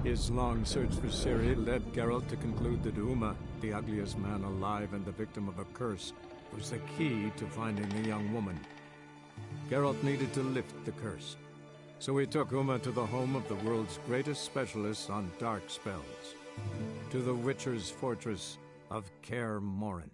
His long search for Ciri led Geralt to conclude that Uma, the ugliest man alive and the victim of a curse, was the key to finding the young woman. Geralt needed to lift the curse, so he took Uma to the home of the world's greatest specialist on dark spells, to the Witcher's fortress of Kaer Morhen.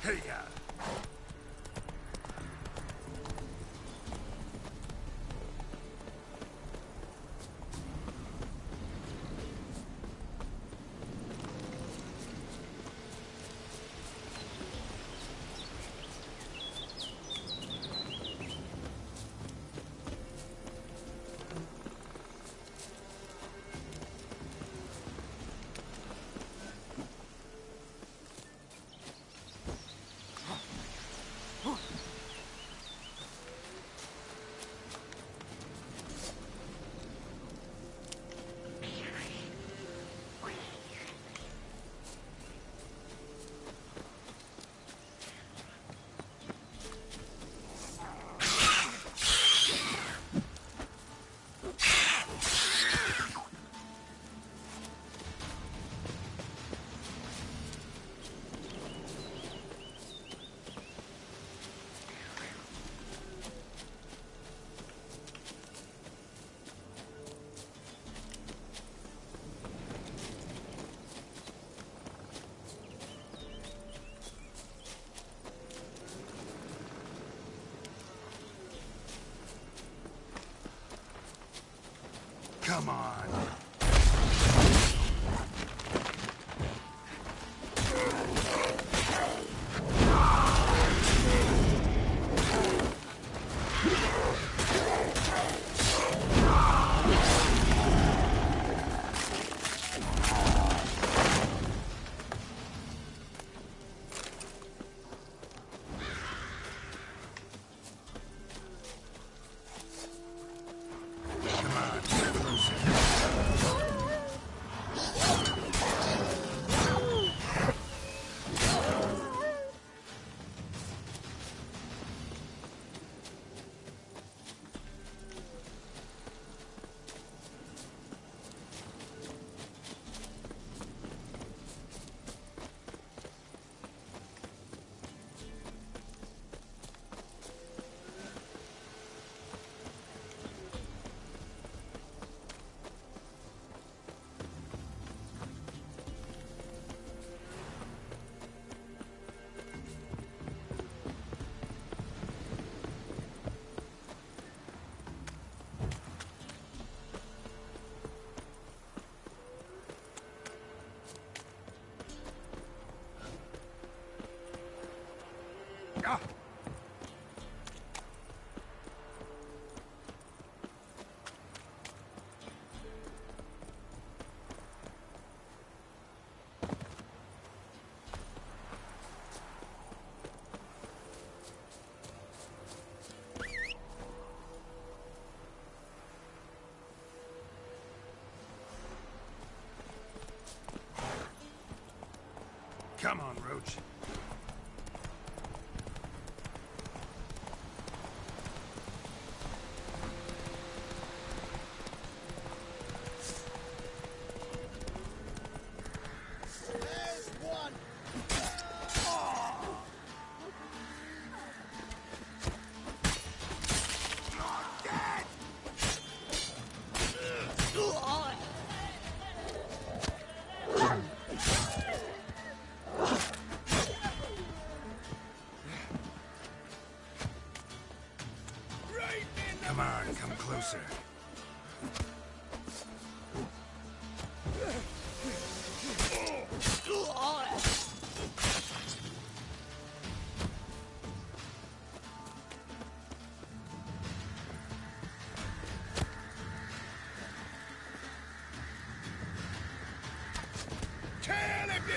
Hey, come on. Ah! Come on, Roach. Come on, come closer. Kill if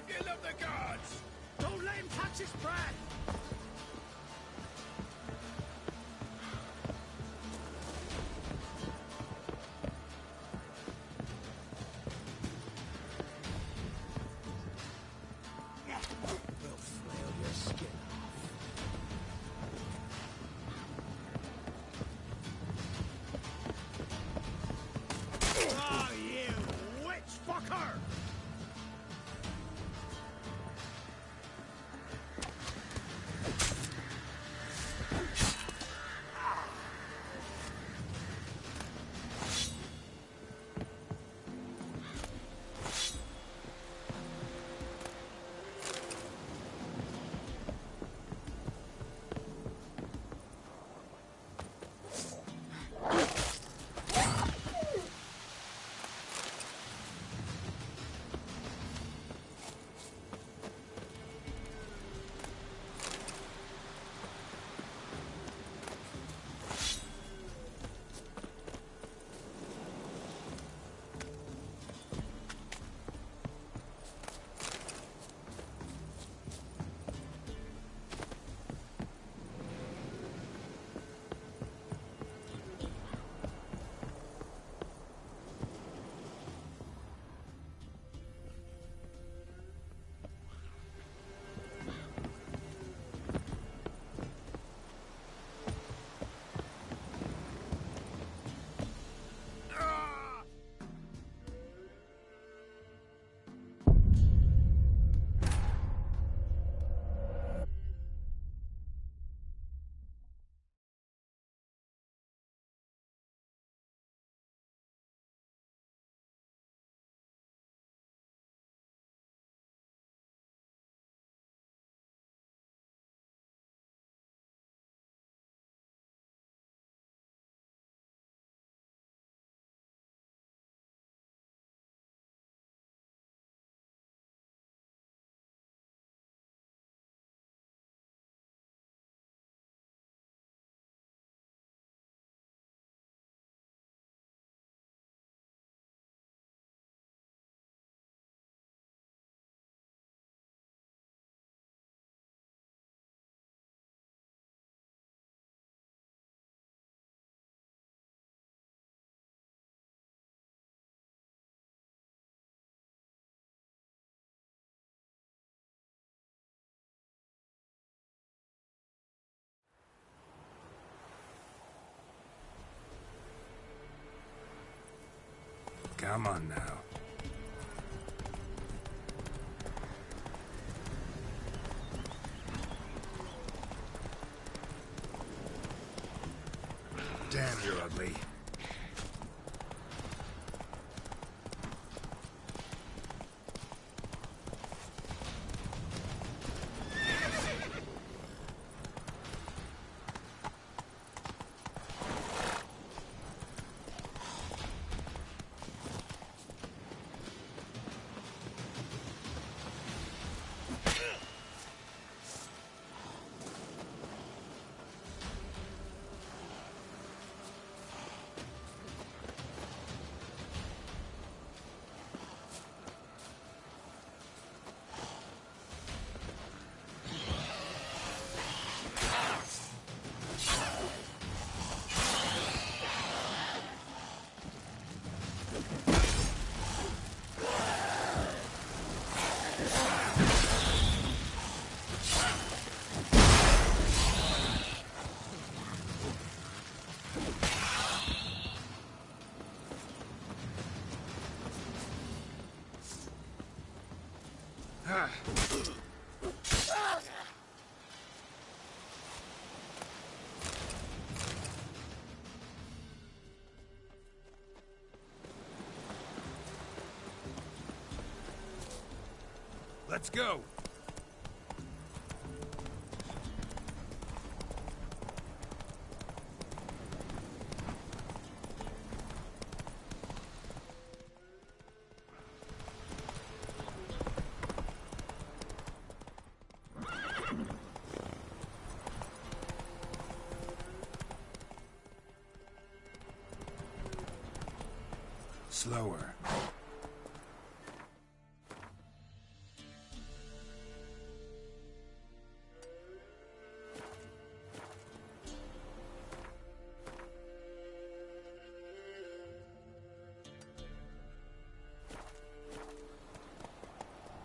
you love the gods! Don't let him touch his brat! We'll flail your skin off. Oh, you witch fucker! Come on now. Damn, you're ugly. Let's go! Slower.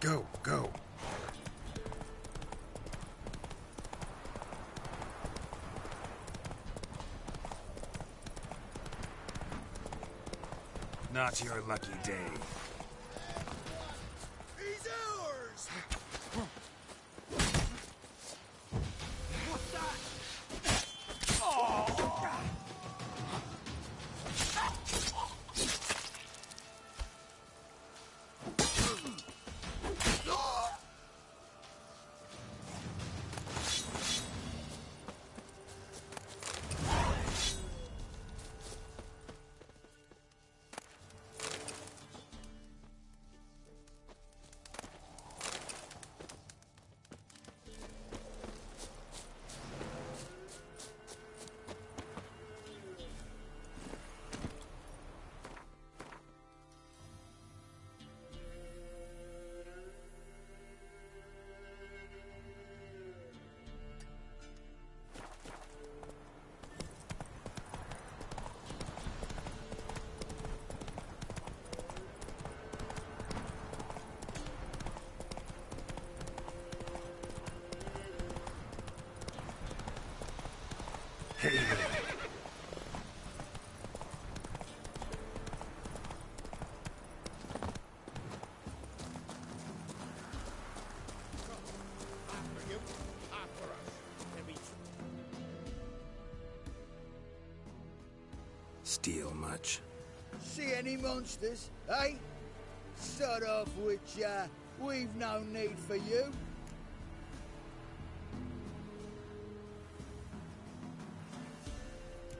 Go, go. Not your lucky day. He's ours! Hey there. After you, after us. Then we Steal much? See any monsters, eh? Sort of which, we've no need for you.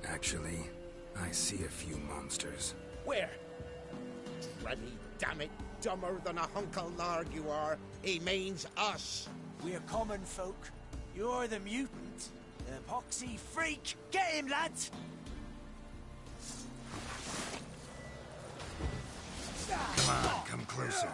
Actually, I see a few monsters. Where? Tremmy, damn it, dumber than a hunk of lard you are. He means us. We're common folk. You're the mutant. The epoxy freak. Get him, lads! Come on, come closer.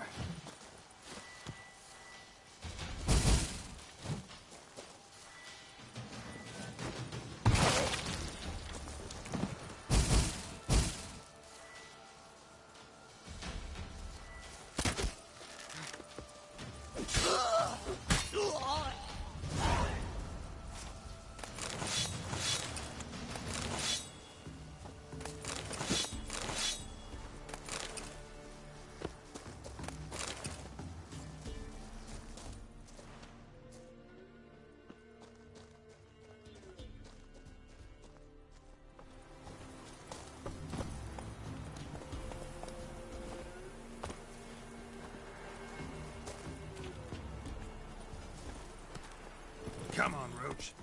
Come on, Roach.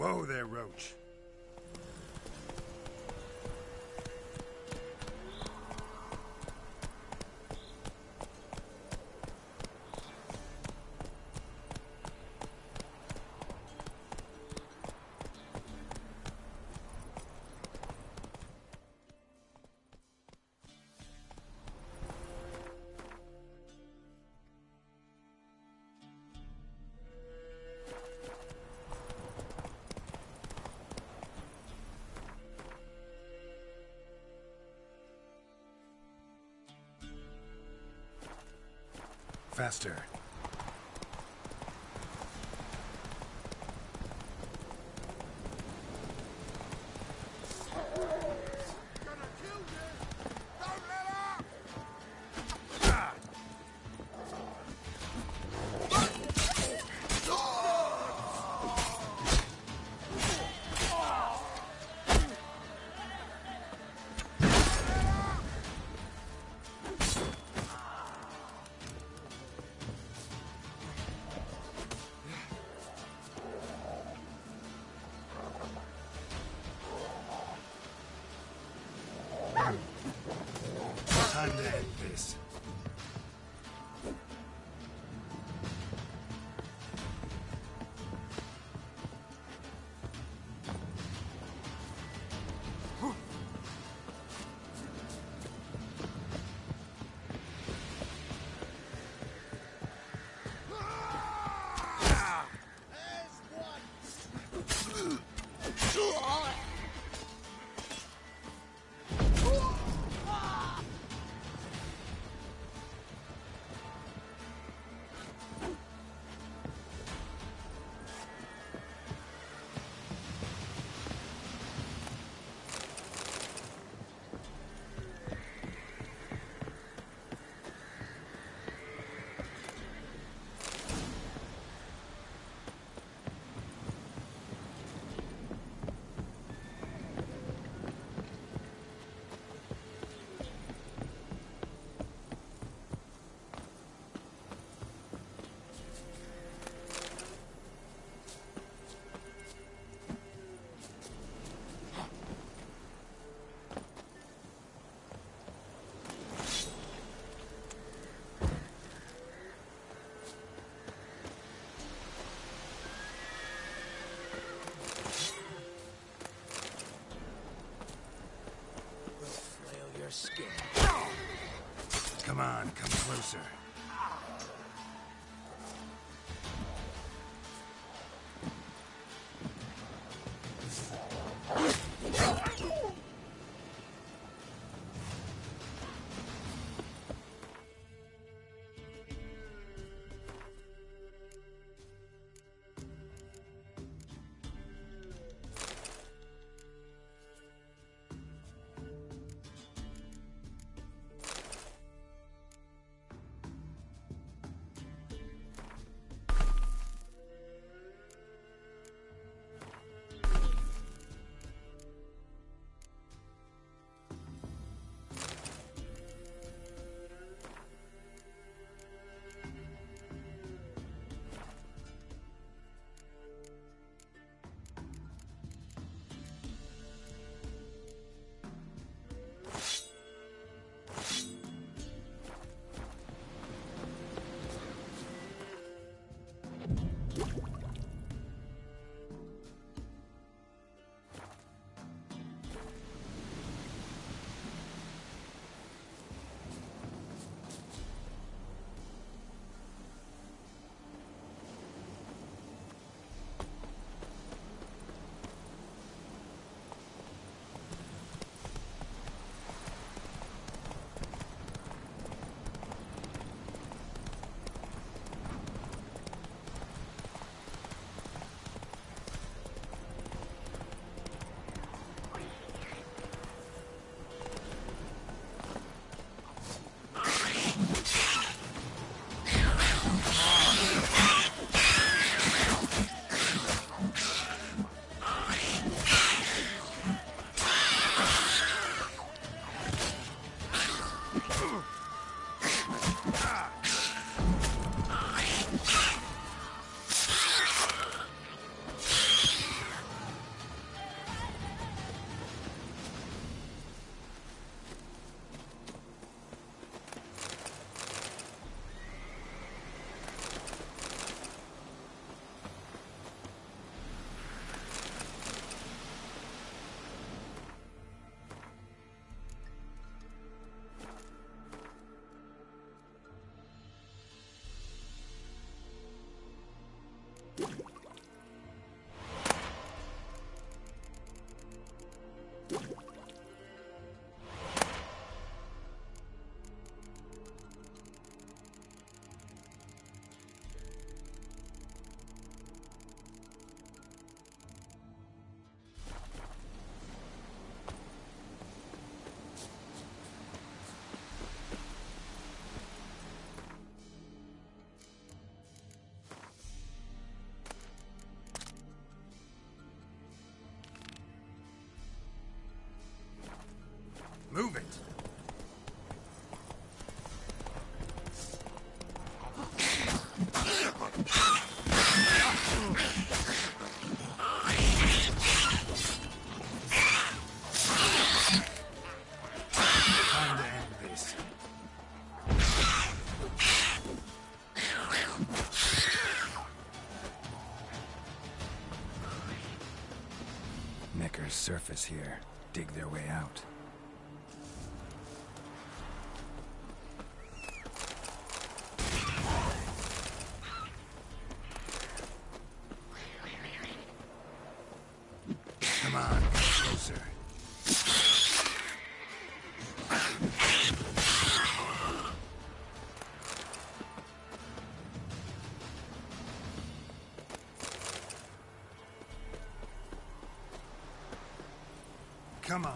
Whoa there, Roach. fester. Time to end this. Skin. Come on, come closer. surface here, dig their way out. Come on, come closer. Come on.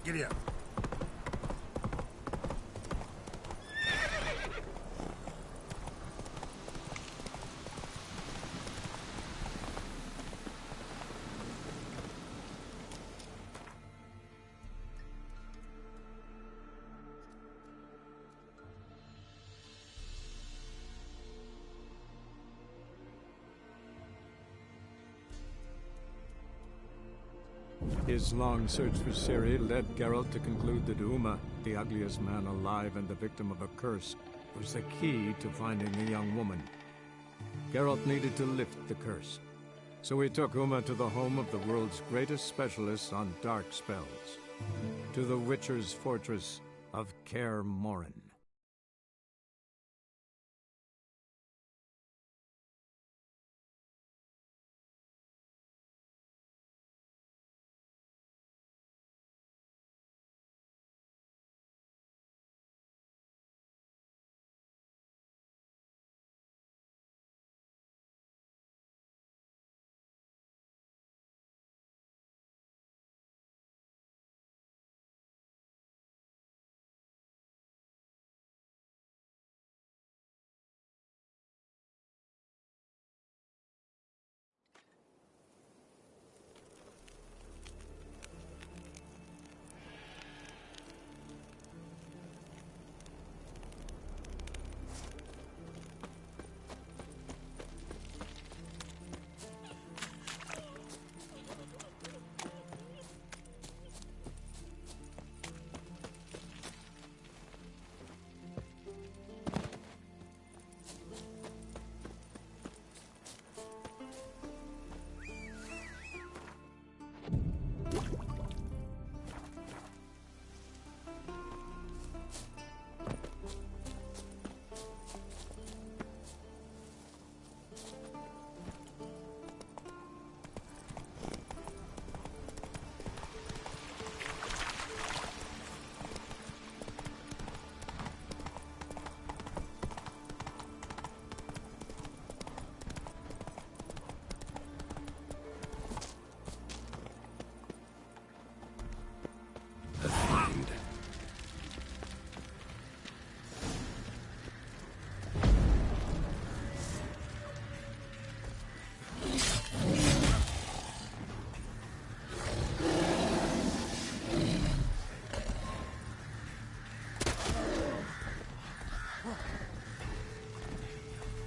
Giddy up. His long search for Ciri led Geralt to conclude that Uma, the ugliest man alive and the victim of a curse, was the key to finding the young woman. Geralt needed to lift the curse, so he took Uma to the home of the world's greatest specialist on dark spells, to the Witcher's fortress of Kaer Morhen.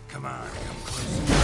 Come on, come closer.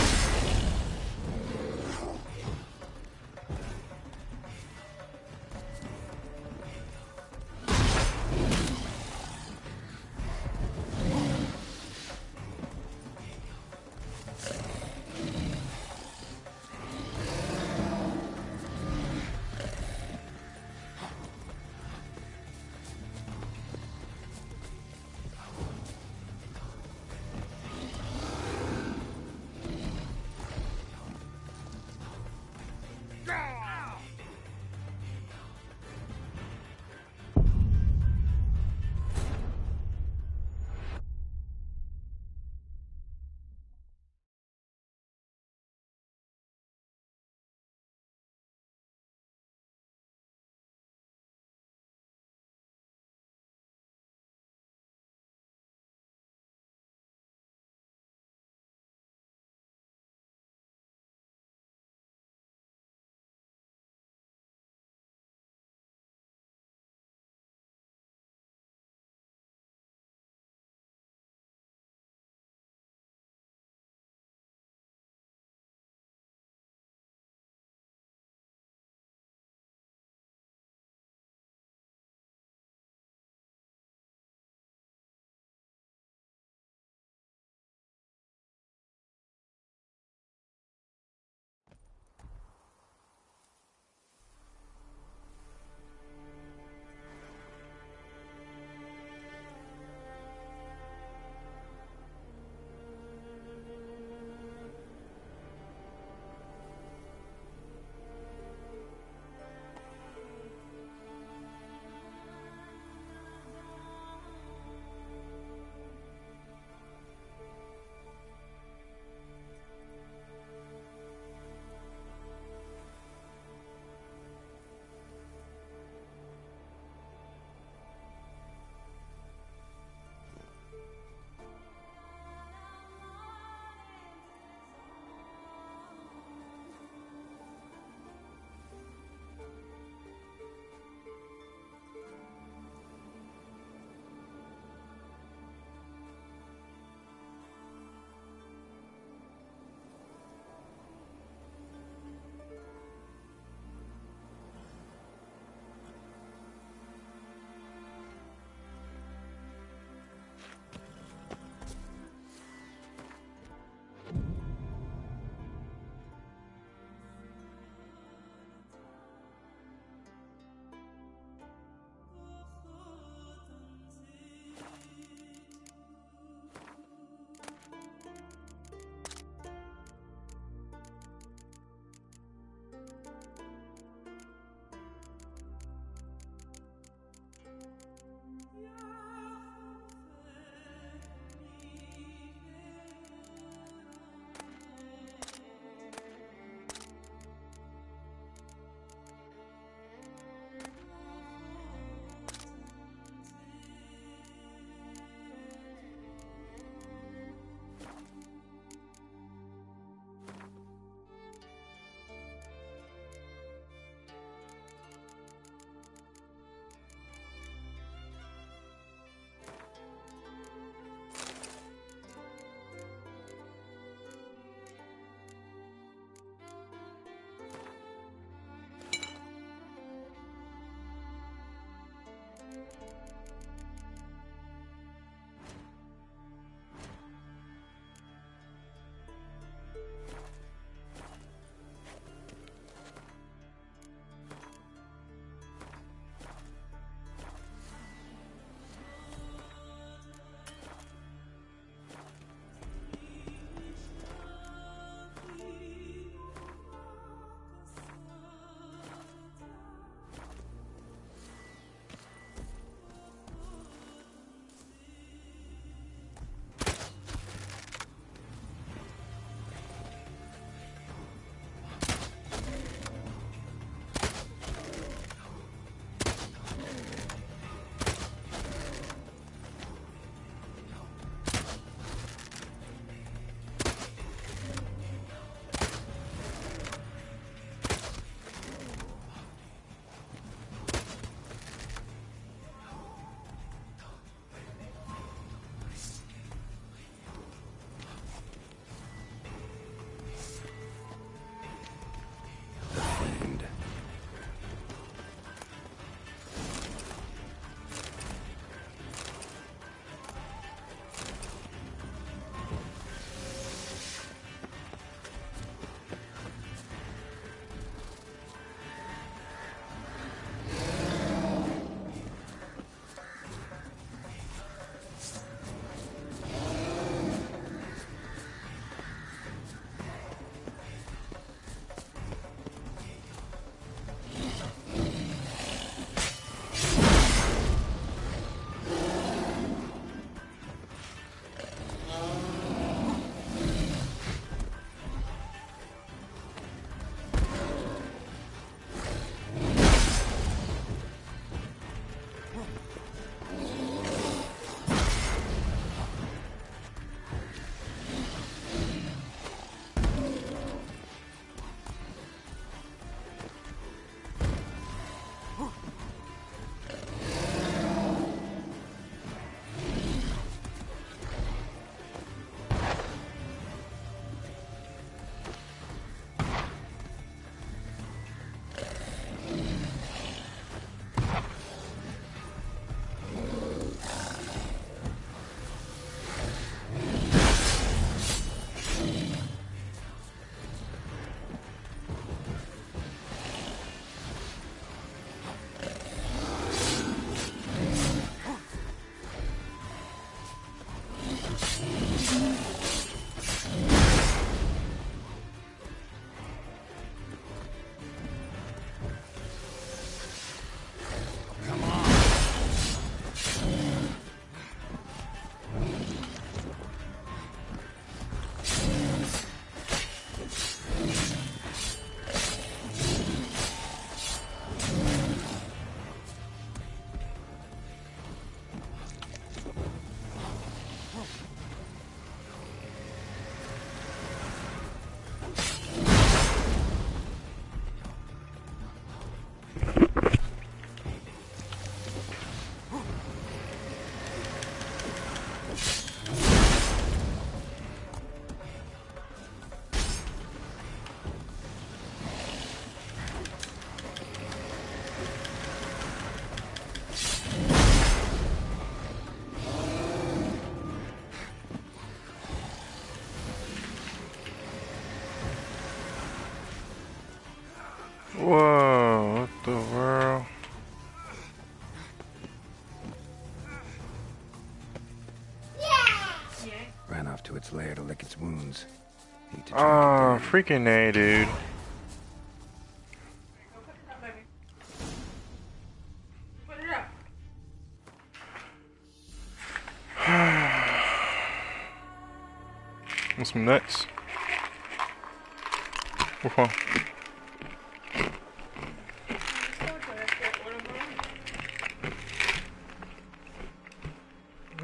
Whoa, what the world? Ran off to its lair to lick its wounds. Hate to Oh, track it down. freaking A, dude. Want some nuts? Which one?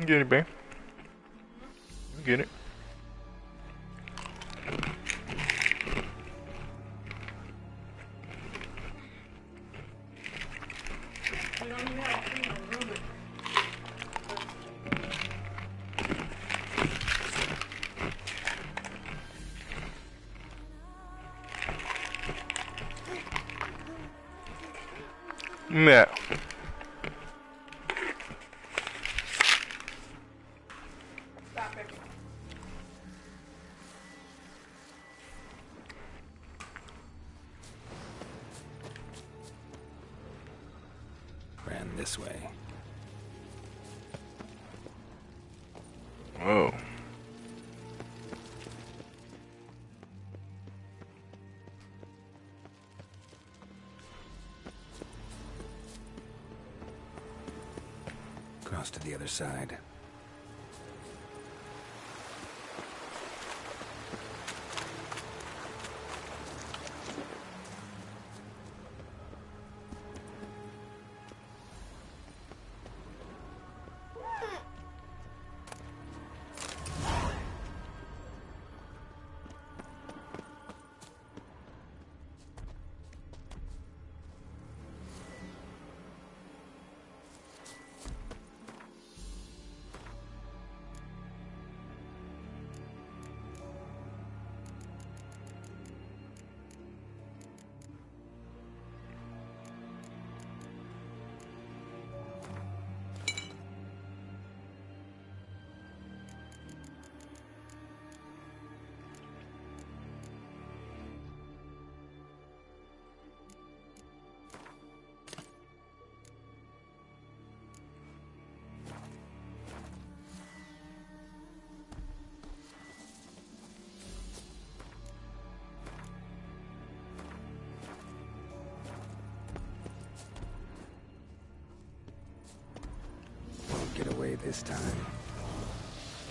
You get it, babe. You get it. Yeah. Ran this way. Whoa. Cross to the other side. Won't get away this time.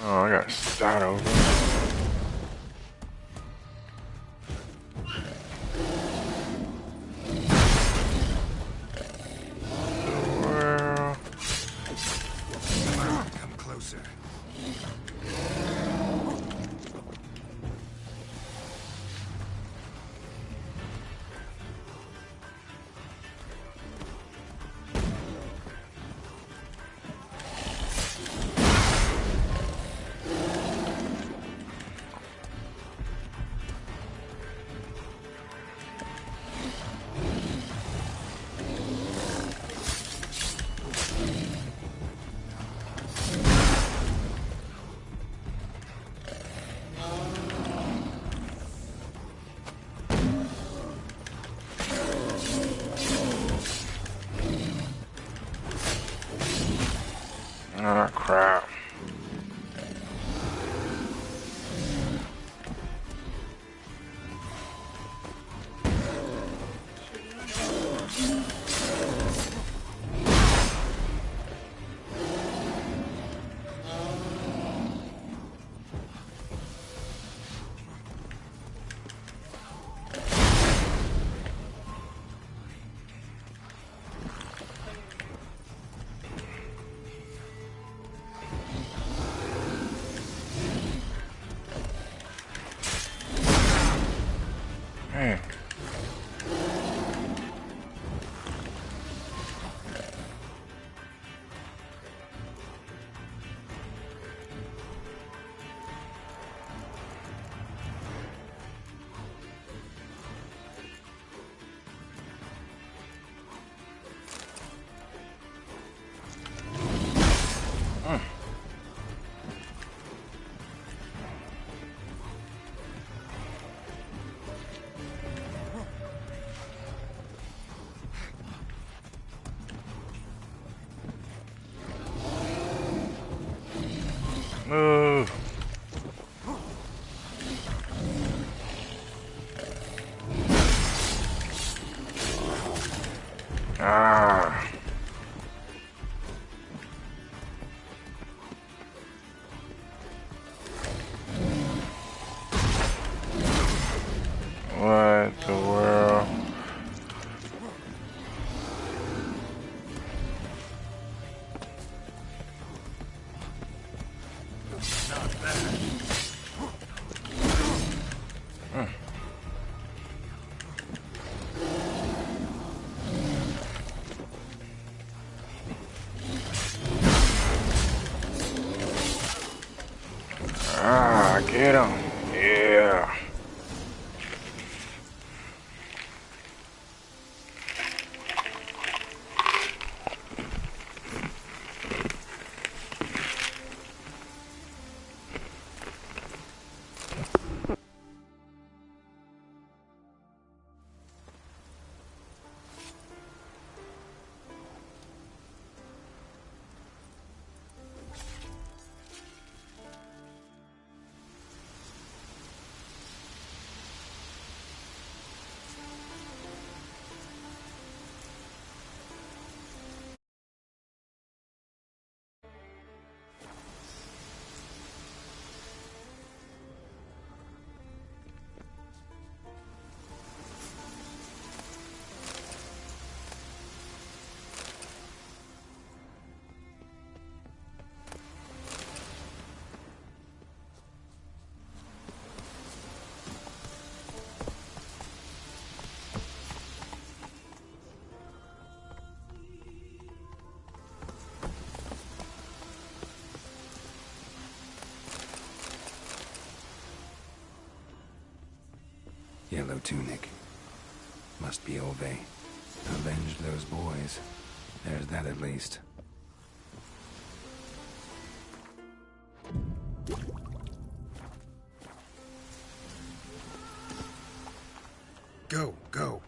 Oh, I got to start over. World. Come on, come closer. Oh, crap. Man. Ah, get him. Yeah. Yellow tunic. Must be Ove. Avenged those boys. There's that at least. Go, go.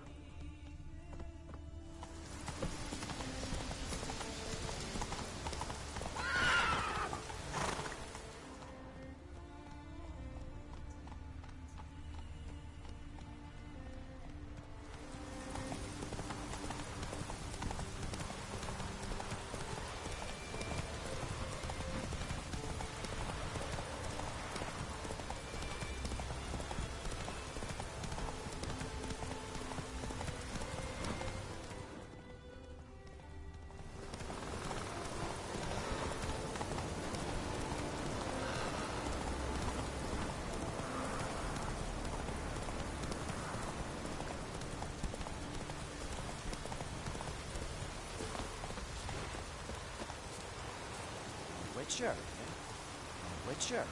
Witcher, eh? Witcher, eh?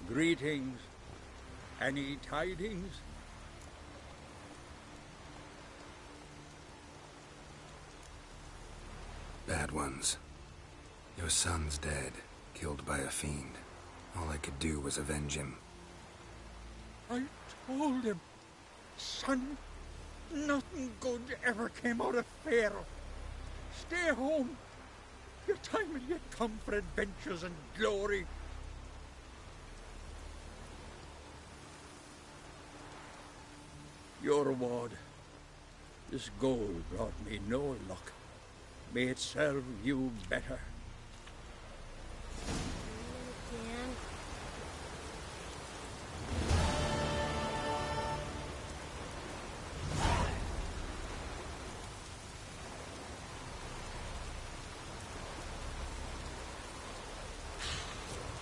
Greetings. Any tidings? Bad ones. Your son's dead, killed by a fiend. All I could do was avenge him. I told him, son, nothing good ever came out of Pharaoh. Stay home. Your time will yet come for adventures and glory. Your reward. This gold brought me no luck. May it serve you better.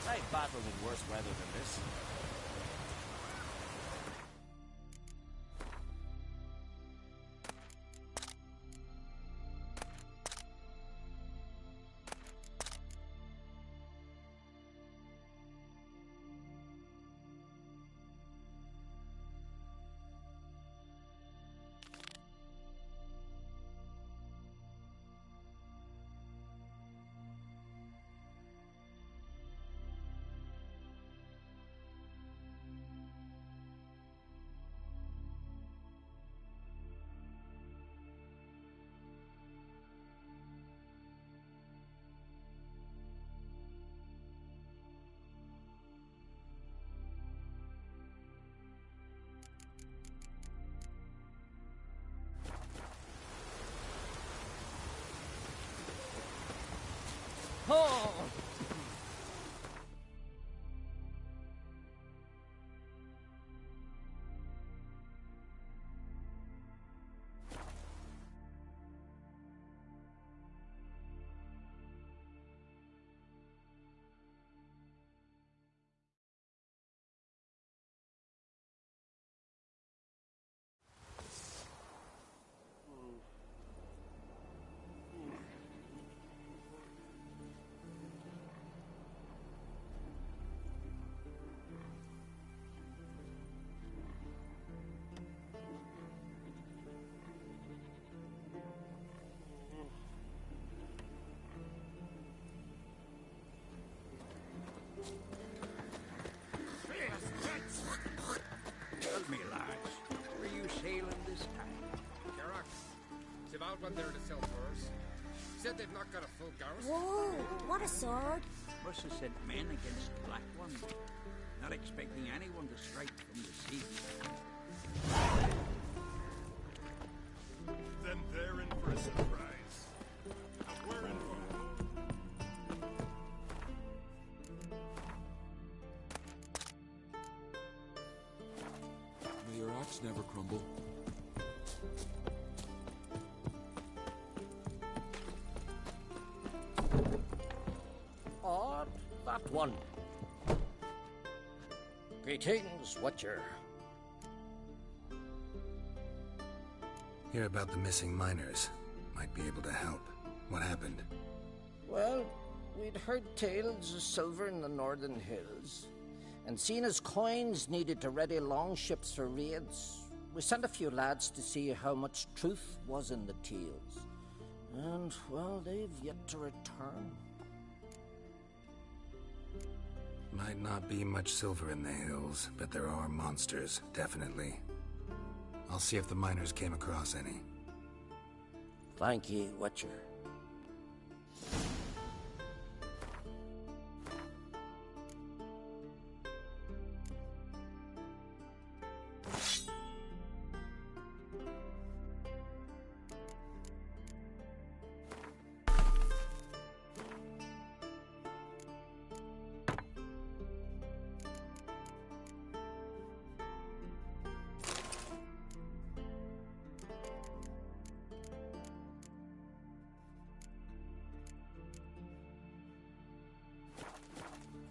I've battled in worse weather than this. got one there to sell for us. Said they've not got a full garrison. Whoa, what a sword. Must have sent men against Black One. Not expecting anyone to strike from the sea. Then they're in for a surprise. We're in for May your axe never crumble. Odd, that one. Greetings, Watcher. Hear about the missing miners. Might be able to help. What happened? Well, we'd heard tales of silver in the northern hills, and seen as coins needed to ready longships for raids, we sent a few lads to see how much truth was in the tales. And, well, they've yet to return. Might not be much silver in the hills, but there are monsters, definitely. I'll see if the miners came across any. Thank ye, Watcher.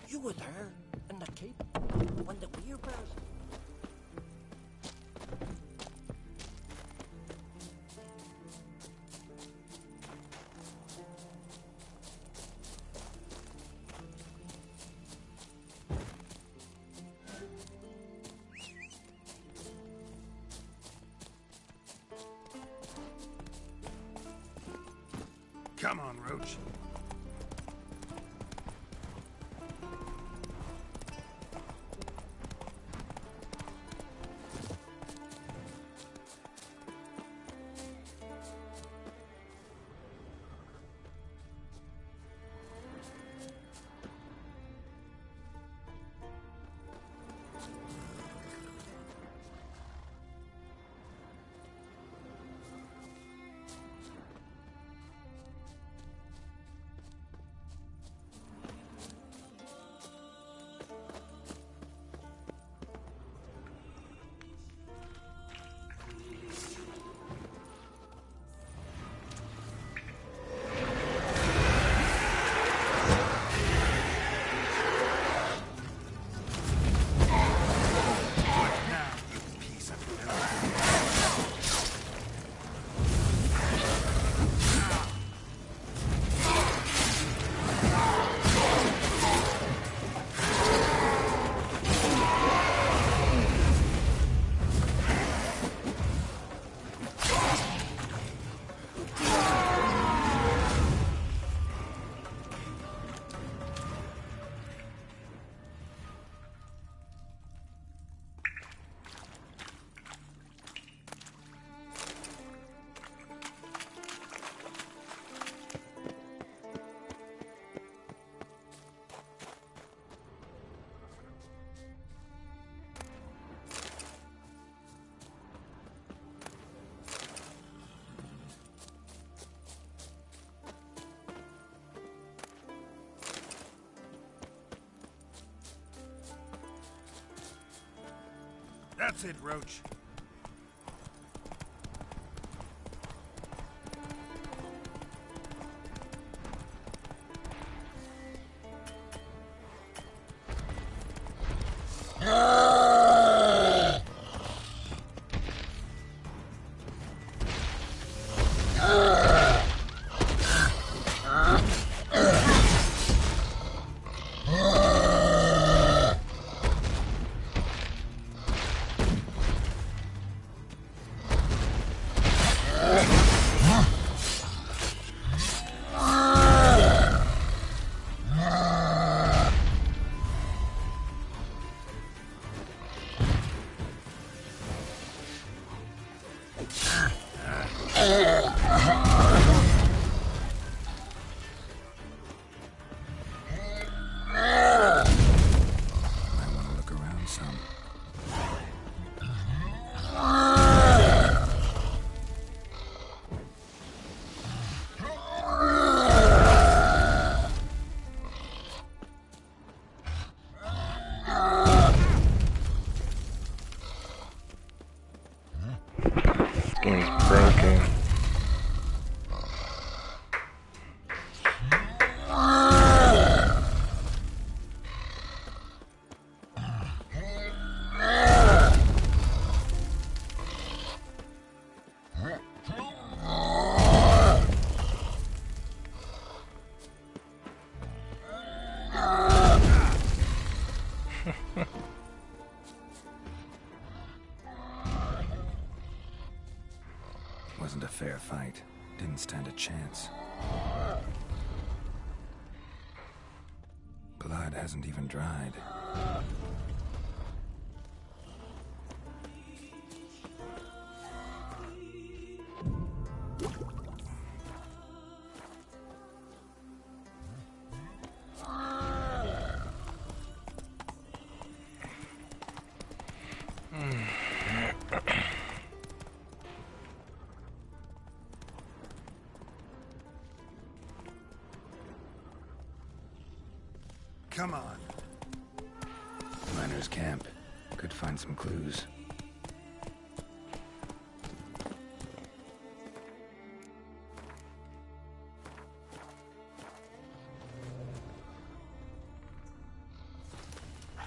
You were there, in the cape, when the weir burst. Come on, Roach. That's it, Roach. Wasn't a fair fight. Didn't stand a chance. Blood hasn't even dried. Come on. Miners' camp. Could find some clues.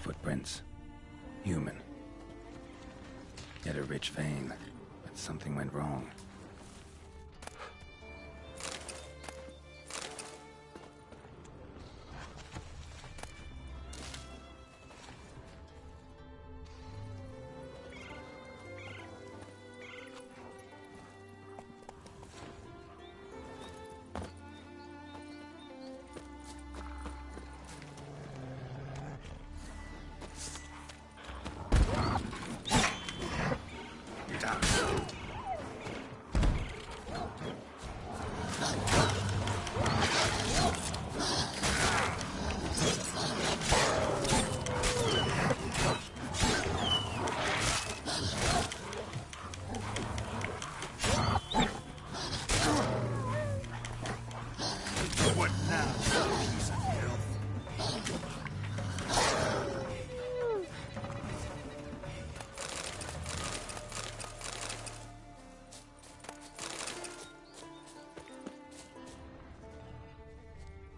Footprints. Human. Yet a rich vein. But something went wrong.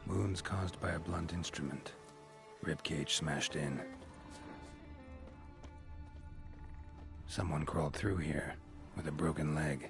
Wounds caused by a blunt instrument. Ribcage smashed in. Someone crawled through here with a broken leg.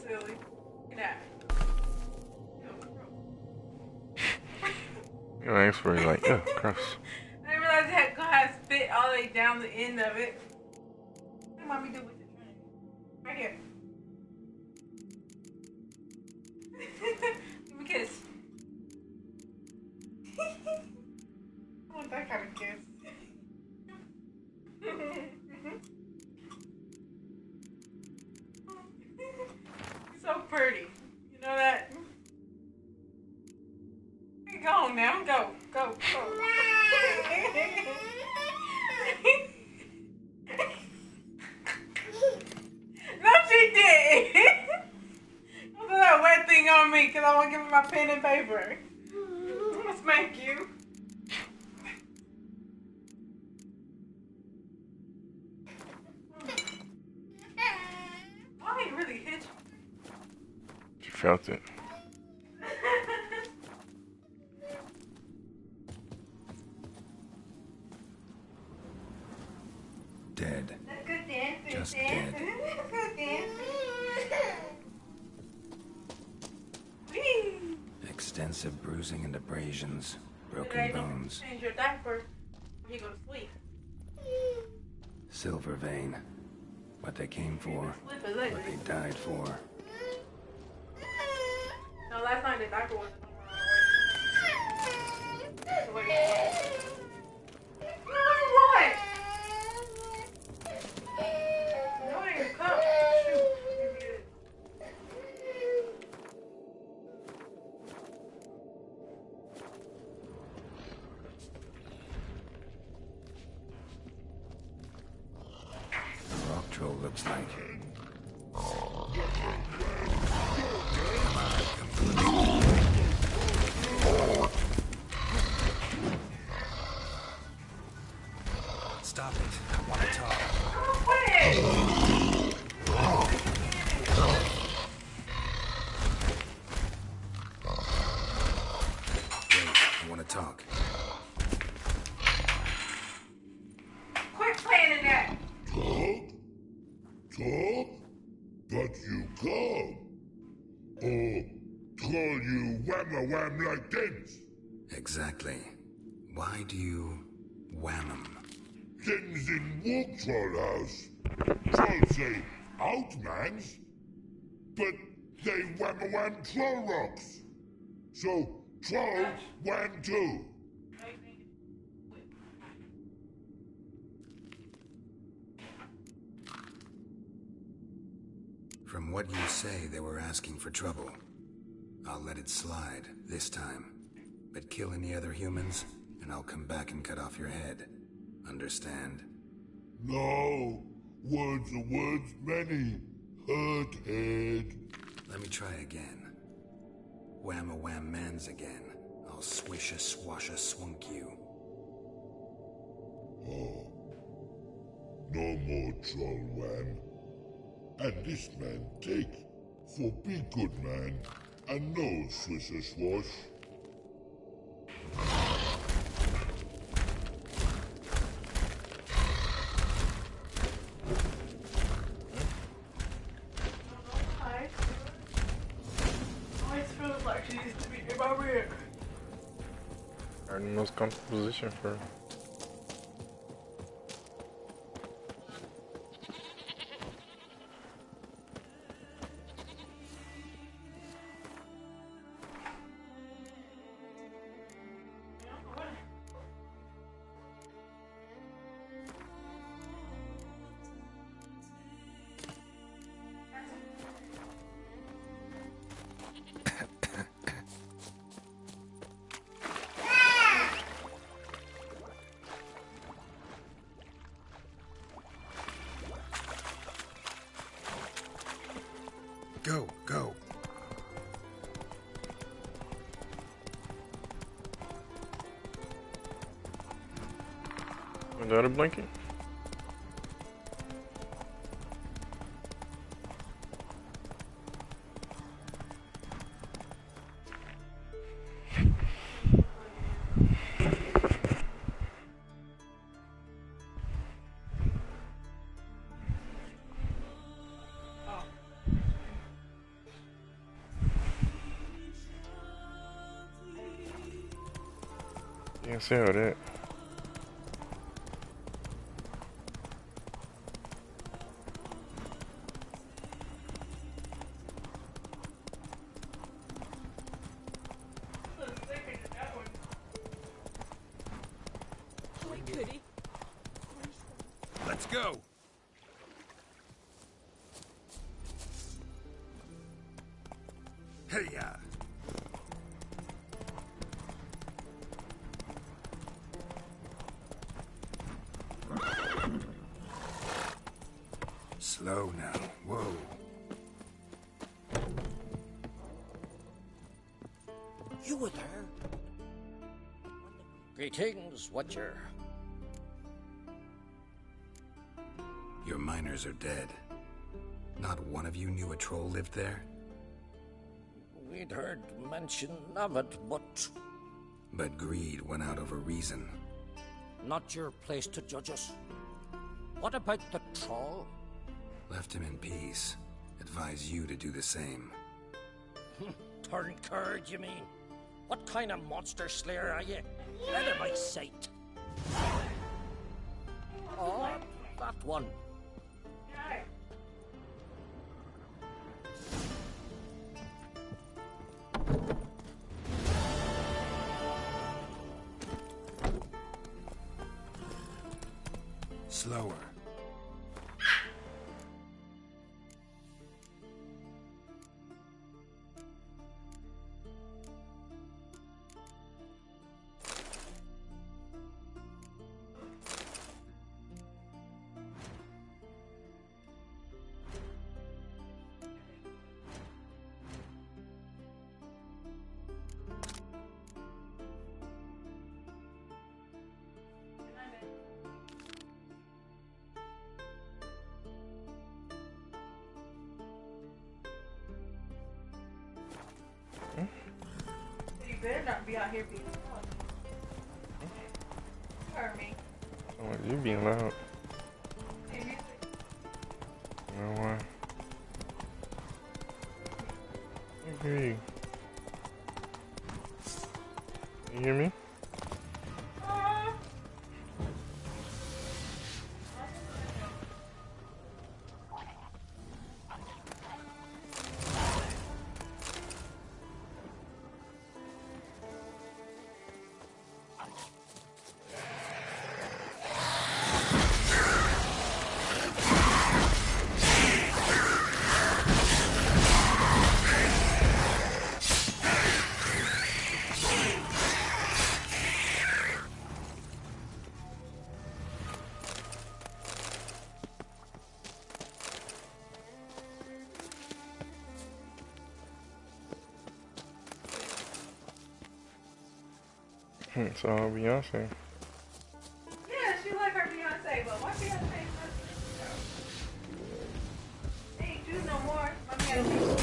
Silly. Get out. Your eggs were like, oh, gross. I didn't realize it had glass fit all the way down the end of it. What did mommy do with it? Right here. Give me a kiss. I want that kind of kiss. pretty. You know that? Go on now. Go. Go. Go. No, she did. Don't put that wet thing on me because I want to give her my pen and paper. I'm going to smack you. I ain't really hit you. She felt it. Dead. That's good dancing. Just dead. That's good dancing. Extensive bruising and abrasions. Broken bones. Change your diaper when you go to sleep. Silver vein. What they came for. What they died for. No, last night the diaper wasn't on. Wait. What? No, your cup. Shoot. The rock troll looks like. Stop it. I want to talk. Wait, I want to talk. Quit playing in that. Talk? But you come. Or call you wham-a-wham like things. Exactly. Why do you wham 'em? Things in Walk Troll House. Trolls say outmans, but they wham-a-wham troll rocks. So troll wham too. From what you say, they were asking for trouble. I'll let it slide this time. But kill any other humans, and I'll come back and cut off your head. Understand? No. Words are words many. Hurt head. Let me try again. Wham-a-wham mans again. I'll swish-a-swash-a-swunk you. Oh. No more troll wham. And this man take. For be good man. And no swish-a-swash. Are in the most comfortable position for Go, go. without a blanket? Can't see how that. Let's go. Hey-ya! Slow now. Whoa. You were there? Greetings, Watcher. Your miners are dead. Not one of you knew a troll lived there? We'd heard mention of it, but... But greed went out over reason. Not your place to judge us. What about the troll? Left him in peace. Advise you to do the same. Turn card, you mean? What kind of monster slayer are you? Out of my sight. Oh, that one. Slower. You better not be out here being loud. You heard me. Oh, you being loud. Hey, music. No why? I hear you. You hear me? So Beyonce. Yeah, she like her Beyonce, but why Beyonce? They ain't do no more. My man be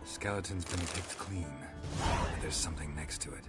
Skeleton's been picked clean, but there's something next to it.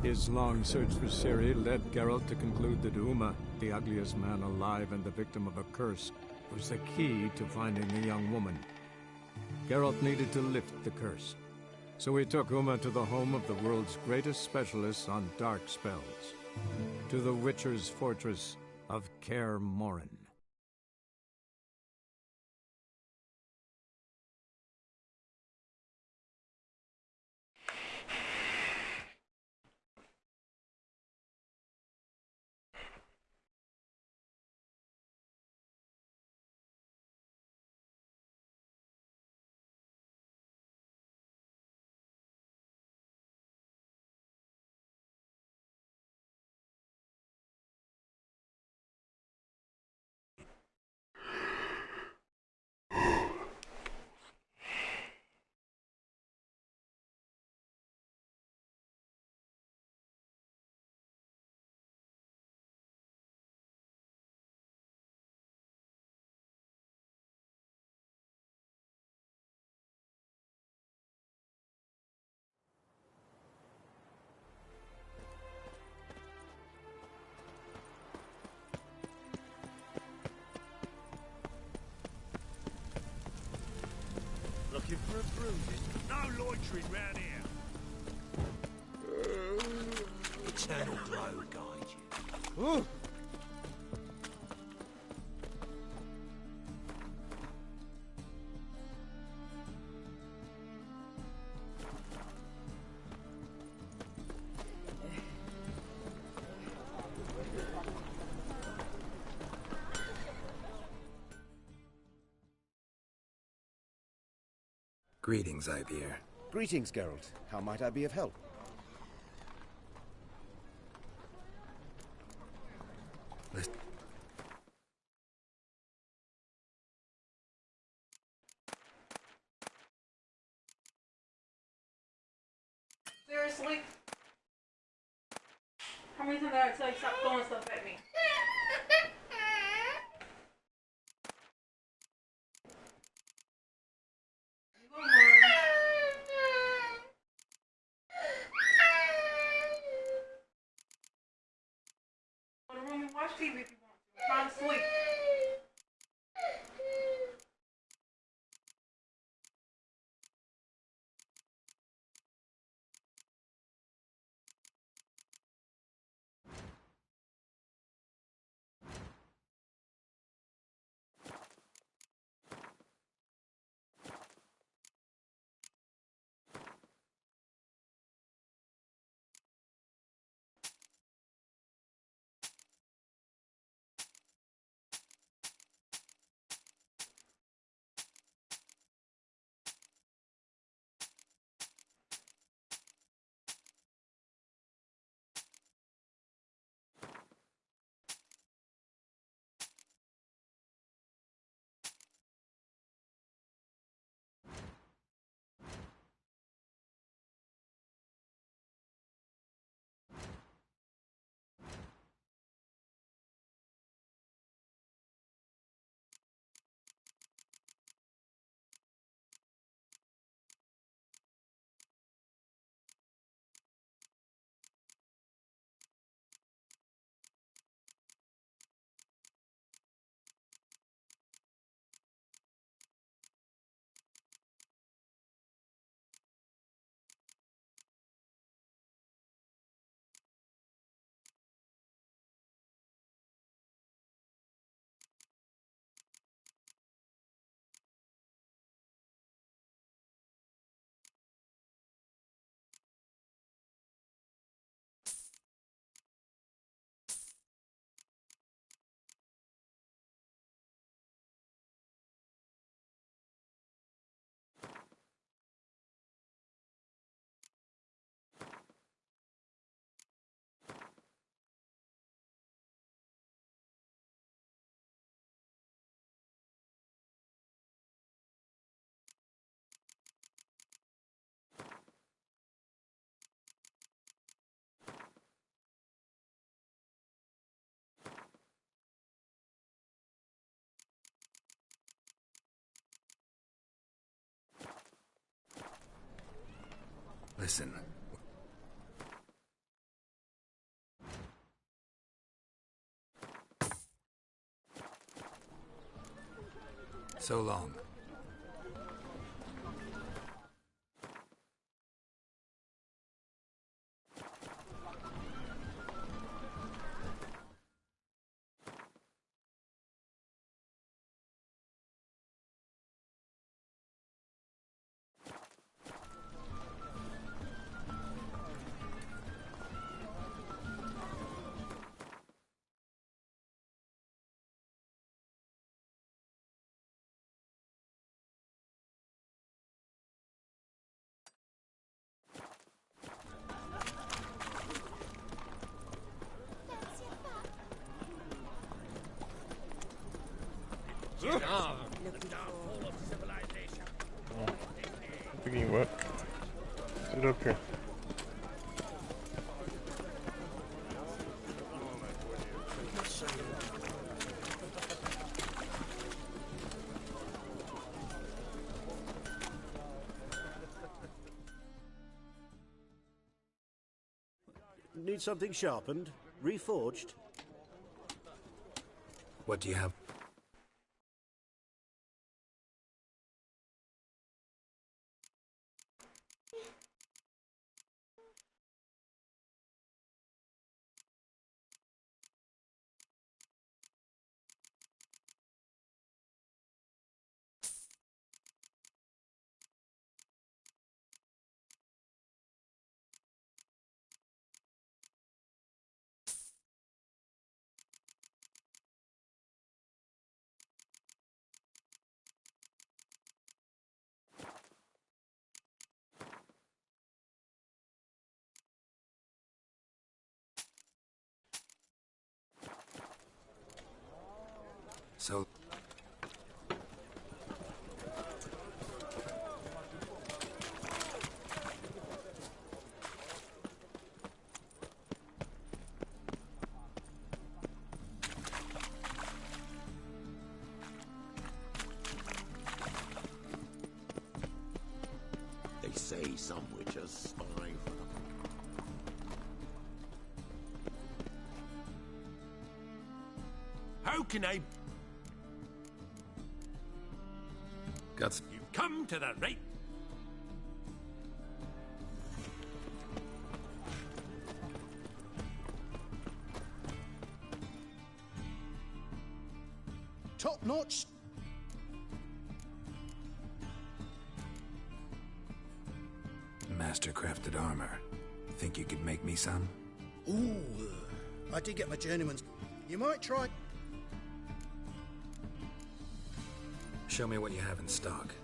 His long search for Ciri led Geralt to conclude that Uma, the ugliest man alive and the victim of a curse, was the key to finding the young woman. Geralt needed to lift the curse, so he took Uma to the home of the world's greatest specialist on dark spells, to the Witcher's fortress of Kaer Morhen. Looking for a bruising? No loitering round here. Eternal glow guide you. Ooh. Greetings, Ivyr. Greetings, Geralt. How might I be of help? Listen. Seriously? How many times did I tell you stop throwing stuff at me? Go to the room and watch TV if you want to. I'm trying to sleep. Listen. So long. Picking what? Sit up here. Need something sharpened? Reforged? What do you have? So... They say some witches spy for them. How can I... Guts. You've come to the right... Top notch. Master-crafted armor. Think you could make me some? Ooh, I did get my journeyman's. You might try... Show me what you have in stock.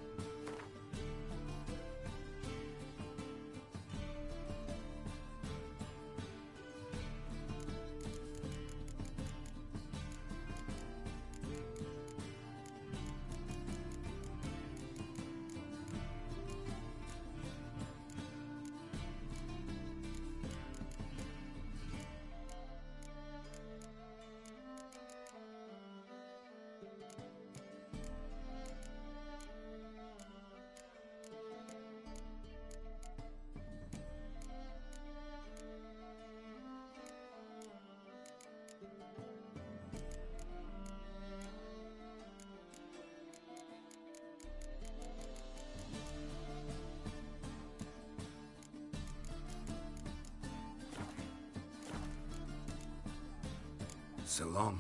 So long.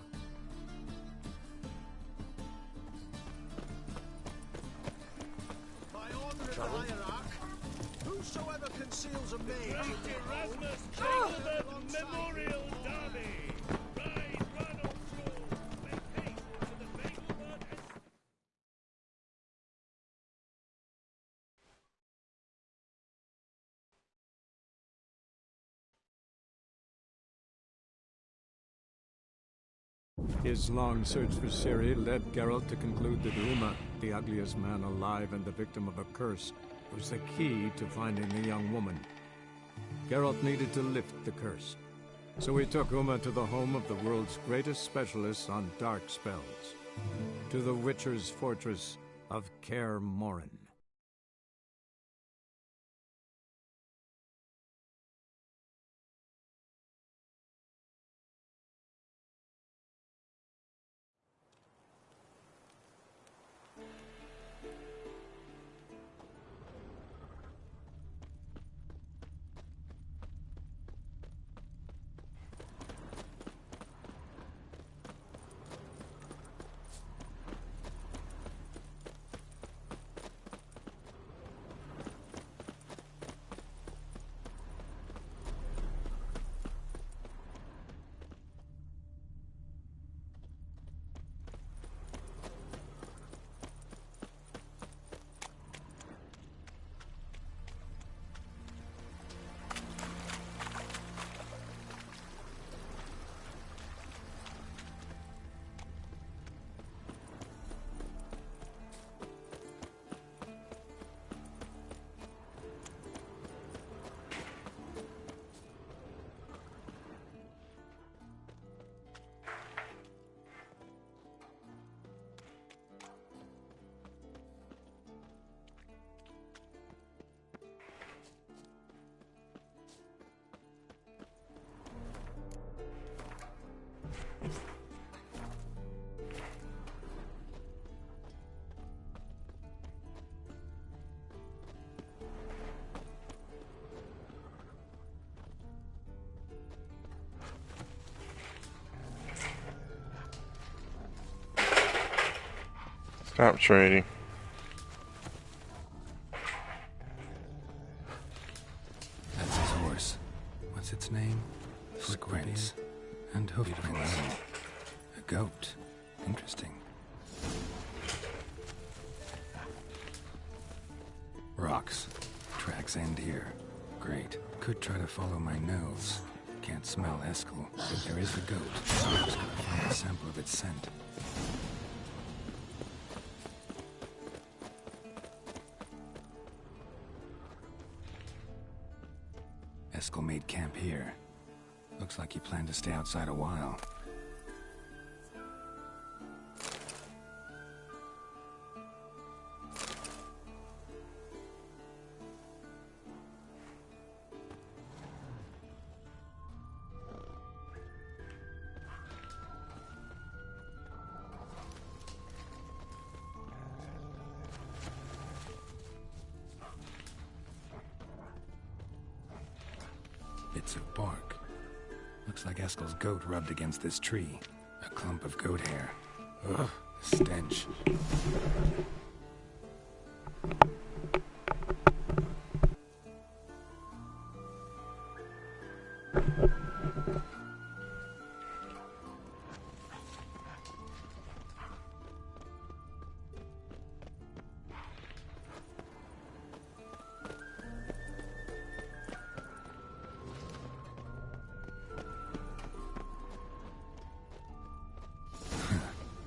By order of the hierarch, whosoever conceals a maid... Erasmus Chamberlain Memorial Derby! Ride, run, or stroll! Make haste to the Fablebird Estate! His long search for Ciri led Geralt to conclude that Uma, the ugliest man alive and the victim of a curse, was the key to finding the young woman. Geralt needed to lift the curse, so he took Uma to the home of the world's greatest specialist on dark spells, to the Witcher's fortress of Kaer Morhen. Stop trading. That's his horse. What's its name? Footprints. And hoofprints. A goat. Interesting. Rocks. Tracks end here. Great. Could try to follow my nose. Can't smell Eskel, but there is the goat, so I'm just gonna find a sample of its scent. Eskel made camp here. Looks like he planned to stay outside a while. Bits of bark. Looks like Eskel's goat rubbed against this tree. A clump of goat hair. Ugh, the stench.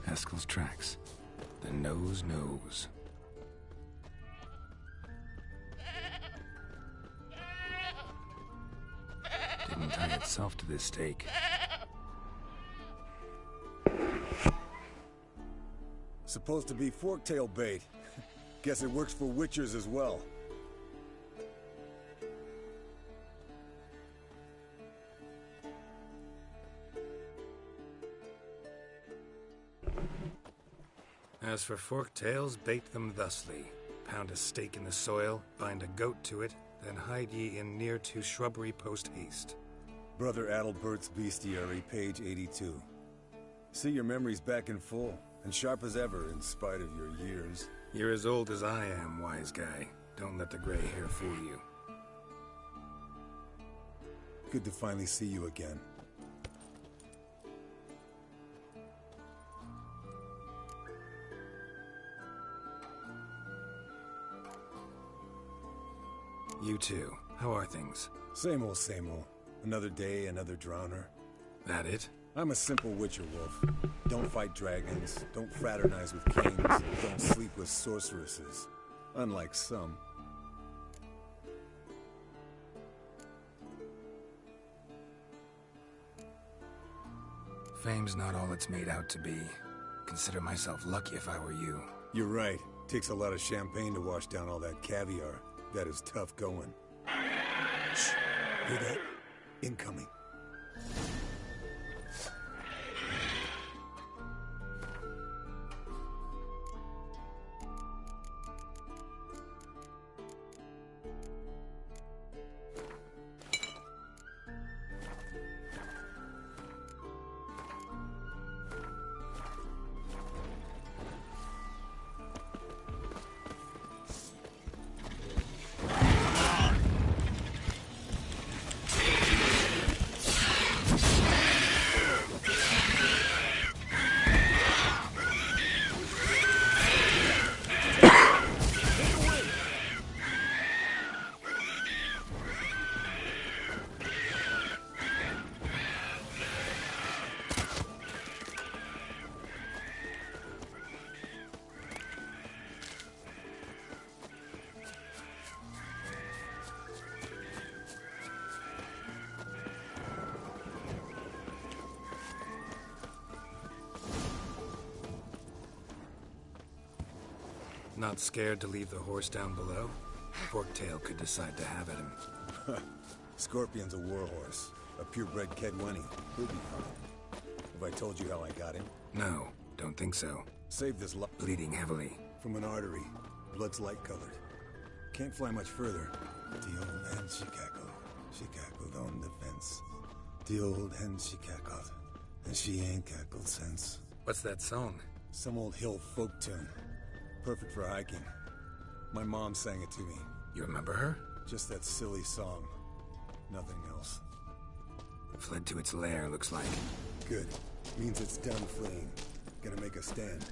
Eskel's tracks. The nose knows. Didn't tie itself to this stake. Supposed to be forktail bait. Guess it works for witchers as well. As for forktails, bait them thusly. Pound a stake in the soil, bind a goat to it, then hide ye in near to shrubbery post haste. Brother Adalbert's Bestiary, page 82. See your memories back in full, and sharp as ever in spite of your years. You're as old as I am, wise guy. Don't let the gray hair fool you. Good to finally see you again. You too. How are things? Same old, same old. Another day, another drowner. That it? I'm a simple witcher, Wolf. Don't fight dragons, don't fraternize with kings, don't sleep with sorceresses. Unlike some. Fame's not all it's made out to be. Consider myself lucky if I were you. You're right. Takes a lot of champagne to wash down all that caviar. That is tough going. Shh. Hear that? Incoming. Not scared to leave the horse down below? Forktail could decide to have at him. Scorpion's a warhorse. A purebred Kedwenny. He'll be fine. Have I told you how I got him? No, don't think so. Save this bleeding heavily. From an artery. Blood's light-colored. Can't fly much further. The old hen she cackled. She cackled on the fence. The old hen she cackled. And she ain't cackled since. What's that song? Some old hill folk tune. Perfect for hiking. My mom sang it to me. You remember her? Just that silly song. Nothing else. Fled to its lair, looks like. Good. Means it's done fleeing. Gonna make a stand.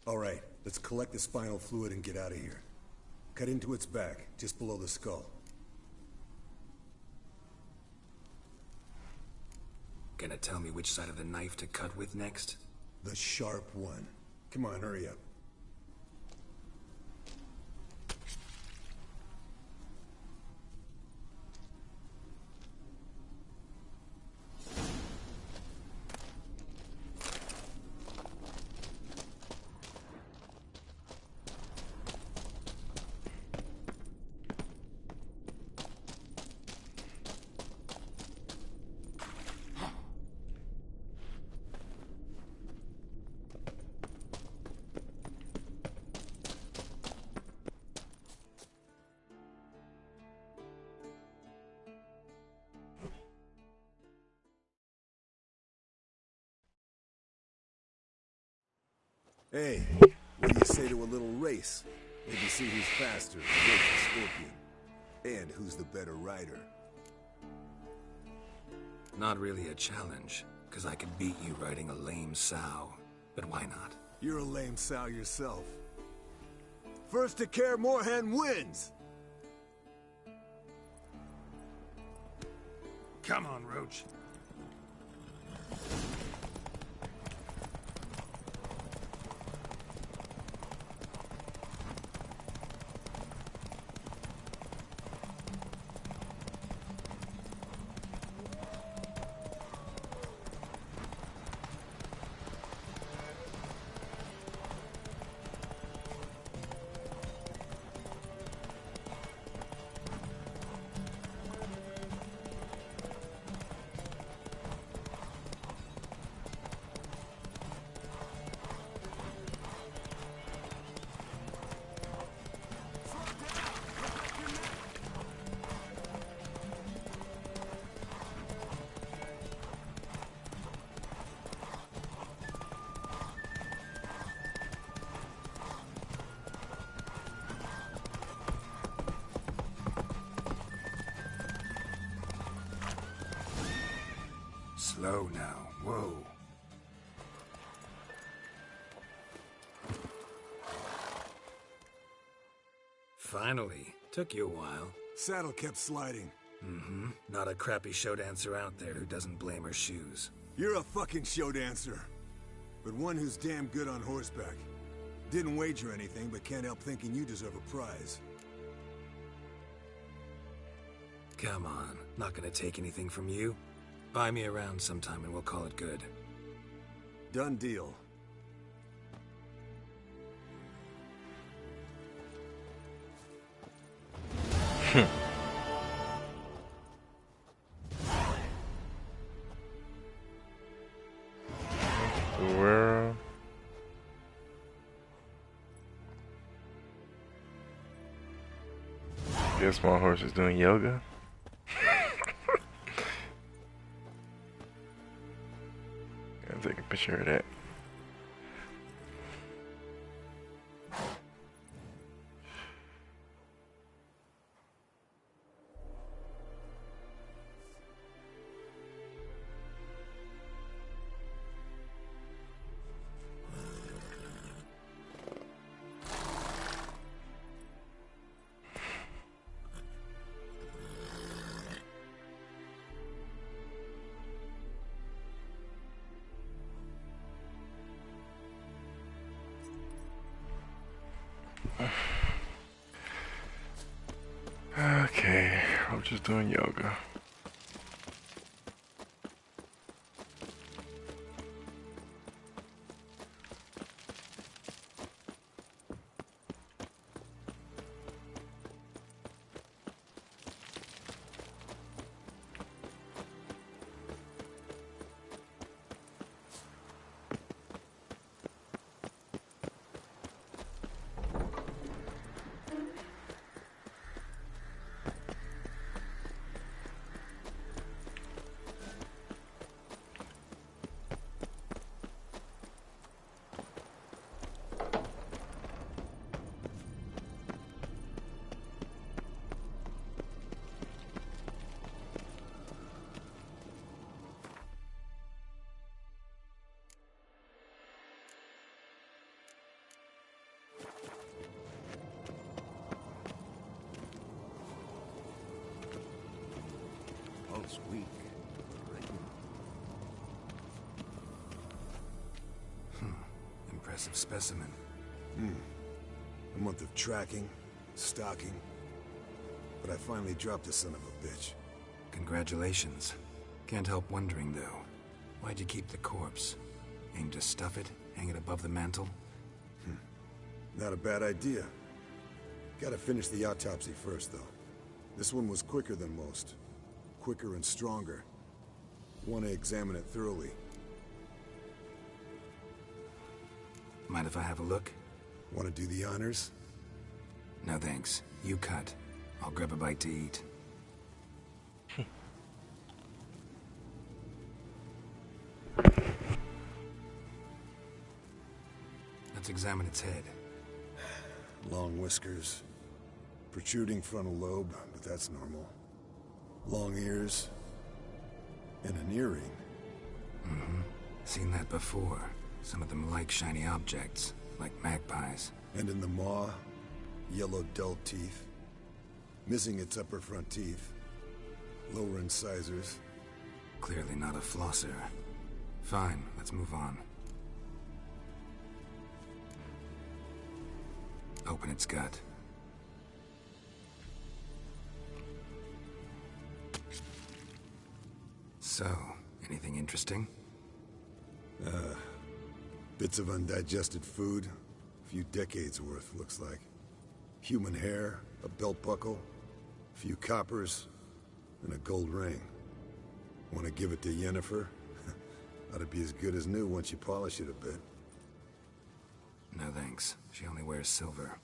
All right, let's collect the spinal fluid and get out of here. Cut into its back, just below the skull. Gonna tell me which side of the knife to cut with next? The sharp one. Come on, hurry up. Hey, what do you say to a little race? Maybe see who's faster, Drake or Scorpion. And who's the better rider. Not really a challenge, because I could beat you riding a lame sow. But why not? You're a lame sow yourself. First to Kaer Morhen wins! Come on, Roach. Slow now, whoa. Finally. Took you a while. Saddle kept sliding. Mm-hmm. Not a crappy show dancer out there who doesn't blame her shoes. You're a fucking show dancer. But one who's damn good on horseback. Didn't wager anything, but can't help thinking you deserve a prize. Come on, not gonna take anything from you. Buy me around sometime and we'll call it good. Done deal. Where? Guess my horse is doing yoga. Gotta take a picture of that. Okay, I'm just doing yoga. Feels weak. Impressive specimen. A month of tracking, stalking. But I finally dropped the son of a bitch. Congratulations. Can't help wondering, though. Why'd you keep the corpse? Aim to stuff it? Hang it above the mantle? Not a bad idea. Gotta finish the autopsy first, though. This one was quicker than most. Quicker and stronger. Want to examine it thoroughly. Mind if I have a look? Want to do the honors? No thanks. You cut. I'll grab a bite to eat. Let's examine its head. Long whiskers. Protruding frontal lobe, but that's normal. Long ears. And an earring. Seen that before. Some of them like shiny objects, like magpies. And in the maw, yellow dull teeth. Missing its upper front teeth. Lower incisors. Clearly not a flosser. Fine, let's move on. Open its gut. So, anything interesting? Bits of undigested food. A few decades worth, looks like. Human hair, a belt buckle, a few coppers, and a gold ring. Want to give it to Yennefer? Ought to be as good as new once you polish it a bit. No thanks. She only wears silver.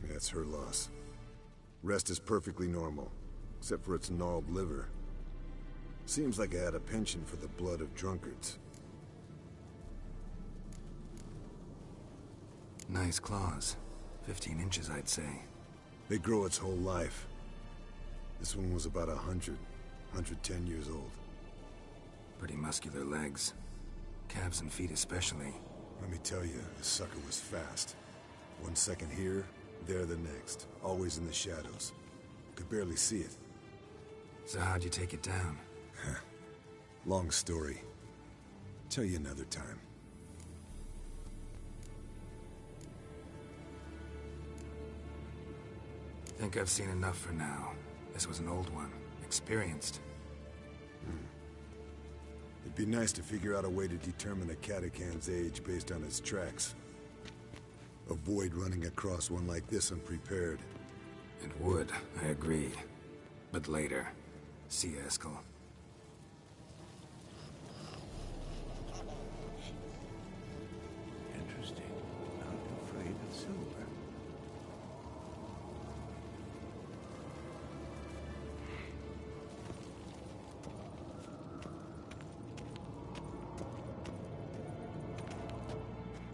That's her loss. Rest is perfectly normal, except for its gnarled liver. Seems like I had a penchant for the blood of drunkards. Nice claws. 15 inches, I'd say. They grow its whole life. This one was about 100, 110 years old. Pretty muscular legs. Calves and feet especially. Let me tell you, the sucker was fast. 1 second here, there the next. Always in the shadows. Could barely see it. So how'd you take it down? Long story. Tell you another time. Think I've seen enough for now. This was an old one. Experienced. It'd be nice to figure out a way to determine a Katakan's age based on its tracks. Avoid running across one like this unprepared. It would, I agree. But later. See you, Eskel. Interesting. Not afraid of silver.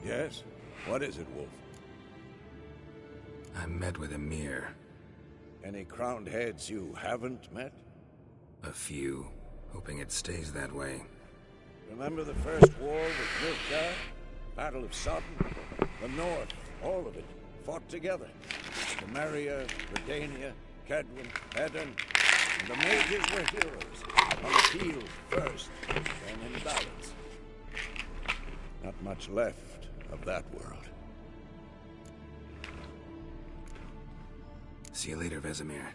Yes? What is it, Wolf? I met with Emir. Any crowned heads you haven't met? A few. Hoping it stays that way. Remember the first war with Nilfgaard? Battle of Sodden? The North, all of it, fought together. Temeria, Redania, Kedwin, Edirn. And the mages were heroes. On the field first, then in ballads. Not much left of that world. See you later, Vesemir.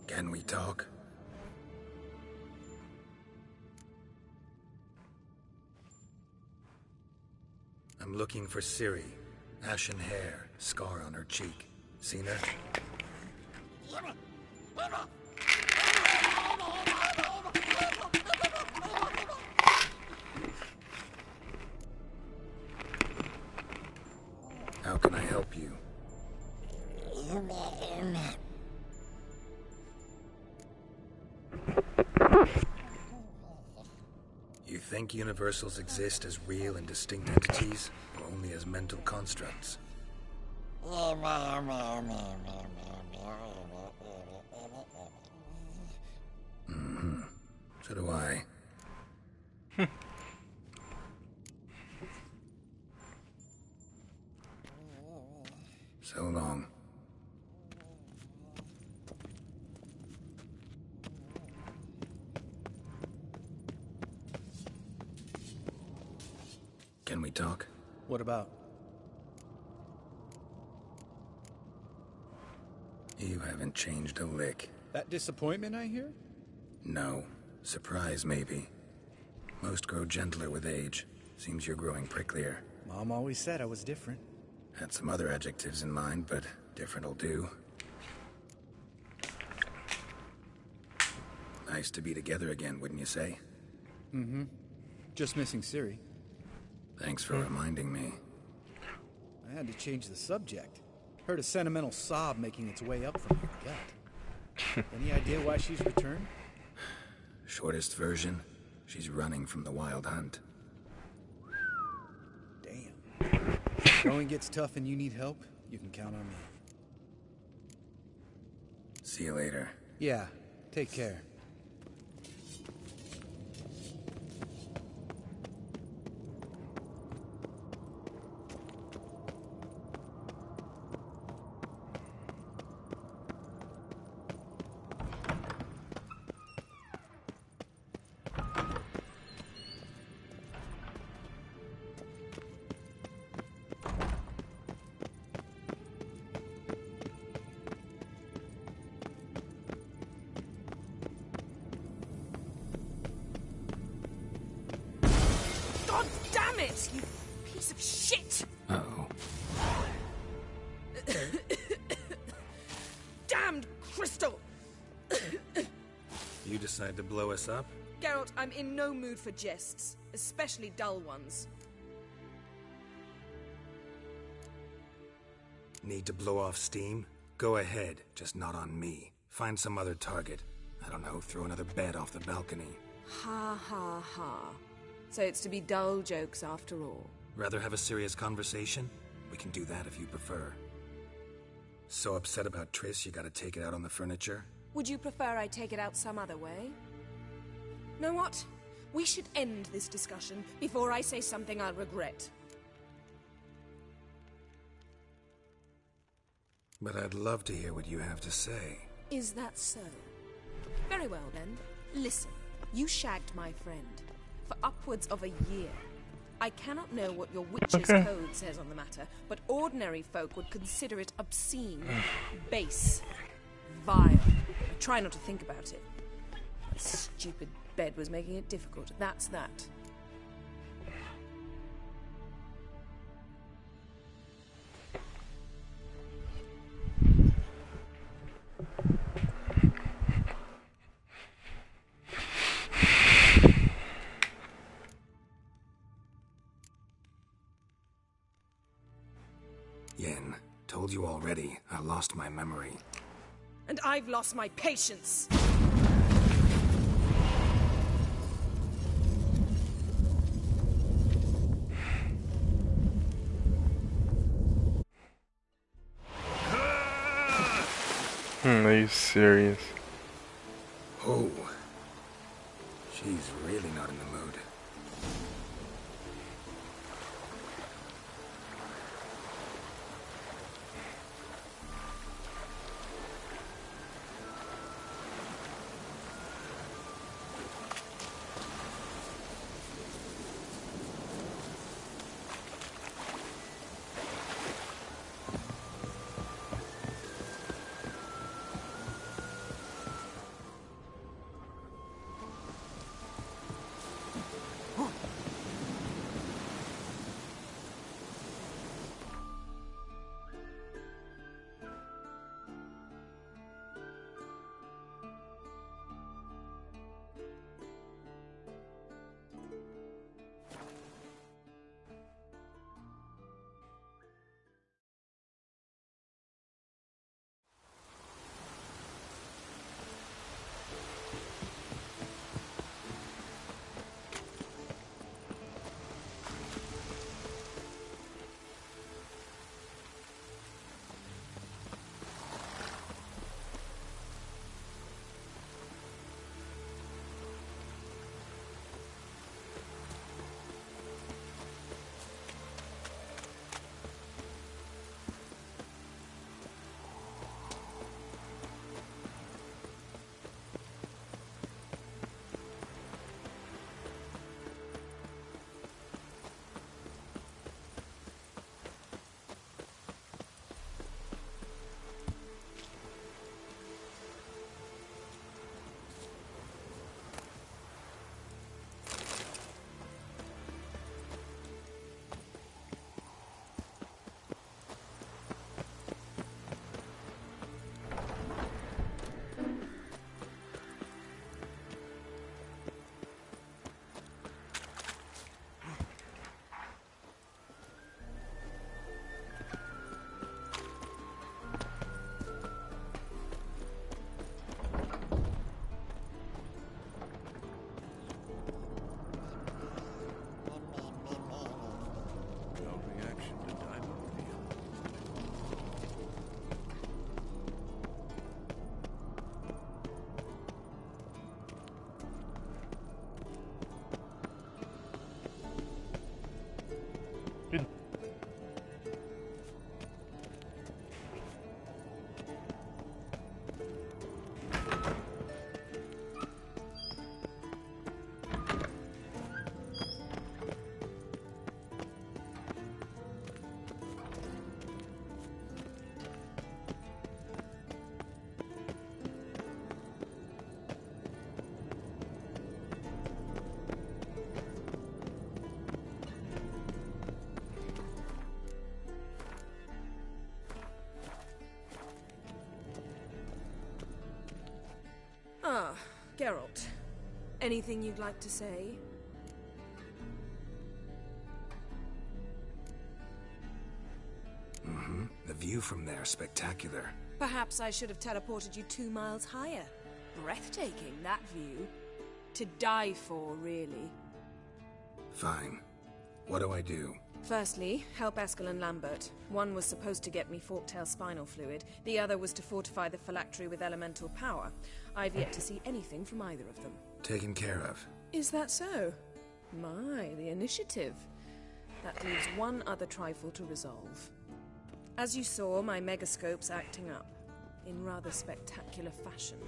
Can we talk? I'm looking for Ciri. Ashen hair, scar on her cheek. Seen her? How can I help you? You think universals exist as real and distinct entities, or only as mental constructs? So do I. So long. Can we talk? What about? You haven't changed a lick. That disappointment I hear? No. Surprise, maybe. Most grow gentler with age. Seems you're growing pricklier. Mom always said I was different. Had some other adjectives in mind, but different'll do. Nice to be together again, wouldn't you say? Mm-hmm. Just missing Ciri. Thanks for reminding me. I had to change the subject. Heard a sentimental sob making its way up from your gut. Any idea why she's returned? Shortest version, she's running from the Wild Hunt. Damn. Going gets tough and you need help, you can count on me. See you later. Yeah, take care. God damn it, you piece of shit! Uh-oh. Damned crystal! You decide to blow us up? Geralt, I'm in no mood for jests, especially dull ones. Need to blow off steam? Go ahead, just not on me. Find some other target. I don't know, throw another bed off the balcony. Ha ha ha. So it's to be dull jokes after all. Rather have a serious conversation? We can do that if you prefer. So upset about Triss you gotta take it out on the furniture? Would you prefer I take it out some other way? Know what? We should end this discussion before I say something I'll regret. But I'd love to hear what you have to say. Is that so? Very well then. Listen, you shagged my friend for upwards of a year. I cannot know what your witch's code says on the matter, but ordinary folk would consider it obscene, base, vile. I try not to think about it. That stupid bed was making it difficult. That's that. Yen, told you already, I lost my memory. And I've lost my patience. Are you serious? Oh. She's really not in the mood. Ah, Geralt. Anything you'd like to say? The view from there is spectacular. Perhaps I should have teleported you 2 miles higher. Breathtaking, that view. To die for, really. Fine. What do I do? Firstly, help Eskel and Lambert. One was supposed to get me forktail spinal fluid. The other was to fortify the phylactery with elemental power. I've yet to see anything from either of them. Taken care of. Is that so? My, the initiative. That leaves one other trifle to resolve. As you saw, my megascope's acting up. In rather spectacular fashion.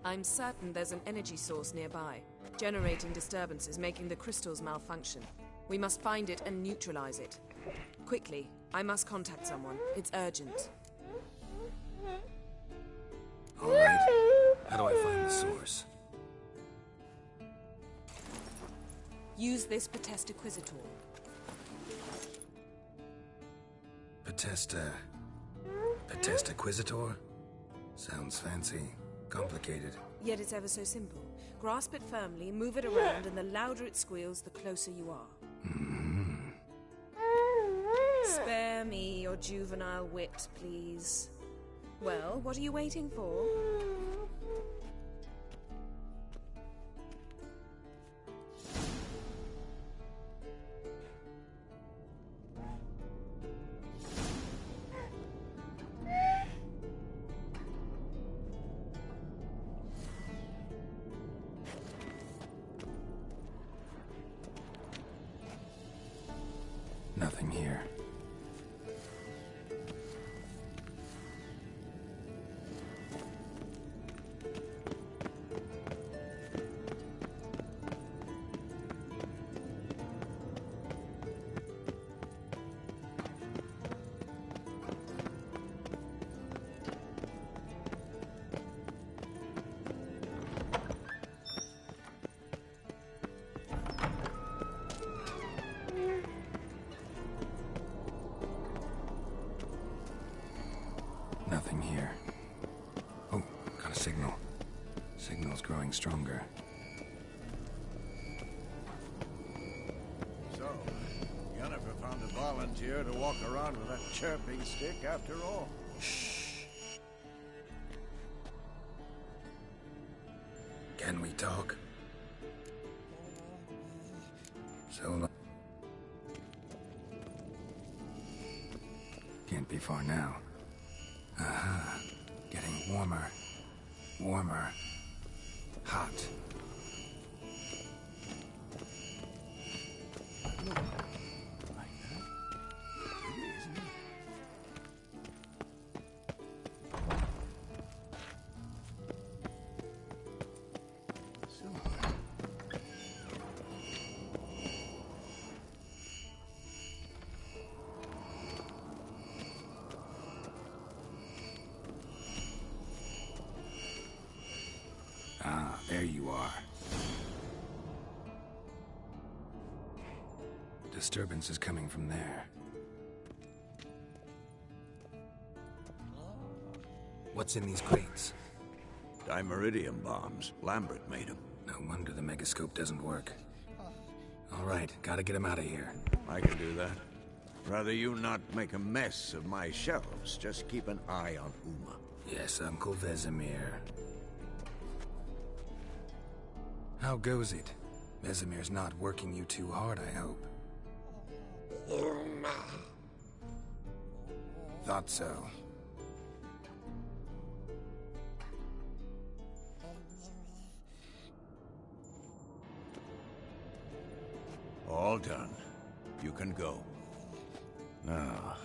I'm certain there's an energy source nearby, generating disturbances, making the crystals malfunction. We must find it and neutralize it. Quickly, I must contact someone. It's urgent. All right. How do I find the source? Use this Potesta Quisitor. Potesta Quisitor? Sounds fancy. Complicated. Yet it's ever so simple. Grasp it firmly, move it around, and the louder it squeals, the closer you are. Spare me your juvenile wit, please. Well, what are you waiting for? Nothing here. Nothing here. Oh, got a signal. Signal's growing stronger. So, Yennefer found a volunteer to walk around with that chirping stick after all. Shh. Can we talk? So long. Can't be far now. Aha. Getting warmer. Warmer. Hot. Ah, there you are. Disturbance is coming from there. What's in these crates? Dimeridium bombs. Lambert made them. No wonder the megascope doesn't work. All right, gotta get him out of here. I can do that. Rather you not make a mess of my shelves. Just keep an eye on Uma. Yes, Uncle Vesemir. How goes it? Vesemir's not working you too hard, I hope. Thought so. All done. You can go. Now,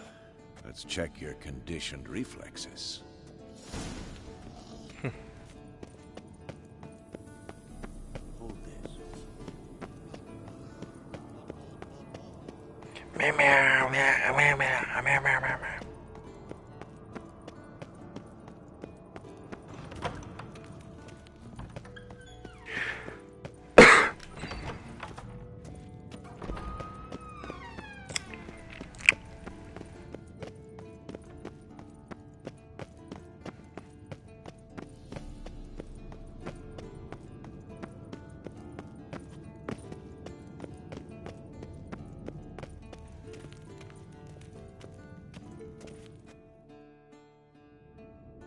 let's check your conditioned reflexes. Hold this.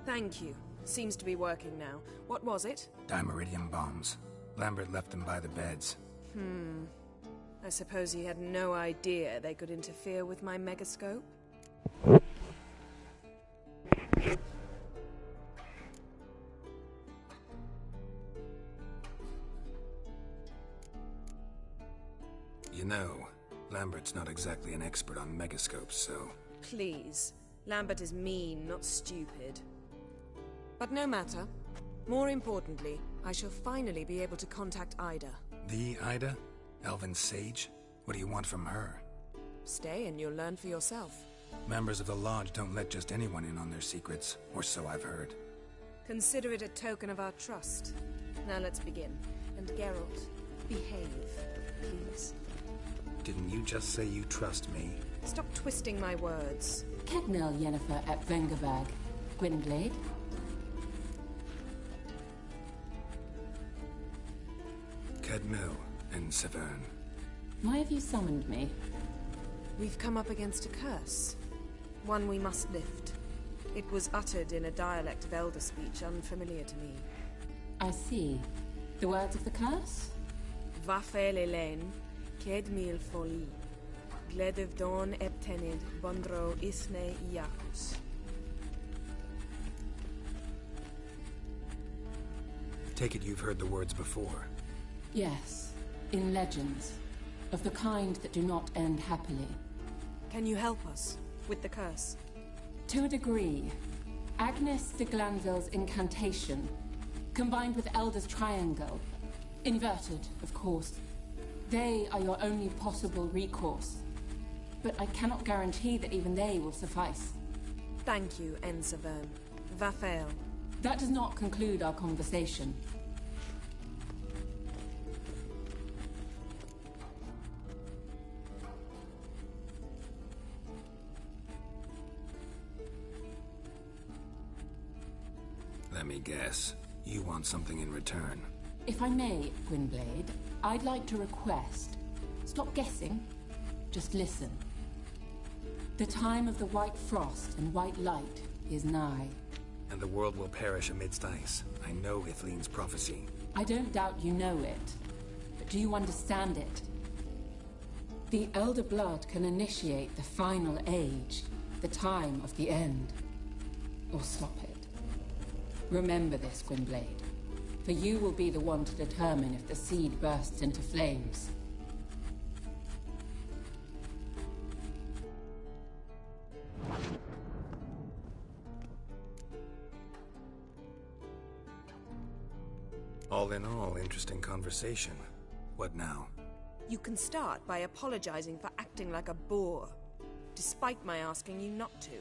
Thank you. Seems to be working now. What was it? Dimeridium bombs. Lambert left them by the beds. I suppose he had no idea they could interfere with my megascope? You know, Lambert's not exactly an expert on megascopes, so... Please. Lambert is mean, not stupid. But no matter. More importantly, I shall finally be able to contact Ida. The Ida? Elven Sage? What do you want from her? Stay and you'll learn for yourself. Members of the Lodge don't let just anyone in on their secrets, or so I've heard. Consider it a token of our trust. Now let's begin. And Geralt, behave, please. Didn't you just say you trust me? Stop twisting my words. Kednel Yennefer at Vengerberg. Gwynblade? Kedmil and Severn. Why have you summoned me? We've come up against a curse. One we must lift. It was uttered in a dialect of Elder speech unfamiliar to me. I see. The words of the curse? Vafel Elaine, Kedmil Foli, Gledev Don Eptenid, Bondro Isne Iakus. Take it you've heard the words before. Yes, in legends. Of the kind that do not end happily. Can you help us with the curse? To a degree. Agnes de Glanville's incantation, combined with Elder's triangle, inverted, of course. They are your only possible recourse. But I cannot guarantee that even they will suffice. Thank you, En Severn. Vafel. That does not conclude our conversation. Let me guess. You want something in return. If I may, Gwynblade, I'd like to request. Stop guessing. Just listen. The time of the white frost and white light is nigh. And the world will perish amidst ice. I know Ithleen's prophecy. I don't doubt you know it. But do you understand it? The Elder Blood can initiate the final age, the time of the end. Or stop it. Remember this, Gwynblade. For you will be the one to determine if the seed bursts into flames. All in all, interesting conversation. What now? You can start by apologizing for acting like a boor, despite my asking you not to.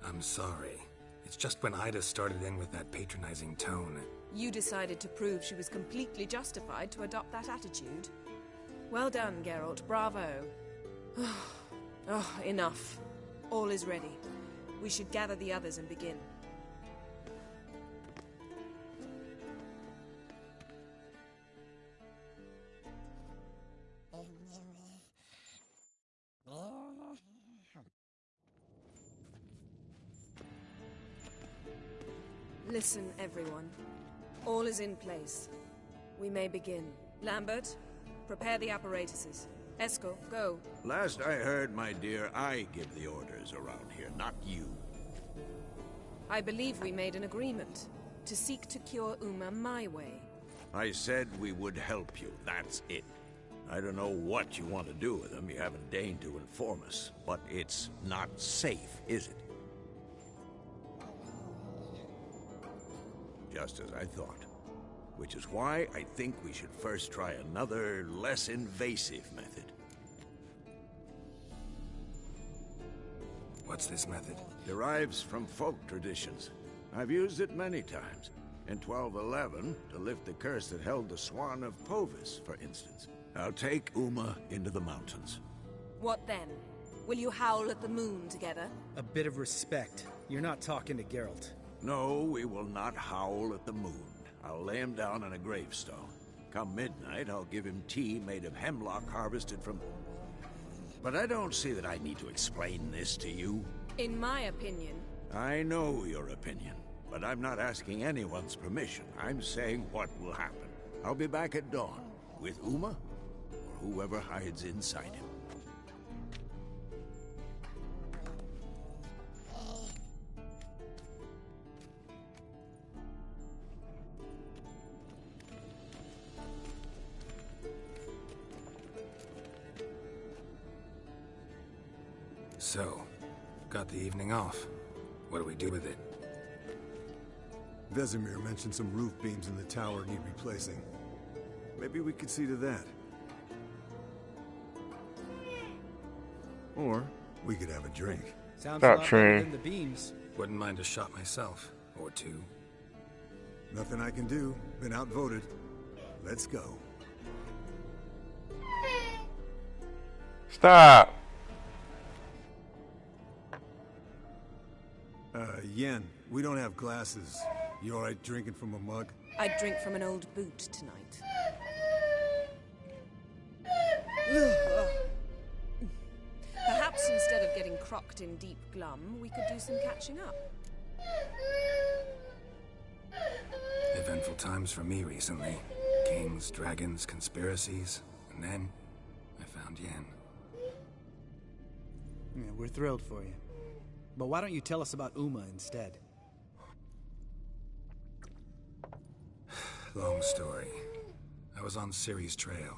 I'm sorry. It's just when Ida started in with that patronizing tone. You decided to prove she was completely justified to adopt that attitude. Well done, Geralt. Bravo. Oh, enough. All is ready. We should gather the others and begin. Listen, everyone. All is in place. We may begin. Lambert, prepare the apparatuses. Eskel, go. Last I heard, my dear, I give the orders around here, not you. I believe we made an agreement to seek to cure Uma my way. I said we would help you, that's it. I don't know what you want to do with them, you haven't deigned to inform us. But it's not safe, is it? Just as I thought. Which is why I think we should first try another, less invasive method. What's this method? Derives from folk traditions. I've used it many times. In 1211, to lift the curse that held the Swan of Povis, for instance. I'll take Uma into the mountains. What then? Will you howl at the moon together? A bit of respect. You're not talking to Geralt. No, we will not howl at the moon. I'll lay him down on a gravestone. Come midnight, I'll give him tea made of hemlock harvested from... but I don't see that I need to explain this to you. In my opinion... I know your opinion, but I'm not asking anyone's permission. I'm saying what will happen. I'll be back at dawn, with Uma, or whoever hides inside him. So, got the evening off. What do we do with it? Vesemir mentioned some roof beams in the tower need replacing. Maybe we could see to that. Or we could have a drink. Sounds a lot better than the beams. Wouldn't mind a shot myself, or two. Nothing I can do. Been outvoted. Let's go. Stop. Yen, we don't have glasses. You alright drinking from a mug? I'd drink from an old boot tonight. Perhaps instead of getting crocked in deep glum, we could do some catching up. Eventful times for me recently. Kings, dragons, conspiracies. And then, I found Yen. Yeah, we're thrilled for you. But why don't you tell us about Uma instead? Long story. I was on Ciri's trail.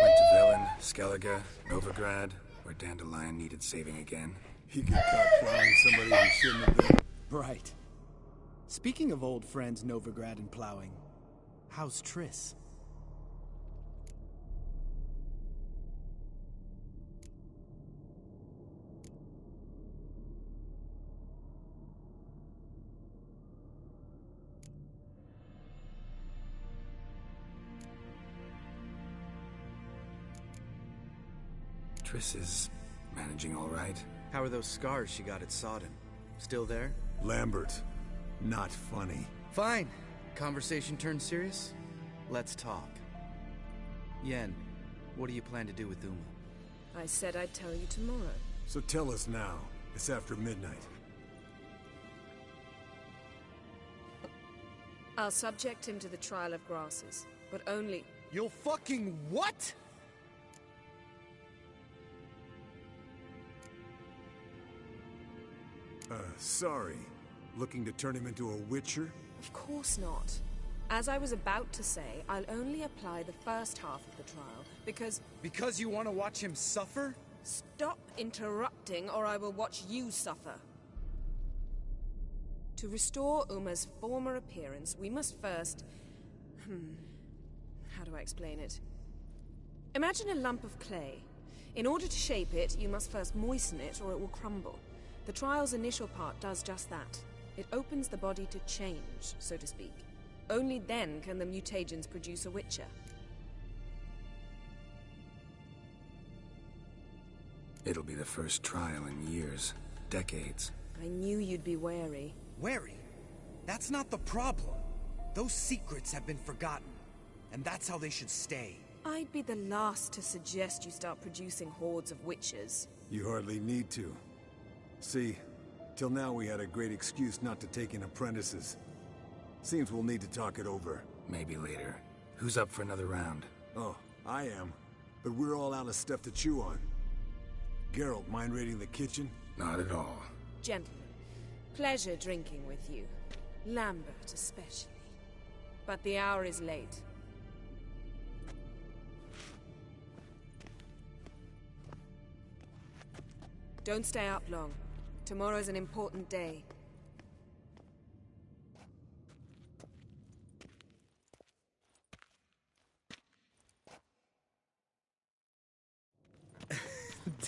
Went to Velen, Skellige, Novigrad, where Dandelion needed saving again. He got caught plowing somebody who shouldn't have been. Right. Speaking of old friends Novigrad and plowing, how's Triss? Triss is managing all right. How are those scars she got at Sodden? Still there? Lambert, not funny. Fine. Conversation turned serious? Let's talk. Yen, what do you plan to do with Uma? I said I'd tell you tomorrow. So tell us now. It's after midnight. I'll subject him to the trial of grasses, but only... You'll fucking what? Sorry. Looking to turn him into a witcher? Of course not. As I was about to say, I'll only apply the first half of the trial, because... Because you want to watch him suffer? Stop interrupting, or I will watch you suffer. To restore Uma's former appearance, we must first... How do I explain it? Imagine a lump of clay. In order to shape it, you must first moisten it, or it will crumble. The trial's initial part does just that. It opens the body to change, so to speak. Only then can the mutagens produce a witcher. It'll be the first trial in years. Decades. I knew you'd be wary. Wary? That's not the problem. Those secrets have been forgotten. And that's how they should stay. I'd be the last to suggest you start producing hordes of witches. You hardly need to. See, till now we had a great excuse not to take in apprentices. Seems we'll need to talk it over. Maybe later. Who's up for another round? Oh, I am. But we're all out of stuff to chew on. Geralt, mind raiding the kitchen? Not at all. Gentlemen, pleasure drinking with you. Lambert especially. But the hour is late. Don't stay up long. Tomorrow's an important day.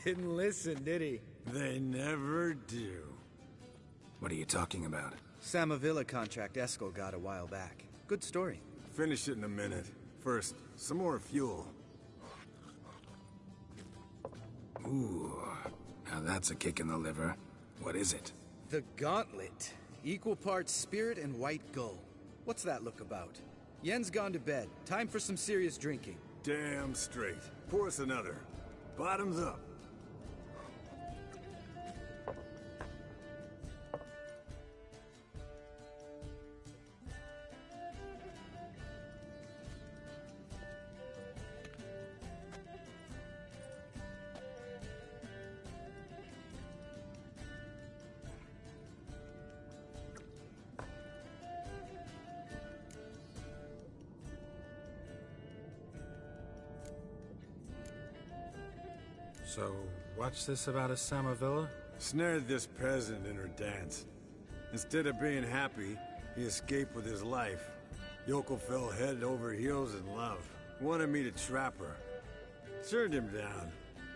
Didn't listen, did he? They never do. What are you talking about? Samavilla contract Eskel got a while back. Good story. Finish it in a minute. First, some more fuel. Ooh, now that's a kick in the liver. What is it? The Gauntlet. Equal parts spirit and white gull. What's that look about? Yen's gone to bed. Time for some serious drinking. Damn straight. Pour us another. Bottoms up. So, what's this about a Samavilla? Snared this peasant in her dance. Instead of being happy, he escaped with his life. Yoko fell head over heels in love. Wanted me to trap her. Turned him down.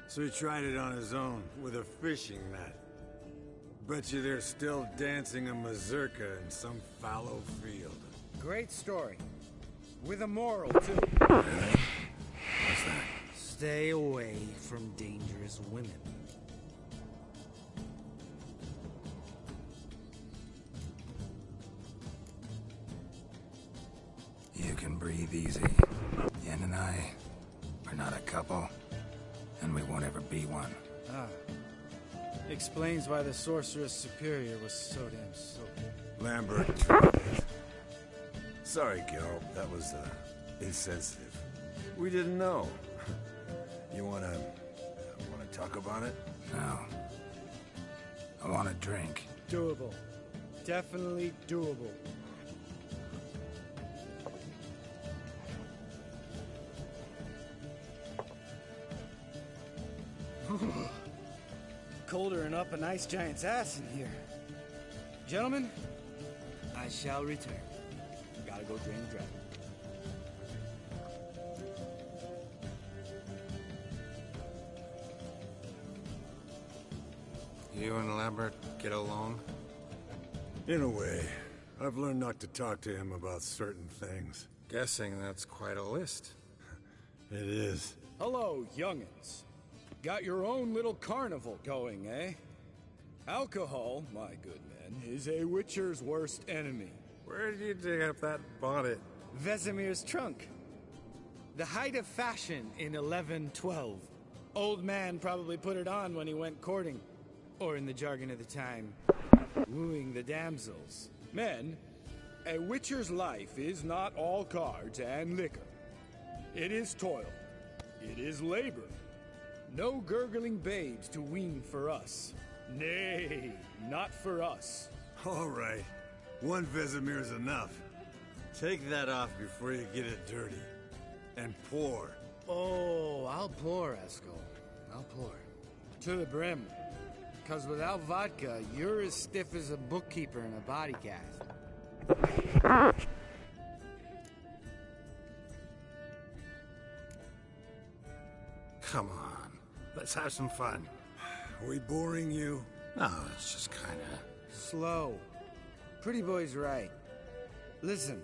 So he tried it on his own, with a fishing net. Bet you they're still dancing a mazurka in some fallow field. Great story. With a moral, too. Really? What's that? Stay away from dangerous women. You can breathe easy. Yen and I, we're not a couple, and we won't ever be one. Ah. Explains why the Sorceress Superior was so damn soaked. Lambert. Sorry, Geralt. That was, insensitive. We didn't know. You wanna talk about it? No. I want a drink. Doable. Definitely doable. Colder and up an ice giant's ass in here. Gentlemen, I shall return. Gotta go drain the dragon. You and Lambert get along? In a way. I've learned not to talk to him about certain things. Guessing that's quite a list. It is. Hello, young'uns. Got your own little carnival going, eh? Alcohol, my good men, is a witcher's worst enemy. Where did you dig up that bonnet? Vesemir's trunk. The height of fashion in 1112. Old man probably put it on when he went courting. Or in the jargon of the time, wooing the damsels. Men, a witcher's life is not all cards and liquor. It is toil. It is labor. No gurgling babes to wean for us. Nay, not for us. All right. One Vesemir's enough. Take that off before you get it dirty. And pour. Oh, I'll pour, Eskel. I'll pour. To the brim. 'Cause without vodka, you're as stiff as a bookkeeper in a body cast. Come on, let's have some fun. Are we boring you? No, it's just kinda... Slow. Pretty boy's right. Listen,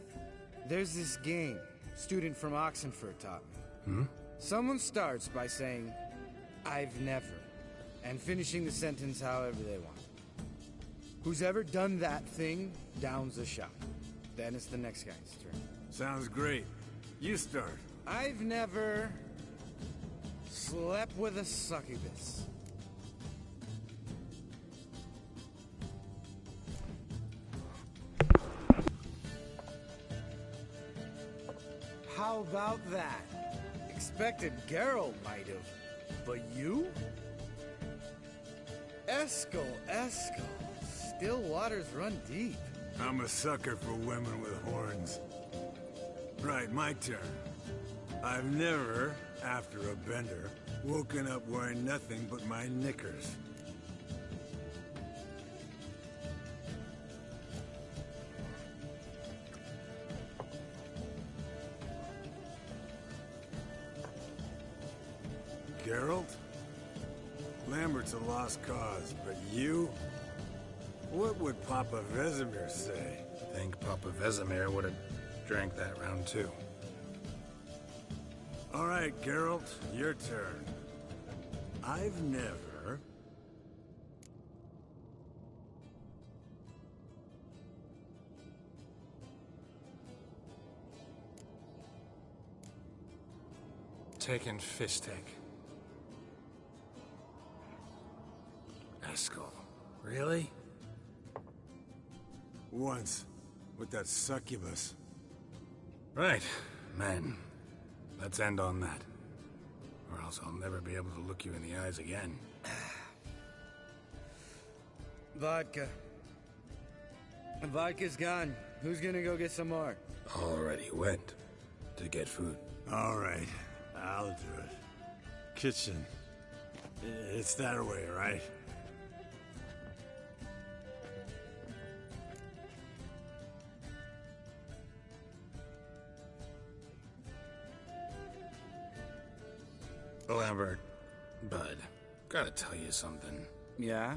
there's this game student from Oxenford taught me. Someone starts by saying, I've never, and finishing the sentence however they want. Who's ever done that thing downs a shot. Then it's the next guy's turn. Sounds great. You start. I've never slept with a succubus. How about that? Expected Geralt might have, but you? Eskel. Still waters run deep. I'm a sucker for women with horns. Right, my turn. I've never, after a bender, woken up wearing nothing but my knickers. Geralt? Lambert's a lost cause, but you? What would Papa Vesemir say? I think Papa Vesemir would have drank that round too. All right, Geralt, your turn. I've never... Taken Fistek. Eskel, really? Once, with that succubus. Right, men. Let's end on that. Or else I'll never be able to look you in the eyes again. Vodka. Vodka's gone. Who's gonna go get some more? Already went to get food. All right, I'll do it. Kitchen. It's that way, right? Lambert, Bud, gotta tell you something. Yeah?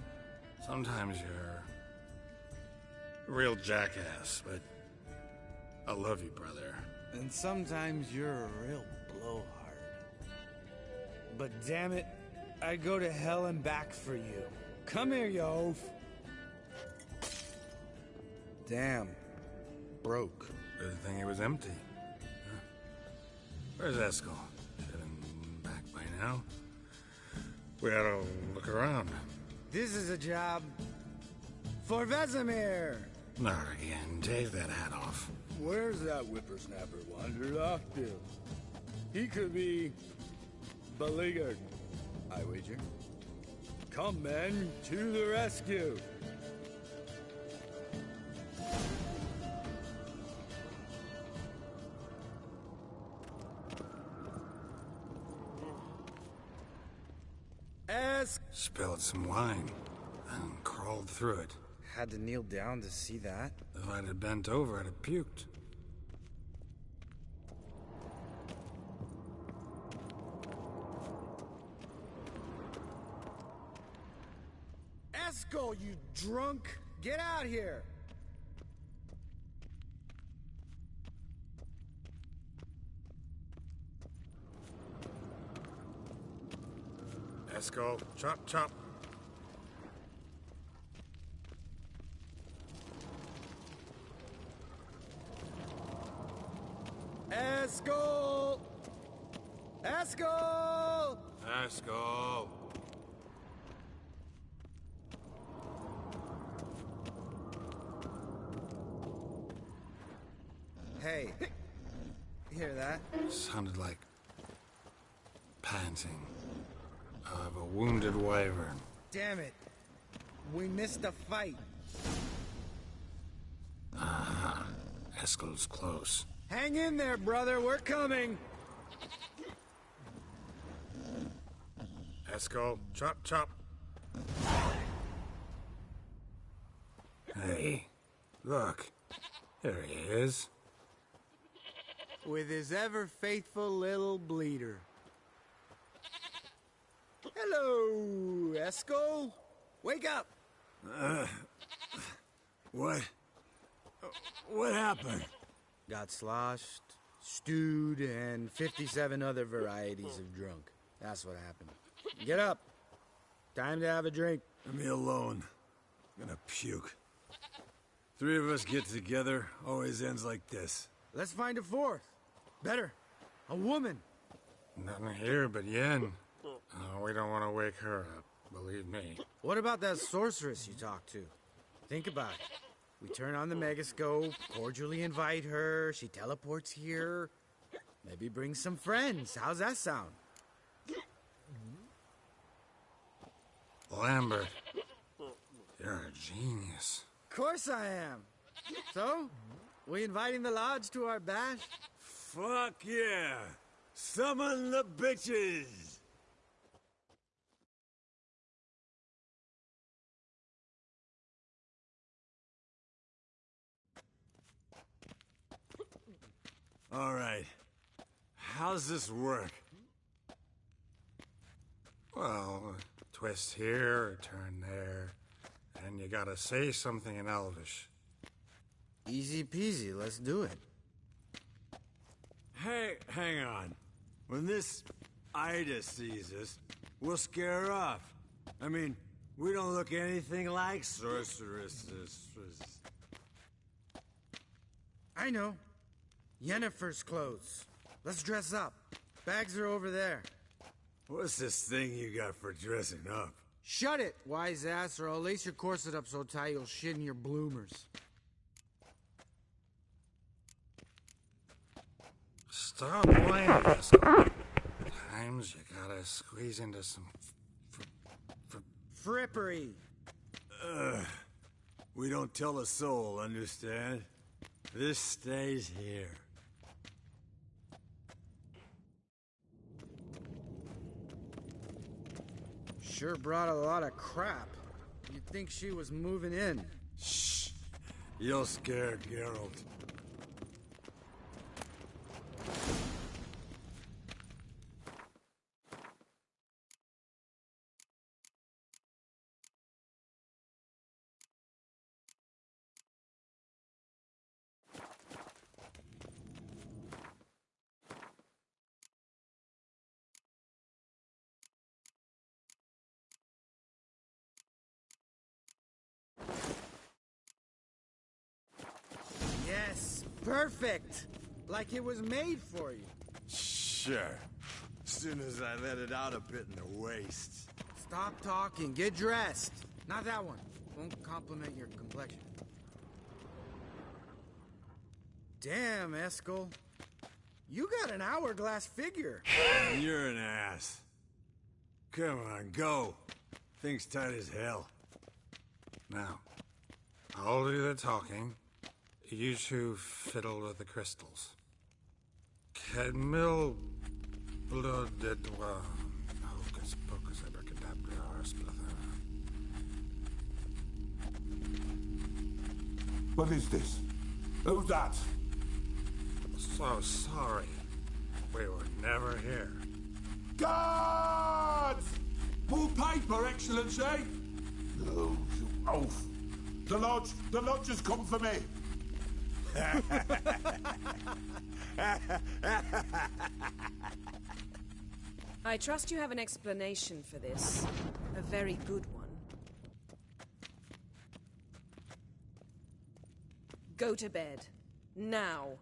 Sometimes you're a real jackass, but I love you, brother. And sometimes you're a real blowhard. But damn it, I'd go to hell and back for you. Come here, you oaf. Damn. Broke. Good thing it was empty. Huh? Where's Eskel? Should have been back by now. We ought to look around. This is a job for Vesemir. Not again. Take that hat off. Where's that whippersnapper wandered off to? He could be beleaguered, I wager. Come, men, to the rescue. Spilled some wine and crawled through it. Had to kneel down to see that? If I'd have bent over, I'd have puked. Eskel, you drunk! Get out here! Eskel, chop, chop. Eskel! Eskel! Eskel! Hey, hear that? Sounded like panting of a wounded wyvern. Damn it. We missed a fight. Ah, Eskel's close. Hang in there, brother. We're coming. Eskel, chop, chop. Hey, look. There he is. With his ever-faithful little bleeder. Hello, Eskel. Wake up. What? What happened? Got sloshed, stewed, and 57 other varieties of drunk. That's what happened. Get up. Time to have a drink. Leave me alone. I'm gonna puke. Three of us get together, always ends like this. Let's find a fourth. Better. A woman. Nothing here but Yen. Oh, we don't want to wake her up, believe me. What about that sorceress you talked to? Think about it. We turn on the megascope, cordially invite her, she teleports here. Maybe bring some friends. How's that sound? Lambert, you're a genius. Of course I am. So, we inviting the lodge to our bash? Fuck yeah! Summon the bitches! All right. How's this work? Well, twist here, turn there, and you gotta say something in Elvish. Easy peasy, let's do it. Hey, hang on. When this Ida sees us, we'll scare her off. I mean, we don't look anything like sorceresses. I know. Yennefer's clothes. Let's dress up. Bags are over there. What's this thing you got for dressing up? Shut it, wise ass, or I'll lace your corset up so tight you'll shit in your bloomers. Stop whining, Eskel. Times you gotta squeeze into some frippery. We don't tell a soul, understand? This stays here. Sure brought a lot of crap. You'd think she was moving in. Shh. You'll scare Geralt. Yes, perfect. Like it was made for you. Sure. As soon as I let it out a bit in the waist. Stop talking, get dressed. Not that one. Won't compliment your complexion. Damn, Eskel. You got an hourglass figure. You're an ass. Come on, go. Thing's tight as hell. Now, I'll do the talking. You two fiddle with the crystals. Cadmil blood de doigt. Hocus pocus abracadabra spluther. What is this? Who's that? So sorry. We were never here. Guards! More paper, Excellency! No, you oaf. The lodge has come for me. I trust you have an explanation for this. A very good one. Go to bed. Now.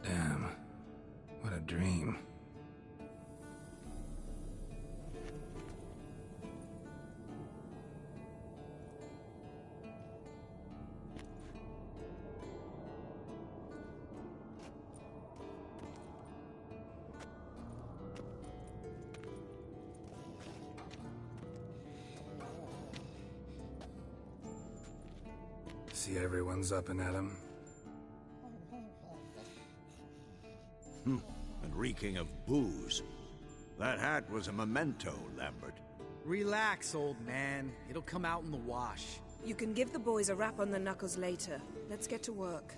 Damn. What a dream. See everyone's up and at 'em. And reeking of booze. That hat was a memento, Lambert. Relax, old man. It'll come out in the wash. You can give the boys a rap on the knuckles later. Let's get to work.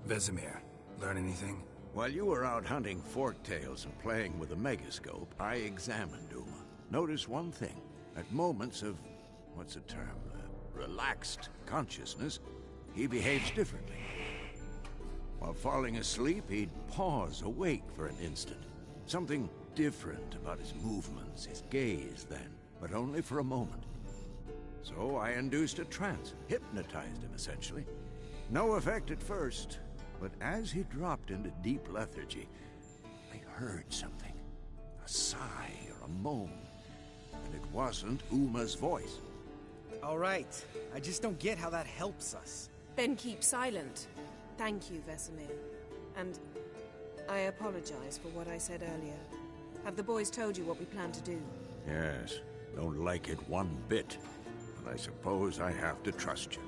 Vesemir, learn anything? While you were out hunting forktails and playing with a megascope, I examined Uma. Notice one thing. At moments of, what's the term, relaxed consciousness, he behaves differently. While falling asleep, he'd pause awake for an instant. Something different about his movements, his gaze then, but only for a moment. So I induced a trance, hypnotized him essentially. No effect at first, but as he dropped into deep lethargy, I heard something. A sigh or a moan. And it wasn't Uma's voice. All right. I just don't get how that helps us. Then keep silent. Thank you, Vesemir. And I apologize for what I said earlier. Have the boys told you what we plan to do? Yes, don't like it one bit. But I suppose I have to trust you.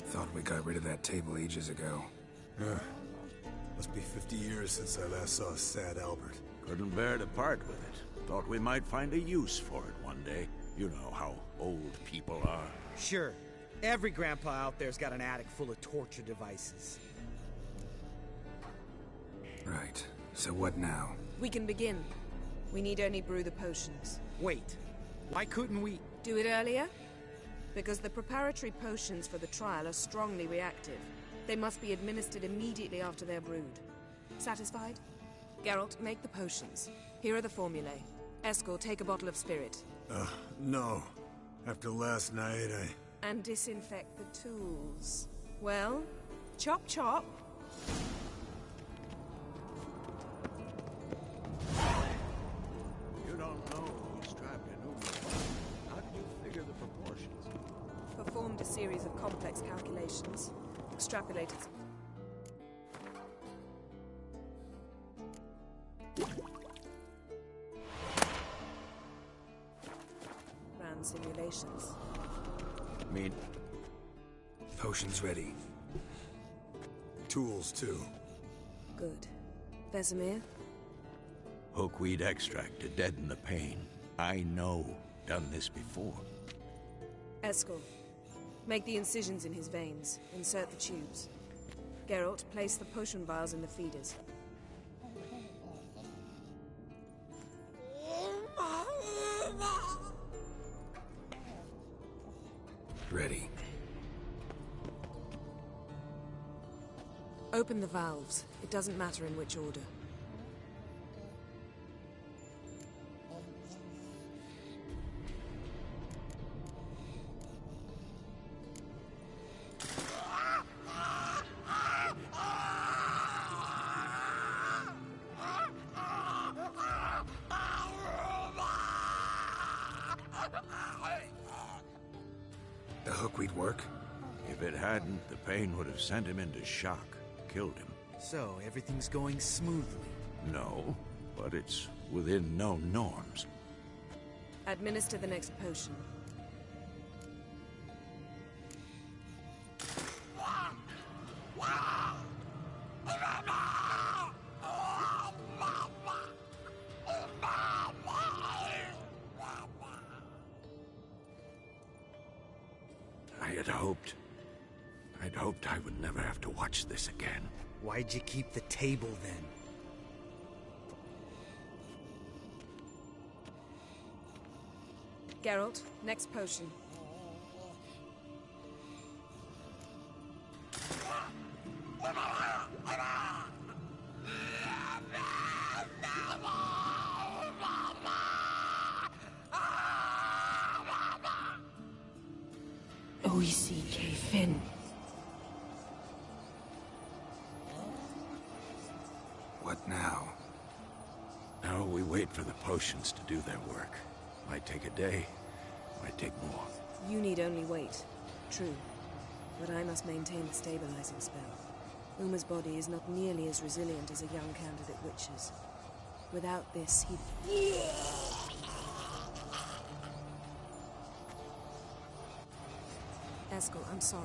Thought we got rid of that table ages ago. Must be 50 years since I last saw sad Albert. Couldn't bear to part with it. Thought we might find a use for it one day. You know how old people are. Sure. Every grandpa out there's got an attic full of torture devices. Right. So what now? We can begin. We need only brew the potions. Wait. Why couldn't we... Do it earlier? Because the preparatory potions for the trial are strongly reactive. They must be administered immediately after they're brewed. Satisfied? Geralt, make the potions. Here are the formulae. Eskel, take a bottle of spirit. No. After last night, And disinfect the tools. Well, chop chop. You don't know who's trapped in Uma. How did you figure the proportions? Performed a series of complex calculations. Extrapolated some... Ran simulations. Potions ready. tools, too. Good. Vesemir? Hookweed extract to deaden the pain. I know. Done this before. Eskel, make the incisions in his veins. Insert the tubes. Geralt, place the potion vials in the feeders. Ready. Open the valves. It doesn't matter in which order. The hookweed work? If it hadn't, the pain would have sent him into shock, killed him. So, everything's going smoothly? No, but it's within known norms. Administer the next potion. I'd hoped I would never have to watch this again. Why'd you keep the table then? Geralt, next potion. O-E-C-K Finn. What now? Now we wait for the potions to do their work. Might take a day, might take more. You need only wait. True. But I must maintain the stabilizing spell. Uma's body is not nearly as resilient as a young candidate witch's. Without this, he'd... Eskel, I'm sorry.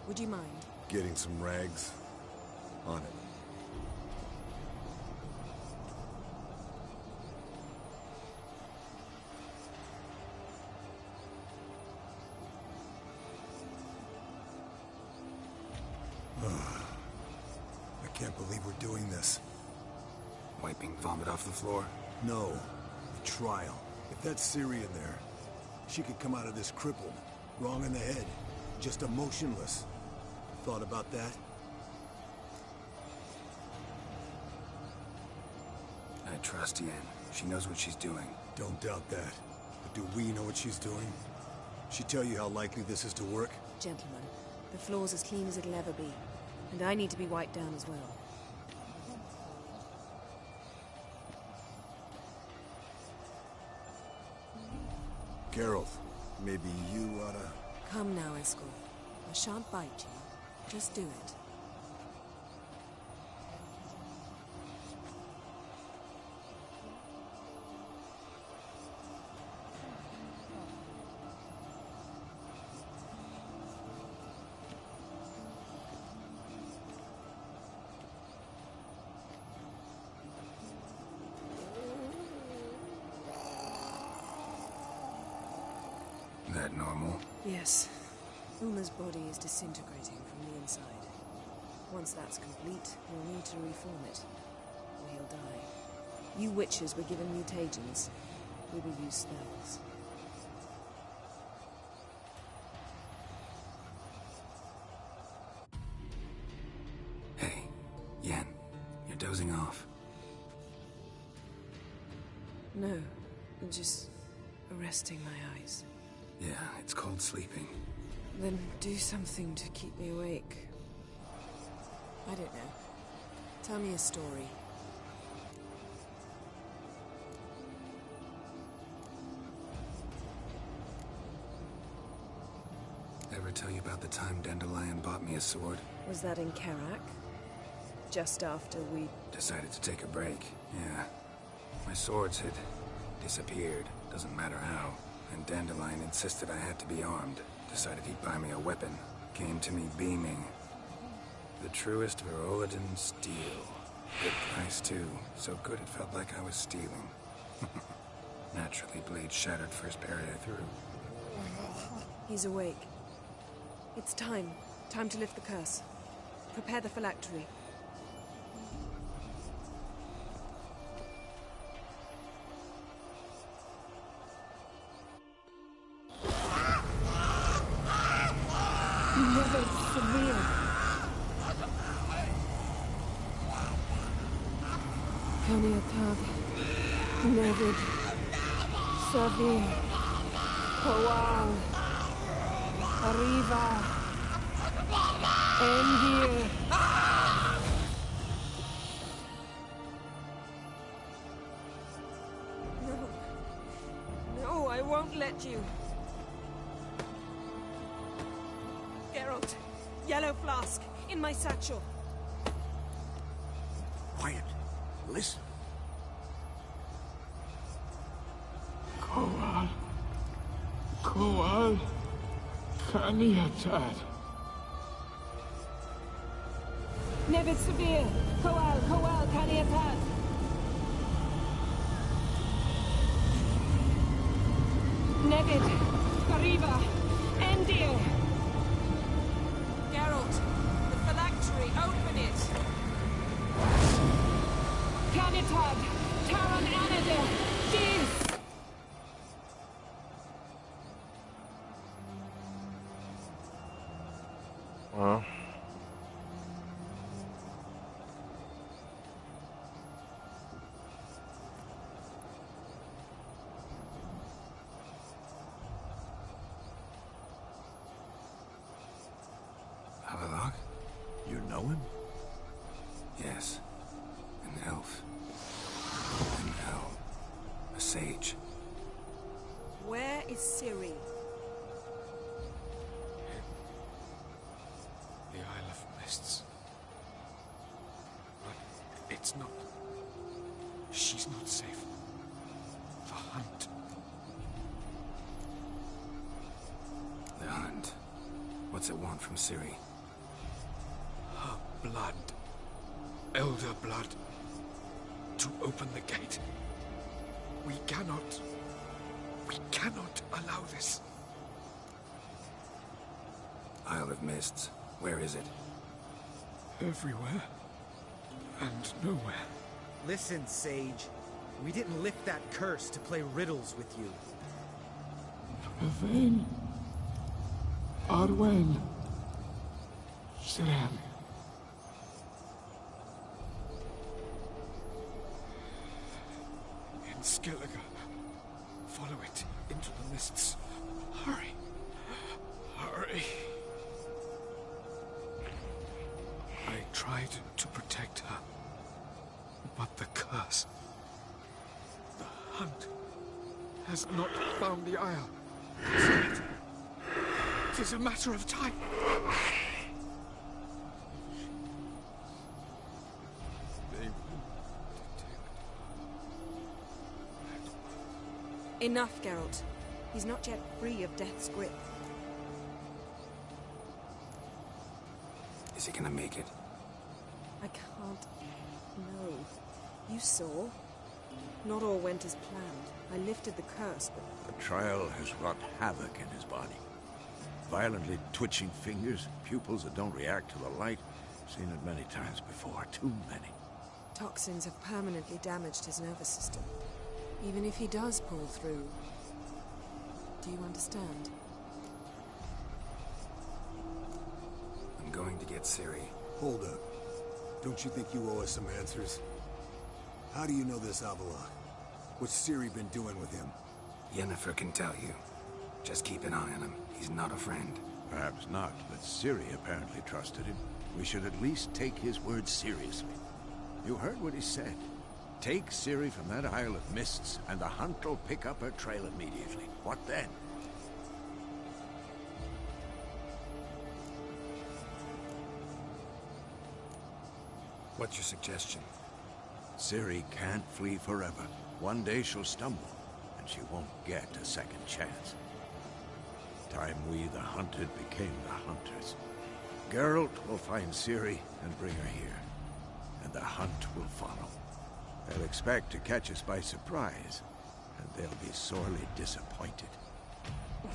Would you mind? Getting some rags? On it. I can't believe we're doing this. Wiping vomit off the floor? No. The trial. If that's Ciri in there, she could come out of this crippled. Wrong in the head. Just emotionless. Thought about that? I trust Yen. She knows what she's doing. Don't doubt that. But do we know what she's doing? She tell you how likely this is to work? Gentlemen, the floor's as clean as it'll ever be. And I need to be wiped down as well. Geralt, maybe you oughta... Come now, Eskel. I shan't bite you. Just do it. That normal? Yes. Uma's body is disintegrating from the inside. Once that's complete, we'll need to reform it. We You witches were given mutagens. We will use spells. Hey, Yen, you're dozing off. No, I'm just resting my eyes. Yeah, it's called sleeping. Then do something to keep me awake. I don't know. Tell me a story. Ever tell you about the time Dandelion bought me a sword? Was that in Karak? Just after we... Decided to take a break, yeah. My swords had disappeared, doesn't matter how. And Dandelion insisted I had to be armed. Decided he'd buy me a weapon. Came to me beaming. The truest Verolidan steel. Good price too. So good it felt like I was stealing. Naturally, blade shattered first parry I threw. He's awake. It's time. Time to lift the curse. Prepare the phylactery. Never severe. Kaniatag, Nevid, Savir, Kowal, Arriva, Endir. No, I won't let you. Geralt, yellow flask, in my satchel. Quiet. Listen. Kowal, Kaniatad. Nevid Severe, Kowal, Kaniatad. Nevid, Arriva, Endir. Geralt, the phylactery, open it! Kanitad, Taron Anadir, Diz! Well. Havelok? You know him? Yes. An elf. An elf. A sage. Where is Ciri? The Isle of Mists. But it's not... She's not safe. The hunt. The hunt. What's it want from Ciri? Her blood. Elder blood. To open the gate. We cannot allow this. Isle of Mists. Where is it? Everywhere. And nowhere. Listen, Sage. We didn't lift that curse to play riddles with you. Yvain. Arwen. Siran. In Skellige. Follow it into the mists. Hurry. Hurry. I tried to protect her. But the curse... The hunt has not found the Isle. It is a matter of time. Enough, Geralt. He's not yet free of death's grip. Is he gonna make it? I can't... No. You saw. Not all went as planned. I lifted the curse, but... The trial has wrought havoc in his body. Violently twitching fingers, pupils that don't react to the light. Seen it many times before, too many. Toxins have permanently damaged his nervous system. Even if he does pull through, do you understand? I'm going to get Ciri. Hold up. Don't you think you owe us some answers? How do you know this Avallac'h? What's Ciri been doing with him? Yennefer can tell you. Just keep an eye on him. He's not a friend. Perhaps not, but Ciri apparently trusted him. We should at least take his words seriously. You heard what he said. Take Ciri from that Isle of Mists, and the Hunt will pick up her trail immediately. What then? What's your suggestion? Ciri can't flee forever. One day she'll stumble, and she won't get a second chance. Time we, the hunted, became the hunters. Geralt will find Ciri and bring her here, and the hunt will follow. They'll expect to catch us by surprise, and they'll be sorely disappointed.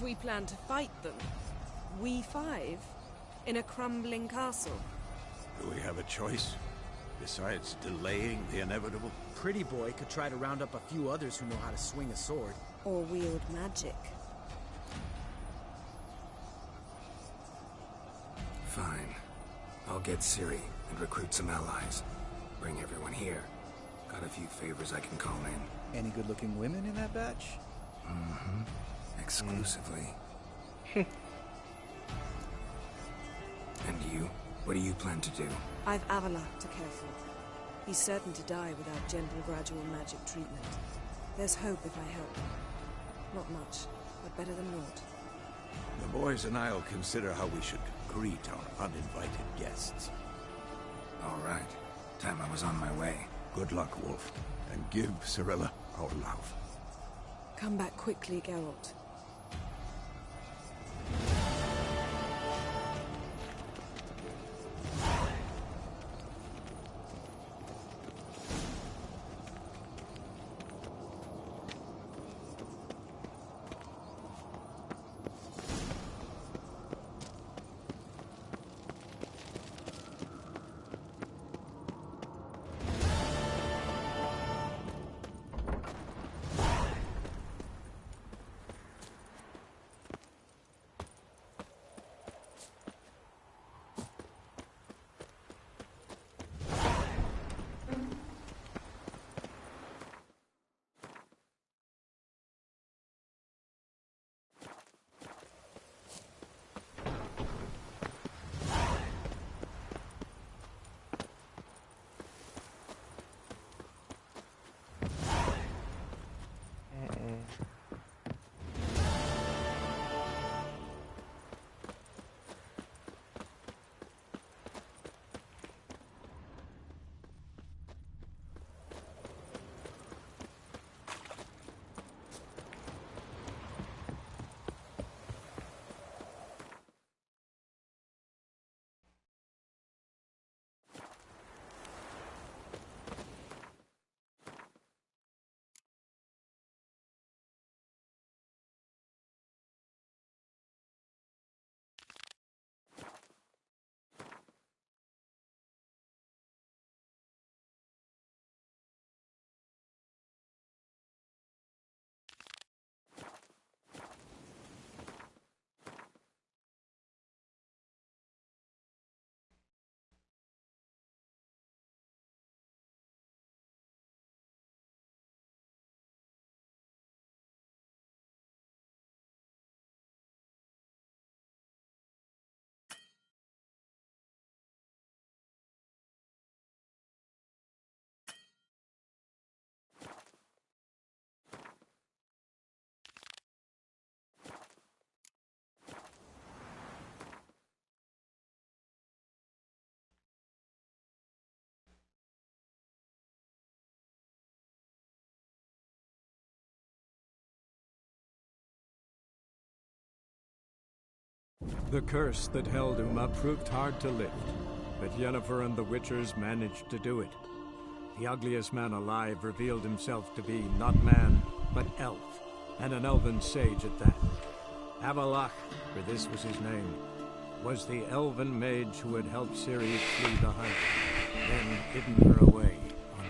We plan to fight them. We five? In a crumbling castle? Do we have a choice? Besides delaying the inevitable? Pretty Boy could try to round up a few others who know how to swing a sword. Or wield magic. Fine. I'll get Ciri and recruit some allies. Bring everyone here. Got a few favors I can call in. Any good-looking women in that batch? Mm-hmm. Exclusively. And you? What do you plan to do? I've Avallac'h to care for. He's certain to die without gentle, gradual magic treatment. There's hope if I help. Not much, but better than naught. The boys and I'll consider how we should greet our uninvited guests. All right. Time I was on my way. Good luck, Wolf. And give Cirilla our love. Come back quickly, Geralt. The curse that held Uma proved hard to lift, but Yennefer and the Witchers managed to do it. The ugliest man alive revealed himself to be not man, but elf, and an elven sage at that. Avallac'h, for this was his name, was the elven mage who had helped Ciri flee the hunt, then hidden her away on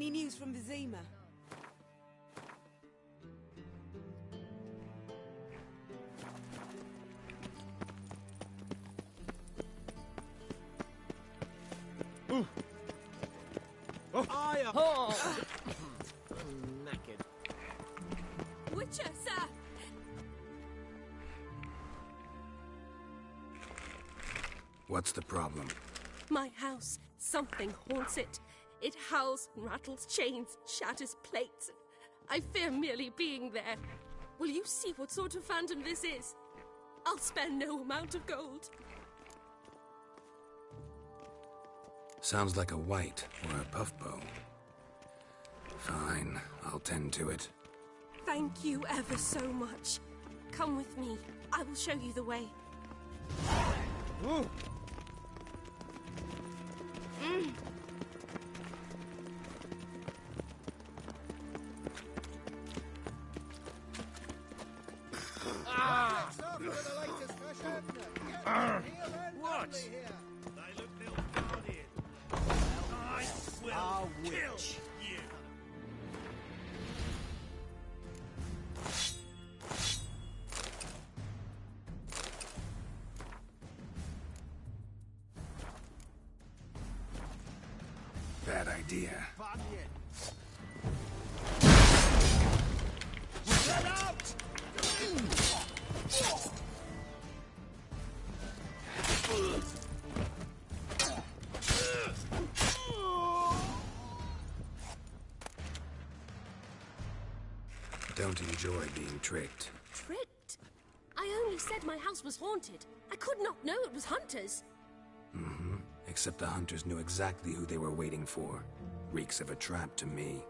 Any news from Vizima? I am knackered. Witcher, sir! What's the problem? My house. Something haunts it. It howls, rattles chains, shatters plates. I fear merely being there. Will you see what sort of phantom this is? I'll spare no amount of gold. Sounds like a white or a puffbow. Fine, I'll tend to it. Thank you ever so much. Come with me. I will show you the way. Ooh. What? They look Nilfgaardian. I will kill you. Bad idea. Get out! Don't enjoy being tricked. Tricked? I only said my house was haunted. I could not know it was hunters. Mm-hmm. Except the hunters knew exactly who they were waiting for. Reeks of a trap to me.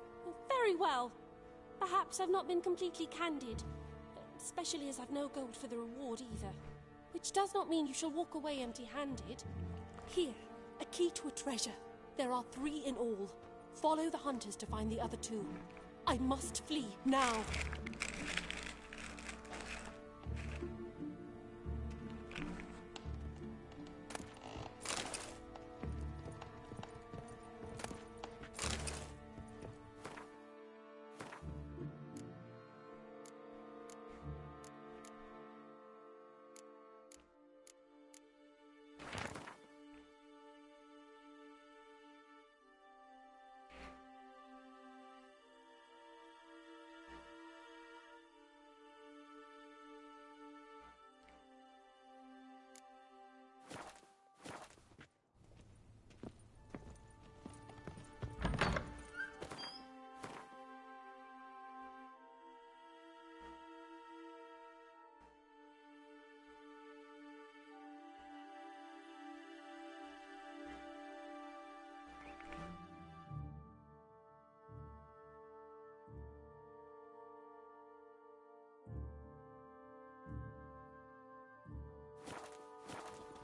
Very well. Perhaps I've not been completely candid. Especially as I've no gold for the reward either. Which does not mean you shall walk away empty-handed. Here, a key to a treasure. There are 3 in all. Follow the hunters to find the other 2. I must flee now.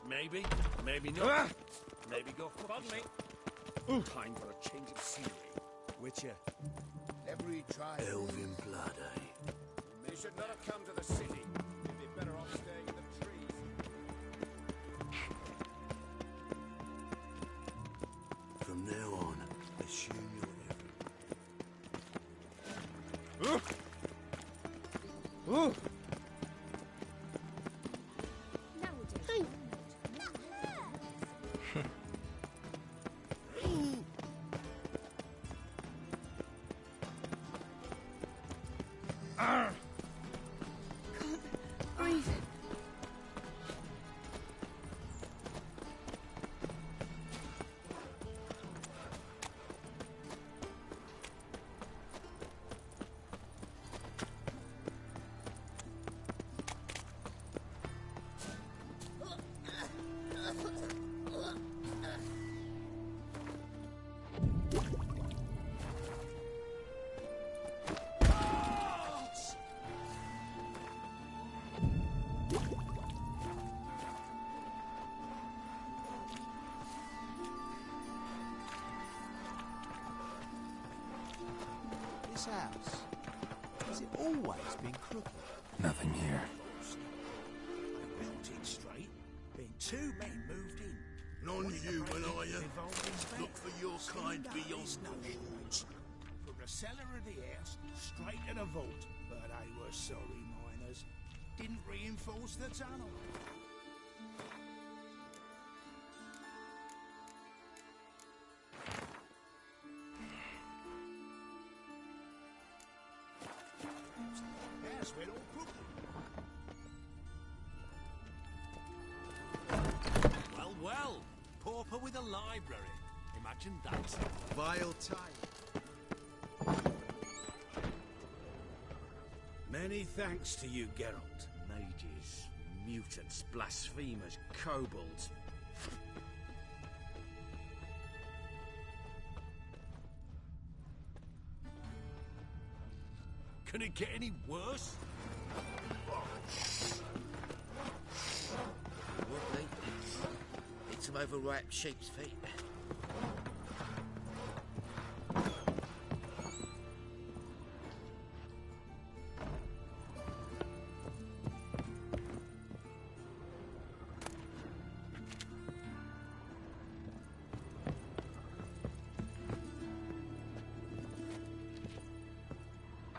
Maybe, maybe not. Maybe go for Pardon me. Time for a change of scenery. Witcher. Every tribe. Elven blood, eh? They should not have come to the city. They'd be better off staying in the trees. From now on, assume you're Ooh. Ooh. This house, has it always been crooked? Nothing here. Built it straight, then 2 men moved in. Non-human, are you? Look for your kind beyond the walls. the cellar of the house, straight to the vault. But they were sorry miners. Didn't reinforce the tunnel. House went all crooked. Well, well. Pauper with a library. Imagine that. Vile tide. Many thanks to you, Geralt. Mages, mutants, blasphemers, kobolds. Can it get any worse? Would be. Need some overripe sheep's feet.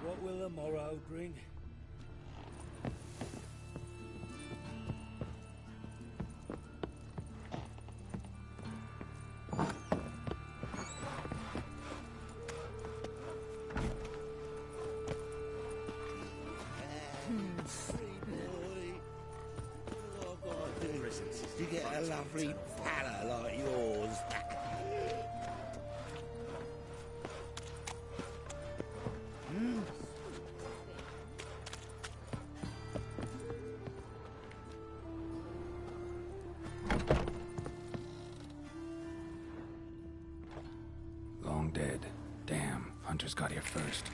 What will the morrow bring? You get a lovely pallor like yours. Long dead. Damn, Hunters got here first.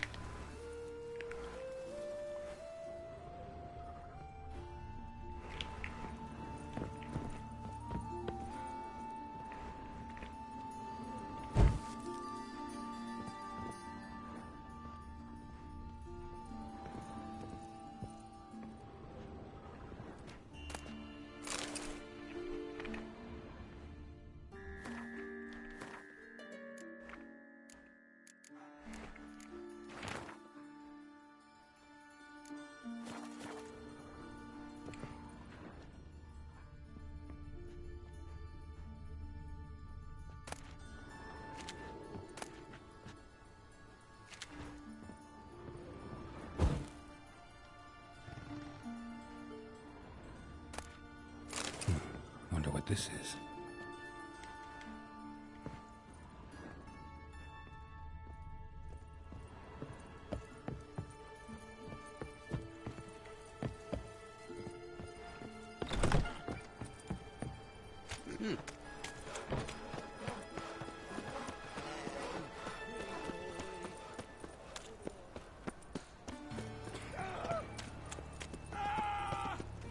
Wonder what this is.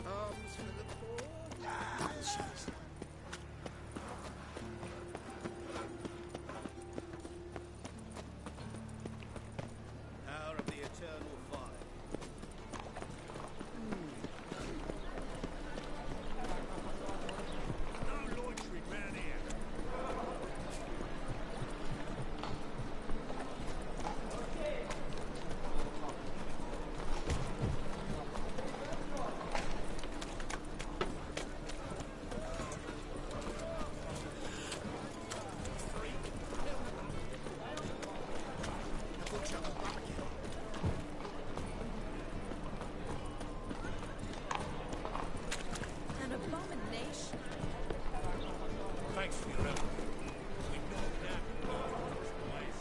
Arms for the poor. Power of the eternal fire. No loitering round here. An abomination. Thanks for your help. We knocked out the place.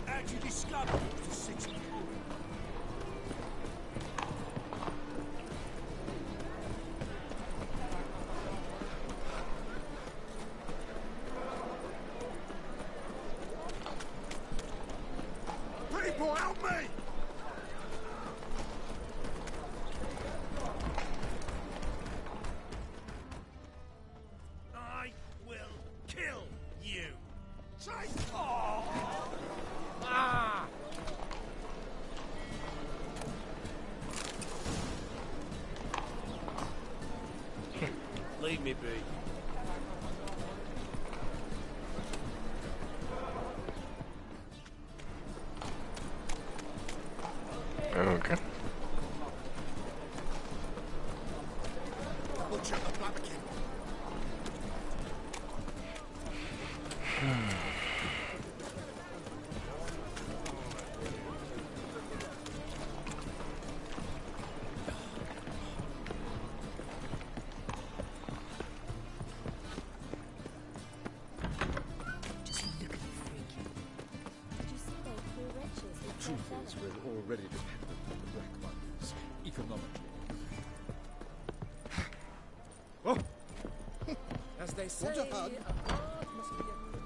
How'd you discover it was the city? People, help me! I will kill you. me be. Okay. Butcher the Blaviken. Truth is, we're already dependent on the Black Markets, economically. Oh! As they say, Want a hug? a heart must be a quick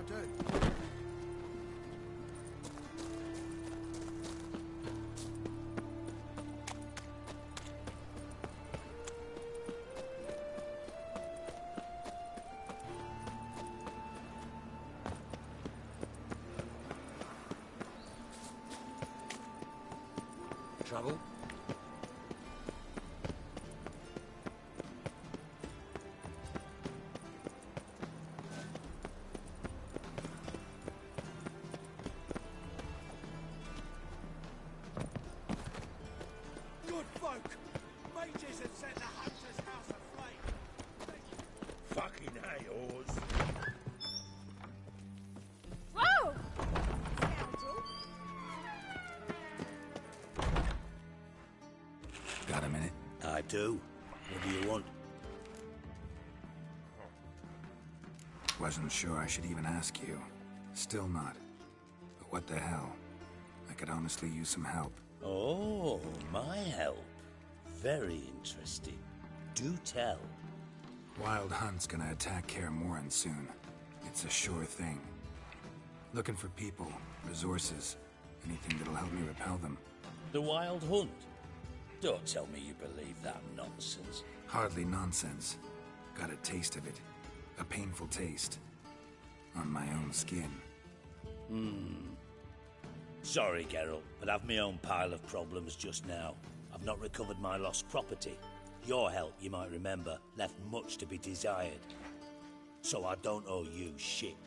do. Trouble? Good folk! Mages have set the hunter's house aflame! Fucking A-Oars. Whoa! Got a minute? I do. What do you want? Wasn't sure I should even ask you. Still not. But what the hell? I could honestly use some help. Oh, my help. Very interesting. Do tell. Wild Hunt's gonna attack Kaer Morhen soon. It's a sure thing. Looking for people, resources, anything that'll help me repel them. The Wild Hunt? Don't tell me you believe that nonsense. Hardly nonsense. Got a taste of it. A painful taste. On my own skin. Sorry, Geralt, but I've my own pile of problems just now. I've not recovered my lost property. Your help, you might remember, left much to be desired. So I don't owe you shit.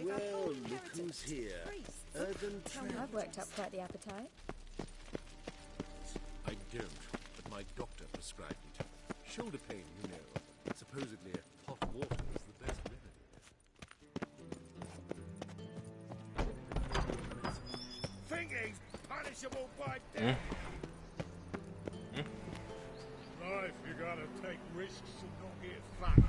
Well, look who's here. Urban I've worked up quite the appetite. I don't, but my doctor prescribed it. Shoulder pain, you know. Supposedly, hot water is the best remedy. Think he's punishable by death. Life, you gotta take risks and not get fucked.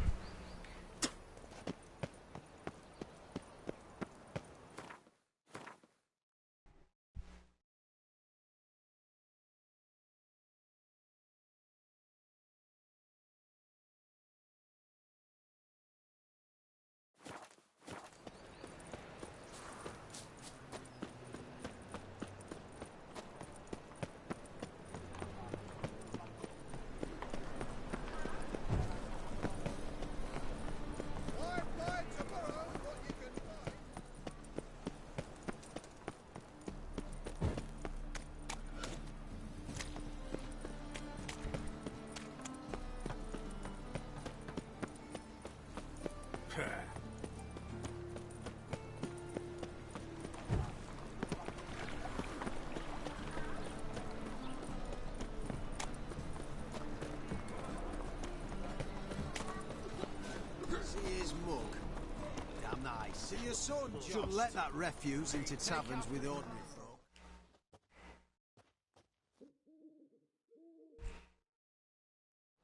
Your son shouldn't let that refuse into taverns with ordinary folk.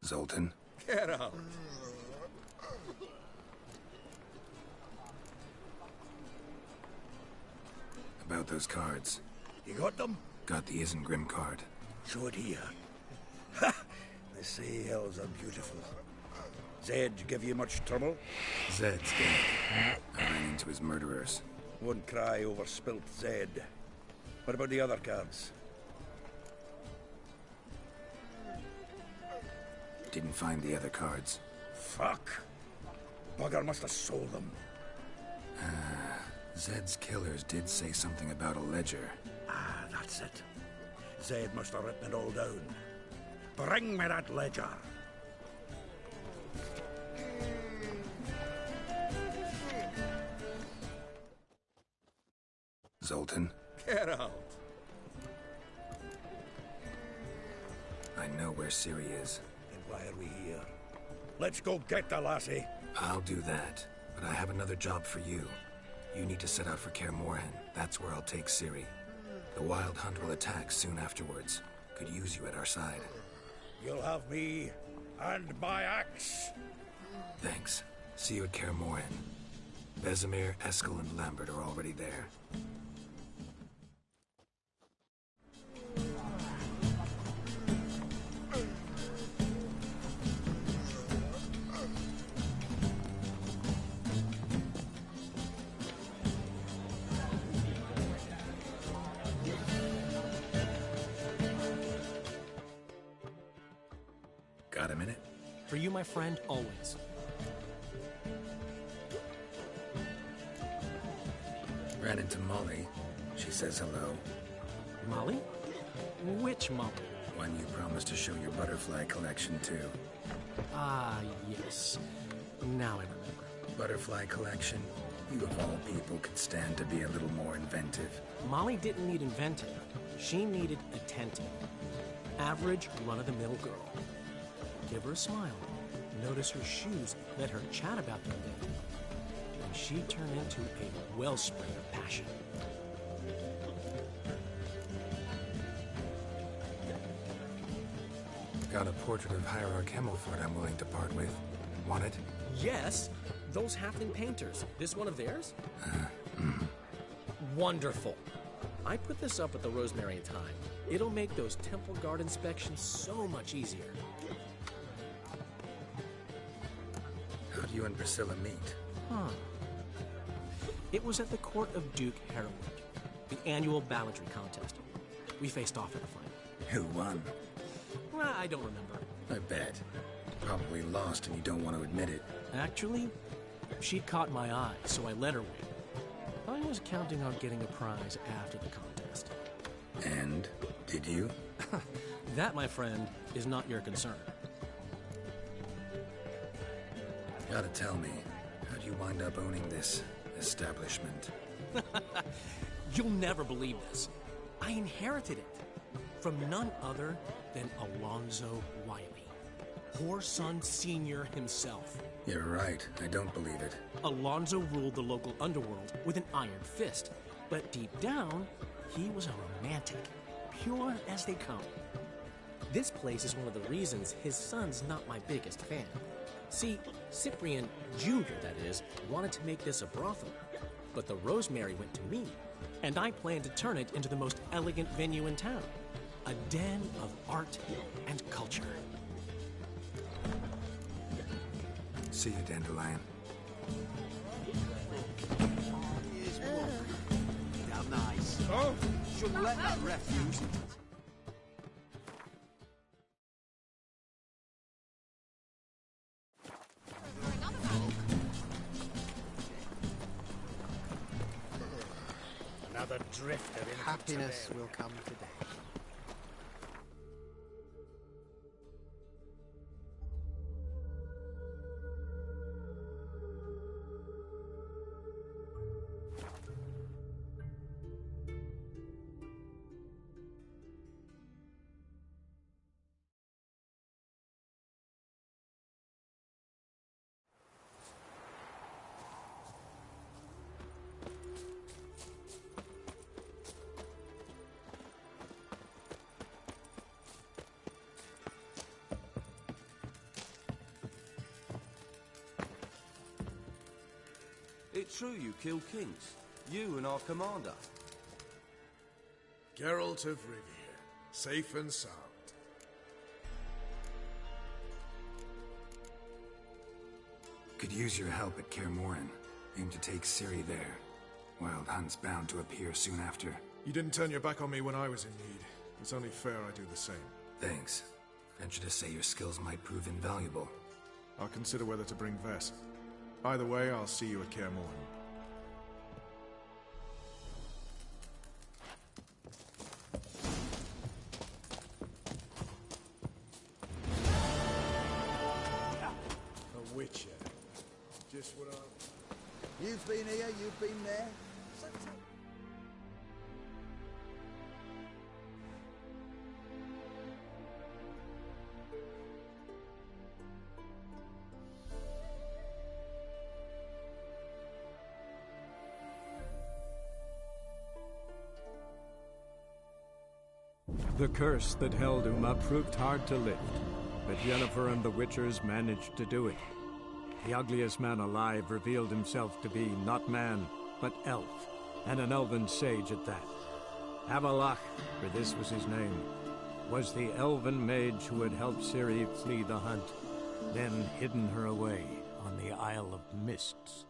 Zoltan? Get out! About those cards. You got them? Got the Isengrim card. Show it here. Ha! They say elves are beautiful. Zed give you much trouble? Zed's dead. I ran into his murderers. Won't cry over spilt Zed. What about the other cards? Didn't find the other cards. Fuck. Bugger must have sold them. Zed's killers did say something about a ledger. Ah, that's it. Zed must have written it all down. Bring me that ledger. Zoltan? Get out. I know where Ciri is. Then why are we here? Let's go get the lassie. I'll do that, but I have another job for you. You need to set out for Kaer Morhen. That's where I'll take Ciri. The Wild Hunt will attack soon afterwards. Could use you at our side. You'll have me and my axe. Thanks. See you at Kaer Morhen. Vesemir, Eskel, and Lambert are already there. Got a minute? For you, my friend, always. Ran into Molly. She says hello. Molly? Which Molly? One you promised to show your butterfly collection to. Ah, yes. Now I remember. Butterfly collection. You of all people could stand to be a little more inventive. Molly didn't need inventive. She needed attentive. Average, run-of-the-mill girl. Give her a smile. Notice her shoes. Let her chat about them day. And she'd turn into a wellspring of passion. Got a portrait of Hierarch Himmelford I'm willing to part with. Want it? Yes, those halfling painters. This one of theirs? Wonderful. I put this up at the Rosemary in time. It'll make those temple guard inspections so much easier. How'd you and Priscilla meet? Huh. It was at the court of Duke Hereward, the annual balladry contest. We faced off in the final. Who won? I don't remember. I bet. Probably lost and you don't want to admit it. Actually, she caught my eye, so I let her win. I was counting on getting a prize after the contest. And? Did you? That, my friend, is not your concern. Gotta tell me, how'd you wind up owning this establishment? You'll never believe this. I inherited it from none other than Alonzo Wiley, Whoreson Sr. himself. You're right, I don't believe it. Alonzo ruled the local underworld with an iron fist, but deep down, he was a romantic, pure as they come. This place is one of the reasons his son's not my biggest fan. See, Cyprian Jr., that is, wanted to make this a brothel, but the Rosemary went to me, and I planned to turn it into the most elegant venue in town, a den of art and culture. See you, Dandelion. Here's one. Damn nice. Oh, shouldn't let that refuse. Another drifter in Happiness will come today. It's true you killed kings. You and our commander. Geralt of Rivia, safe and sound. Could use your help at Kaer Morhen. Aim to take Ciri there. Wild Hunt's bound to appear soon after. You didn't turn your back on me when I was in need. It's only fair I do the same. Thanks. Venture to say your skills might prove invaluable. I'll consider whether to bring Vess. Either way, I'll see you at Kaer Morhen. A Witcher. Just what I... You've been here, you've been there. The curse that held Uma proved hard to lift, but Yennefer and the Witchers managed to do it. The ugliest man alive revealed himself to be not man, but elf, and an elven sage at that. Avallac'h, for this was his name, was the elven mage who had helped Ciri flee the hunt, then hidden her away on the Isle of Mists.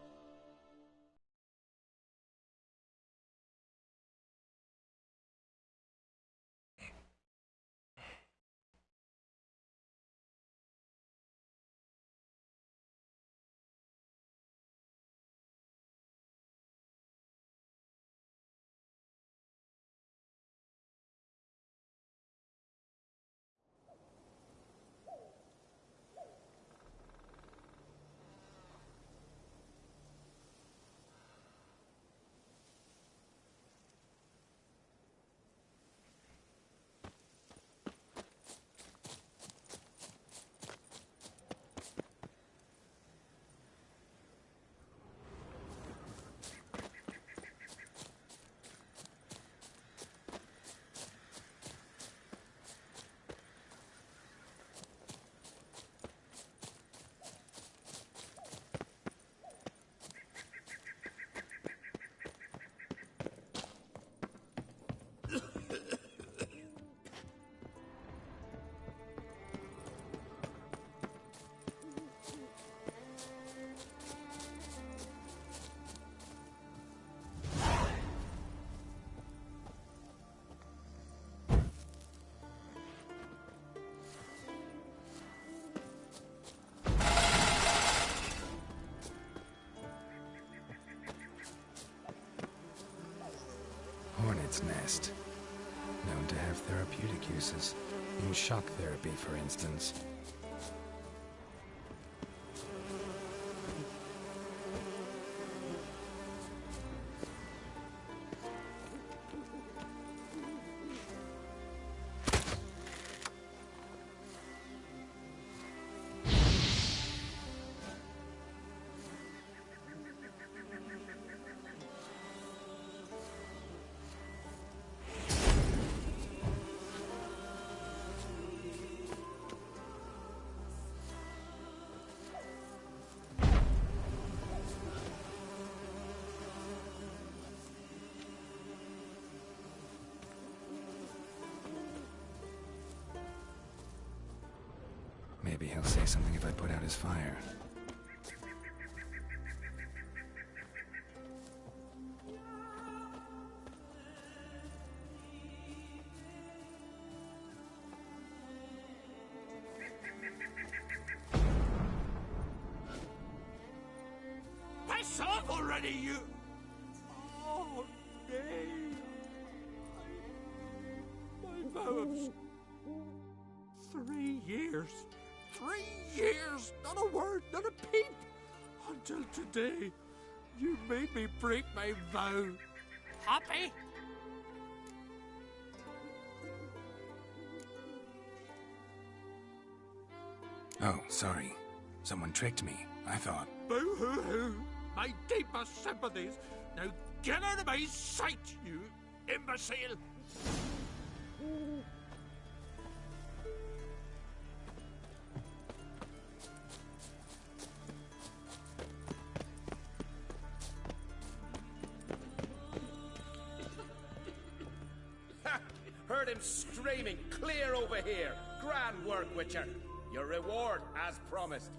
Hornet's nest. Known to have therapeutic uses. In shock therapy, for instance. Maybe he'll say something if I put out his fire. Piss off already, you... Oh, nay. My vow of... 3 years. 3 years! Not a word, not a peep! Until today, you made me break my vow. Happy? Oh, sorry. Someone tricked me. I thought... Boo-hoo-hoo! My deepest sympathies. Now get out of my sight, you imbecile! Heard him screaming, clear over here. Grand work, Witcher. Your reward, as promised.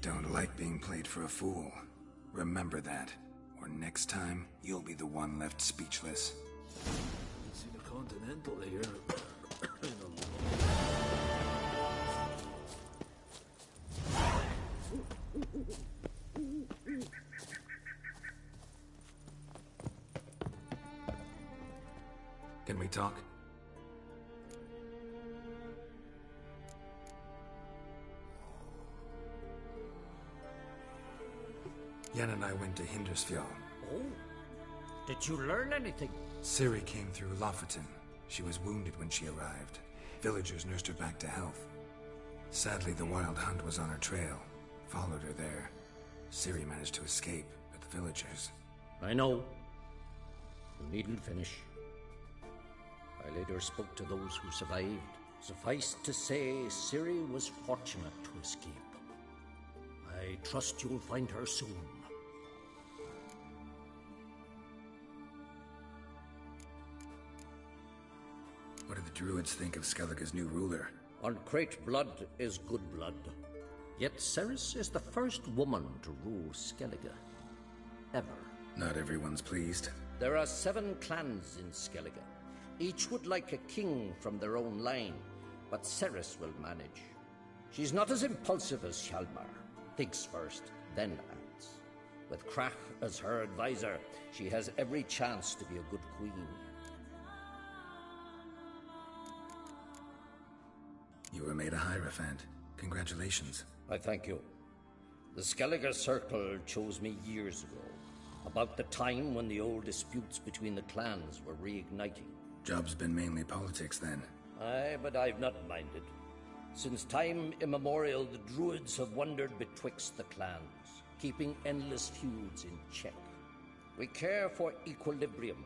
Don't like being played for a fool. Remember that. Or next time, you'll be the one left speechless. Haven't seen a Continental here. Can we talk? Yen and I went to Hindersfjall. Oh? Did you learn anything? Ciri came through Lofoten. She was wounded when she arrived. Villagers nursed her back to health. Sadly, the Wild Hunt was on her trail. Followed her there. Ciri managed to escape, but the villagers... I know. You needn't finish. I later spoke to those who survived. Suffice to say, Ciri was fortunate to escape. I trust you'll find her soon. What do the Druids think of Skellige's new ruler? Uncrate blood is good blood. Yet Cerys is the first woman to rule Skellige. Ever. Not everyone's pleased. There are 7 clans in Skellige. Each would like a king from their own line, but Cerys will manage. She's not as impulsive as Hjalmar. Thinks first, then acts. With Krach as her advisor, she has every chance to be a good queen. You were made a Hierophant. Congratulations. I thank you. The Skellige Circle chose me years ago, about the time when the old disputes between the clans were reigniting. Job's been mainly politics then. Aye, but I've not minded. Since time immemorial, the Druids have wandered betwixt the clans, keeping endless feuds in check. We care for equilibrium,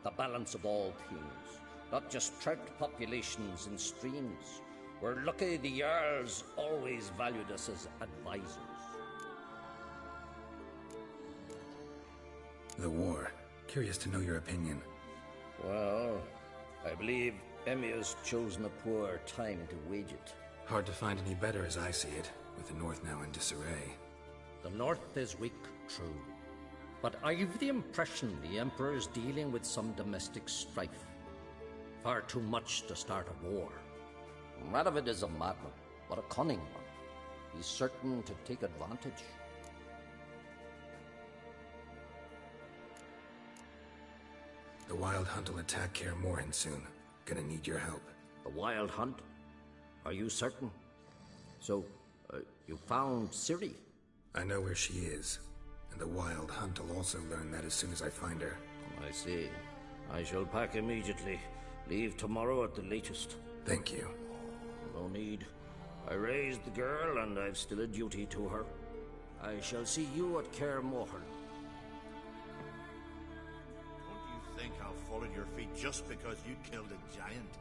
the balance of all things, not just trout populations and streams. We're lucky the Jarls always valued us as advisors. The war. Curious to know your opinion. Well, I believe Emmir's chosen a poor time to wage it. Hard to find any better as I see it, with the North now in disarray. The North is weak, true. But I've the impression the Emperor is dealing with some domestic strife. Far too much to start a war. Radovid is a madman, but a cunning one. He's certain to take advantage. The Wild Hunt will attack Kaer Morhen soon. Gonna need your help. The Wild Hunt? Are you certain? So, you found Ciri? I know where she is, and the Wild Hunt will also learn that as soon as I find her. I see. I shall pack immediately. Leave tomorrow at the latest. Thank you. No need. I raised the girl, and I've still a duty to her. I shall see you at Kaer Morhen. Don't you think I'll fall at your feet just because you killed a giant?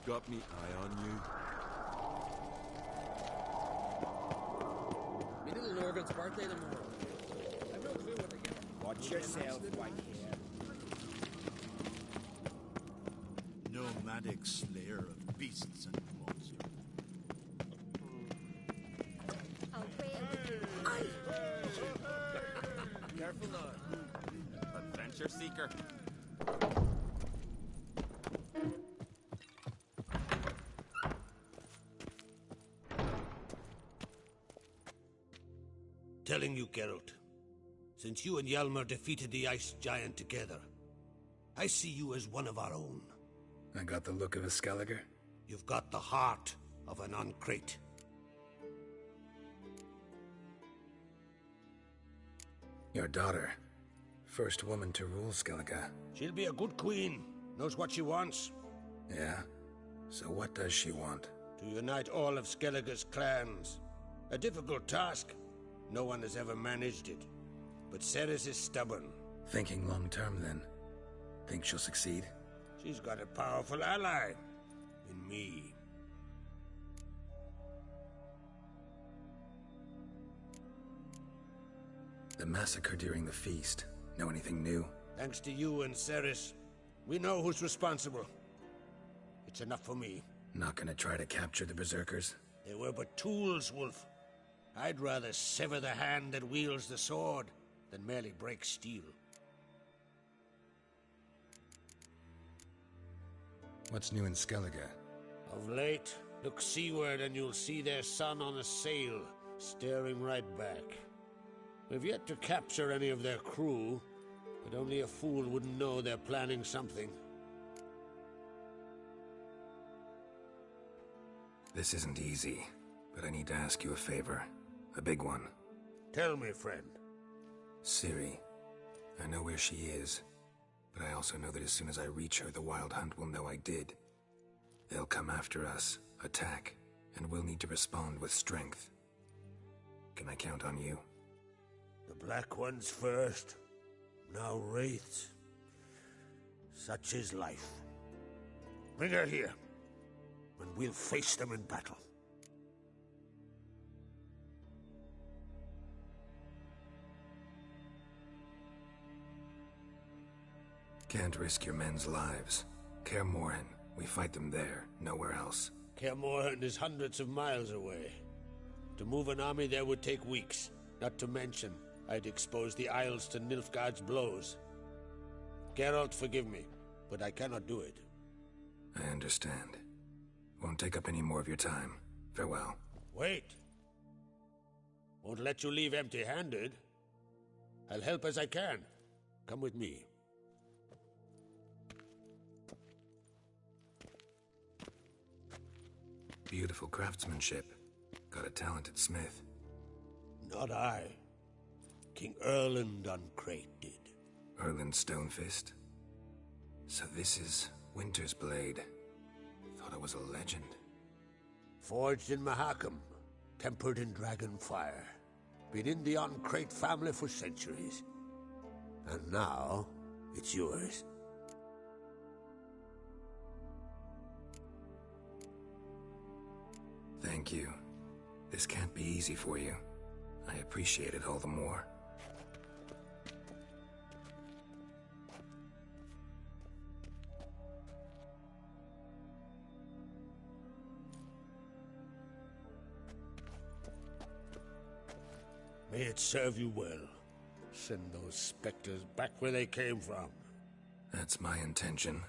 Got me eye on you. Me little Norgan's birthday tomorrow. I've no clue what to get. Watch yourself, white hair. Nomadic slayer of beasts and monsters. Careful now. Adventure seeker. Telling you, Geralt, since you and Hjalmar defeated the Ice Giant together, I see you as one of our own. I got the look of a Skelliger? You've got the heart of an Uncrate. Your daughter. First woman to rule Skellige. She'll be a good queen. Knows what she wants. Yeah? So what does she want? To unite all of Skellige's clans. A difficult task. No one has ever managed it. But Cerys is stubborn. Thinking long term, then. Think she'll succeed? She's got a powerful ally. In me. The massacre during the feast. Know anything new? Thanks to you and Cerys, we know who's responsible. It's enough for me. Not gonna try to capture the Berserkers? They were but tools, Wolf. I'd rather sever the hand that wields the sword than merely break steel. What's new in Skellige? Of late, look seaward and you'll see their sun on a sail, staring right back. We've yet to capture any of their crew, but only a fool wouldn't know they're planning something. This isn't easy, but I need to ask you a favor. A big one. Tell me, friend. Ciri. I know where she is, but I also know that as soon as I reach her, the Wild Hunt will know I did. They'll come after us, attack, and we'll need to respond with strength. Can I count on you? The Black Ones first, now Wraiths. Such is life. Bring her here, and we'll face them in battle. Can't risk your men's lives. Kaer Morhen, we fight them there, nowhere else. Kaer Morhen is hundreds of miles away. To move an army there would take weeks, not to mention I'd expose the Isles to Nilfgaard's blows. Geralt, forgive me, but I cannot do it. I understand. Won't take up any more of your time. Farewell. Wait. Won't let you leave empty-handed. I'll help as I can. Come with me. Beautiful craftsmanship. Got a talented smith. Not I. King Erland Uncrate did. Erland Stonefist? So this is Winter's Blade. Thought it was a legend. Forged in Mahakam, tempered in dragon fire. Been in the Uncrate family for centuries. And now, it's yours. Thank you. This can't be easy for you. I appreciate it all the more. May it serve you well. Send those specters back where they came from. That's my intention.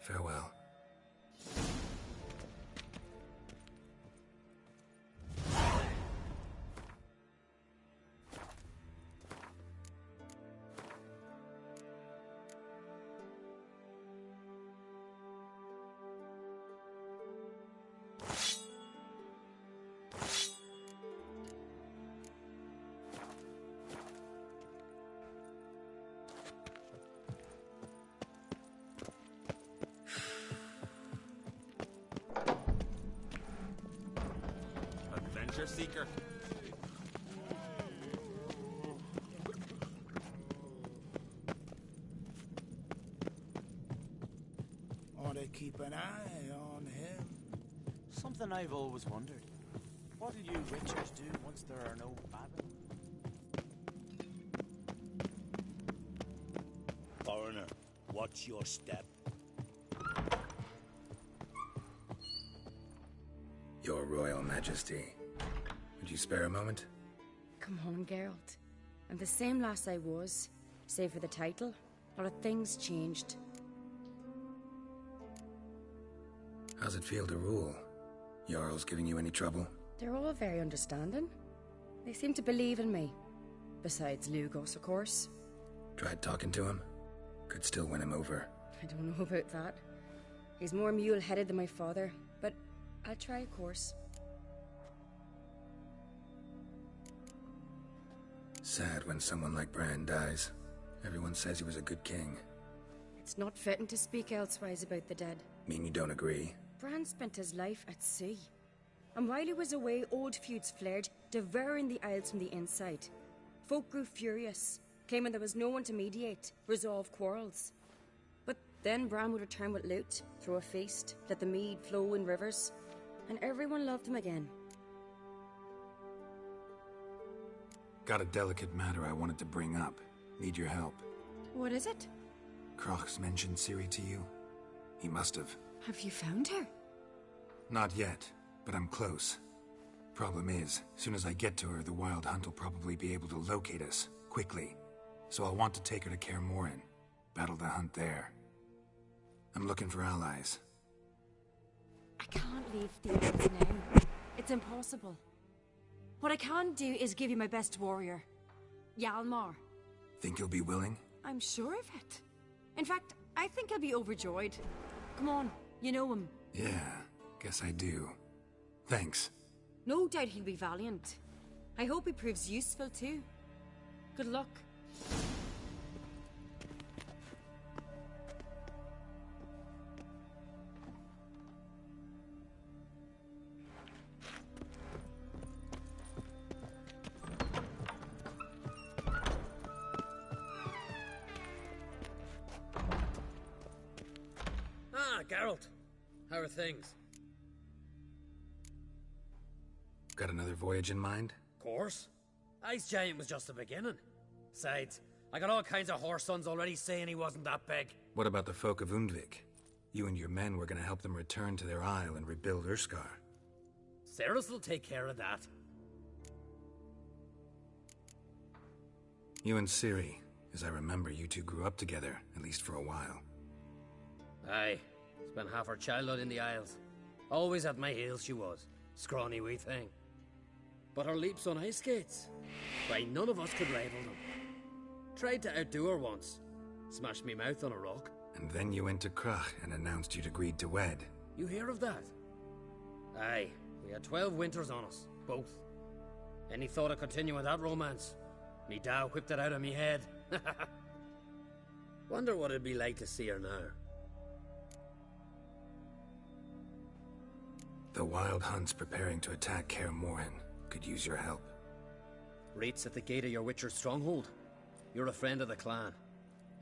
Farewell. Adventure seeker. Ought to keep an eye on him. Something I've always wondered. What'll you witchers do once there are no battles? Foreigner, watch your step. Your Royal Majesty. Would you spare a moment? Come on, Geralt. I'm the same lass I was, save for the title. A lot of things changed. How's it feel to rule? Jarl's giving you any trouble? They're all very understanding. They seem to believe in me. Besides Lugos, of course. Tried talking to him? Could still win him over. I don't know about that. He's more mule-headed than my father, but I'll try, of course. Sad when someone like Bran dies. Everyone says he was a good king. It's not fitting to speak elsewise about the dead. Mean you don't agree? Bran spent his life at sea. And while he was away, old feuds flared, devouring the Isles from the inside. Folk grew furious, claiming there was no one to mediate, resolve quarrels. But then Bran would return with loot, throw a feast, let the mead flow in rivers, and everyone loved him again. Got a delicate matter I wanted to bring up. Need your help. What is it? Crach's mentioned Ciri to you? He must have. Have you found her? Not yet, but I'm close. Problem is, soon as I get to her, the Wild Hunt will probably be able to locate us, quickly. So I'll want to take her to Kaer Morhen. Battle the hunt there. I'm looking for allies. I can't leave the Isles now. It's impossible. What I can do is give you my best warrior, Hjalmar. Think you'll be willing? I'm sure of it. In fact, I think he'll be overjoyed. Come on, you know him. Yeah, guess I do. Thanks. No doubt he'll be valiant. I hope he proves useful too. Good luck. Geralt, how are things? Got another voyage in mind? Of course. Ice Giant was just the beginning. Besides, I got all kinds of horse sons already saying he wasn't that big. What about the folk of Undvik? You and your men were gonna help them return to their isle and rebuild Urskar. Cerys will take care of that. You and Ciri, as I remember, you two grew up together, at least for a while. Aye. Spent half her childhood in the Isles. Always at my heels she was. Scrawny wee thing. But her leaps on ice skates? Why, none of us could rival them. Tried to outdo her once. Smashed me mouth on a rock. And then you went to Krach and announced you'd agreed to wed. You hear of that? Aye, we had 12 winters on us, both. Any thought of continuing that romance? Me da whipped it out of me head. Wonder what it'd be like to see her now. The Wild Hunt's preparing to attack Kaer Morhen. Could use your help. Rates at the gate of your Witcher's stronghold. You're a friend of the clan.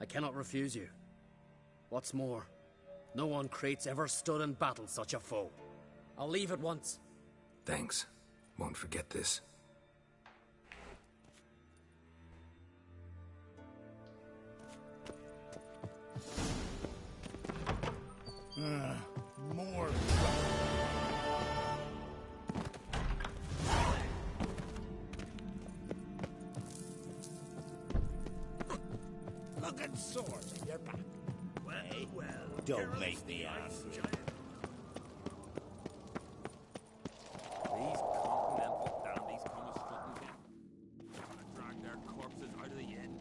I cannot refuse you. What's more, no one Krait's ever stood and battled such a foe. I'll leave at once. Thanks. Won't forget this. More. Look at swords in your back. Well, Don't make me angry. These continental dandies come a strutting in. Trying to drag their corpses out of the inn.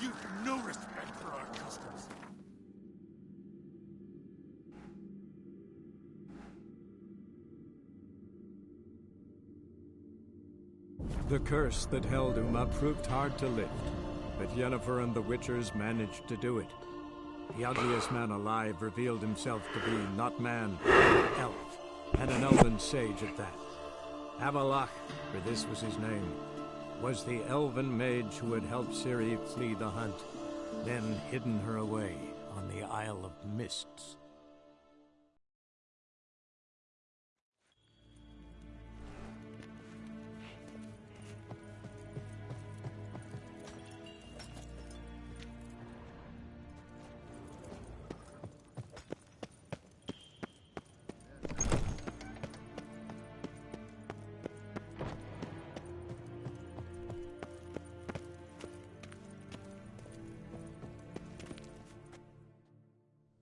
You've no respect for our customs. The curse that held Uma proved hard to lift, but Yennefer and the Witchers managed to do it. The ugliest man alive revealed himself to be not man, but elf, and an elven sage at that. Avallac'h, for this was his name, was the elven mage who had helped Ciri flee the hunt, then hidden her away on the Isle of Mists.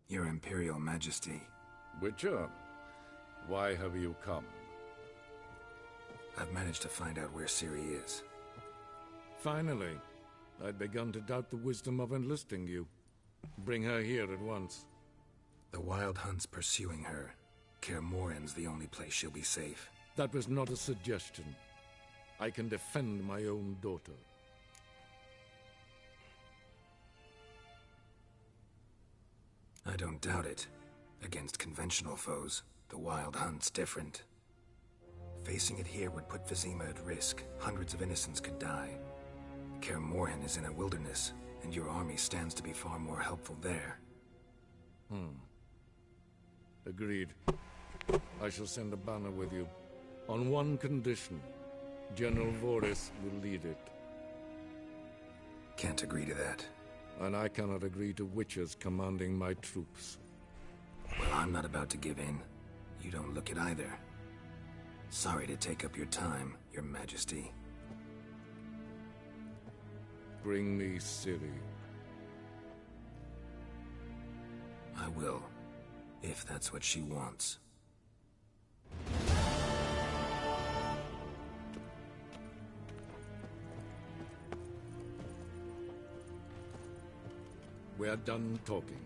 Your Imperial Majesty. Witcher, why have you come? I've managed to find out where Ciri is. Finally. I'd begun to doubt the wisdom of enlisting you. Bring her here at once. The Wild Hunt's pursuing her. Kaer Morhen's the only place she'll be safe. That was not a suggestion. I can defend my own daughter. I don't doubt it. Against conventional foes, the Wild Hunt's different. Facing it here would put Vizima at risk. Hundreds of innocents could die. Kaer Morhen is in a wilderness, and your army stands to be far more helpful there. Agreed. I shall send a banner with you. On one condition. General Voris will lead it. Can't agree to that. And I cannot agree to Witchers commanding my troops. Well, I'm not about to give in. You don't look it either. Sorry to take up your time, Your Majesty. Bring me Ciri. I will, if that's what she wants. We are done talking.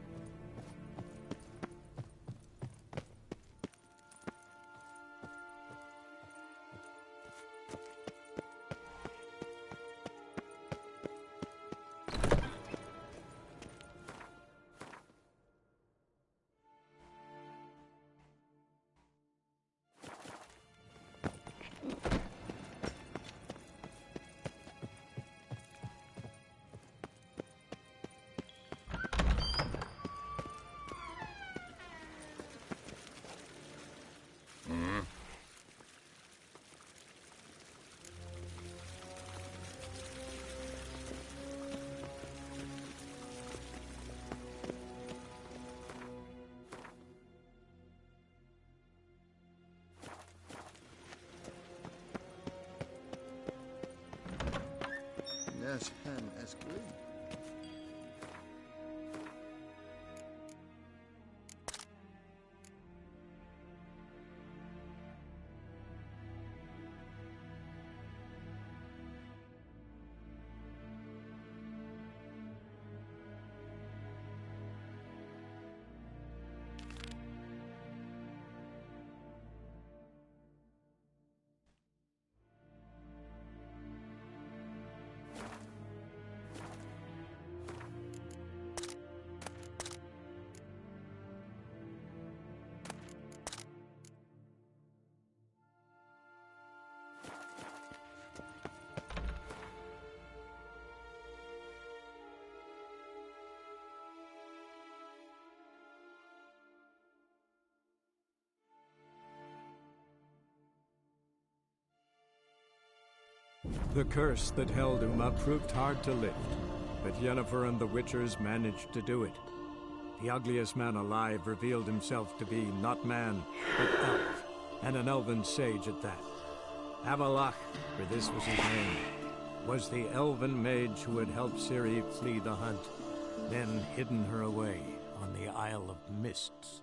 Yes, hen as clean. The curse that held Uma proved hard to lift, but Yennefer and the Witchers managed to do it. The ugliest man alive revealed himself to be not man, but elf, and an elven sage at that. Avallac'h, for this was his name, was the elven mage who had helped Ciri flee the hunt, then hidden her away on the Isle of Mists.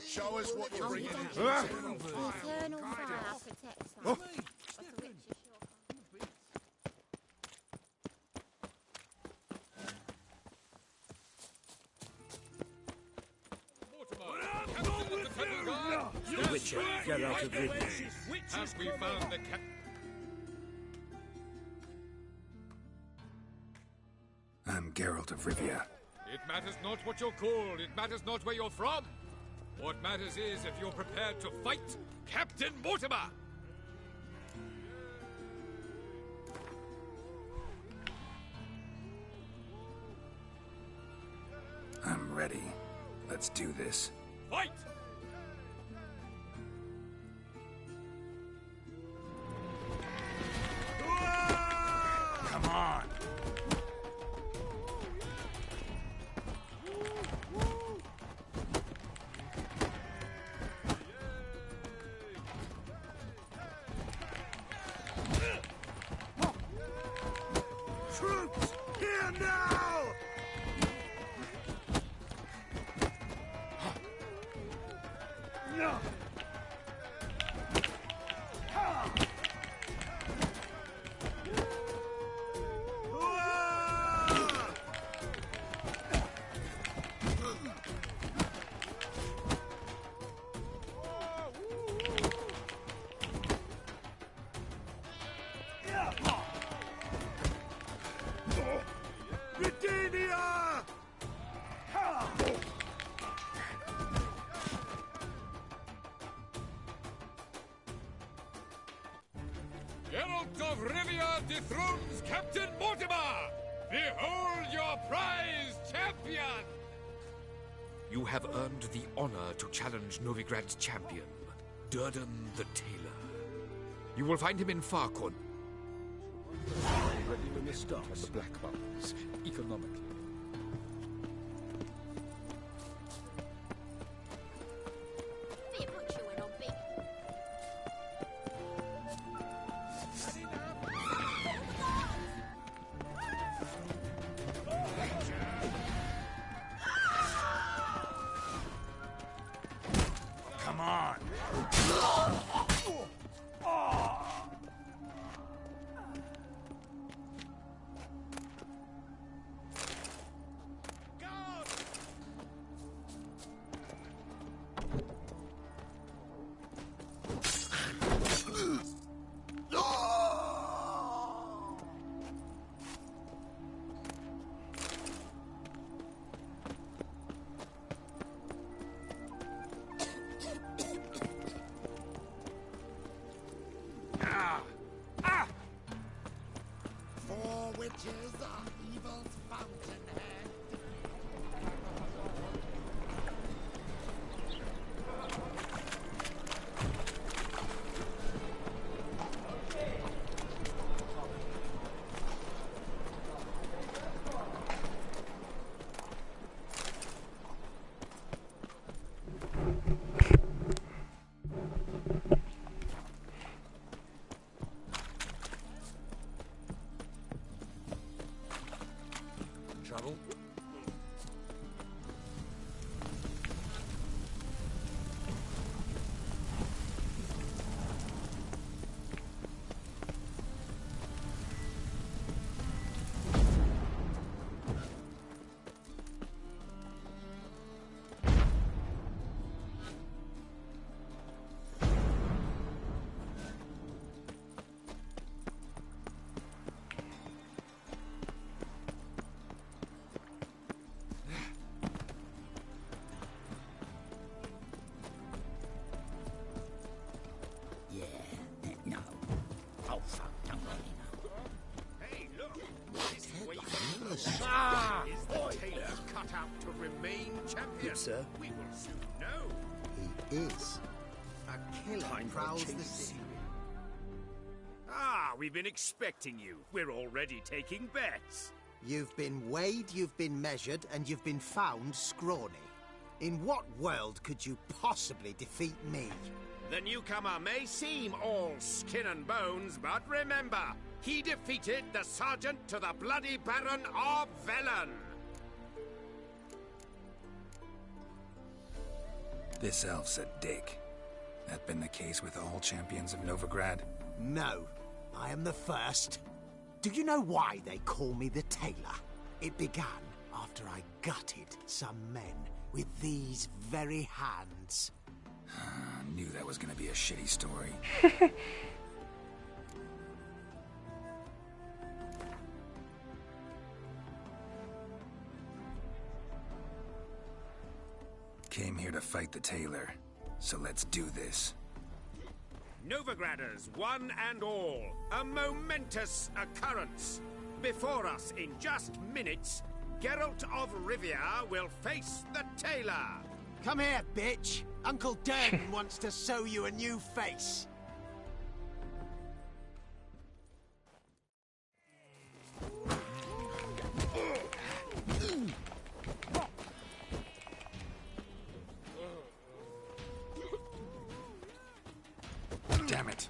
Show us what you're bringing in. Eternal fire protects us. Witcher, get out of Rivia. Have we found the cap? I'm Geralt of Rivia. It matters not what you're called. It matters not where you're from. What matters is if you're prepared to fight Captain Mortimer! I'm ready. Let's do this. Fight! Come on! Troops, here now! No! Redania! Geralt of Rivia dethrones Captain Mortimer! Behold your prize champion! You have earned the honor to challenge Novigrad's champion, Durden the Tailor. You will find him in Farkon. Ready to start on the Black Mountains, economically. Come on! Four witches are evil's fountainhead. Ah! Is the tailor cut out to remain champion? Good, sir. We will soon know. He is. A killer prowls the city. Ah, we've been expecting you. We're already taking bets. You've been weighed, you've been measured, and you've been found scrawny. In what world could you possibly defeat me? The newcomer may seem all skin and bones, but remember, he defeated the Sergeant to the Bloody Baron of Velen. This elf's a dick. That been the case with all champions of Novigrad? No, I am the first. Do you know why they call me the Tailor? It began after I gutted some men with these very hands. I knew that was gonna be a shitty story. Came here to fight the Tailor, so let's do this. Novigraders, one and all, a momentous occurrence. Before us, in just minutes, Geralt of Rivia will face the Tailor. Come here, bitch. Uncle Durden wants to sew you a new face. Damn it.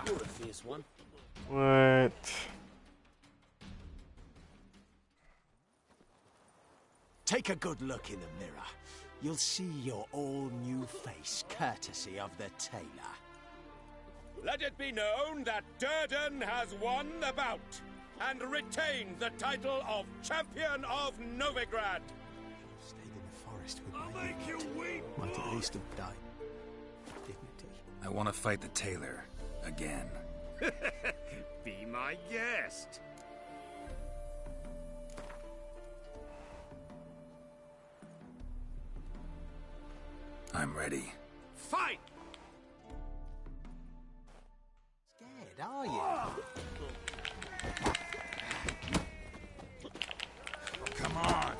You're a fierce one. What? Take a good look in the mirror. You'll see your all-new face, courtesy of the Tailor. Let it be known that Durden has won the bout and retained the title of Champion of Novigrad. Stayed in the forest with I'll my make you weep. Might at least have died. Dignity. I want to fight the Tailor again. Be my guest. I'm ready. Fight! Scared, are you? Come on.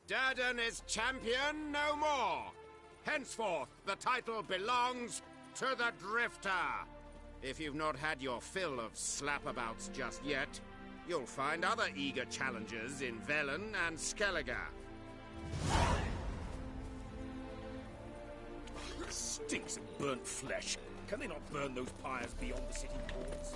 Durden is champion no more. Henceforth, the title belongs to the Drifter. If you've not had your fill of slapabouts just yet, you'll find other eager challengers in Velen and Skellige. Stinks of burnt flesh. Can they not burn those pyres beyond the city walls?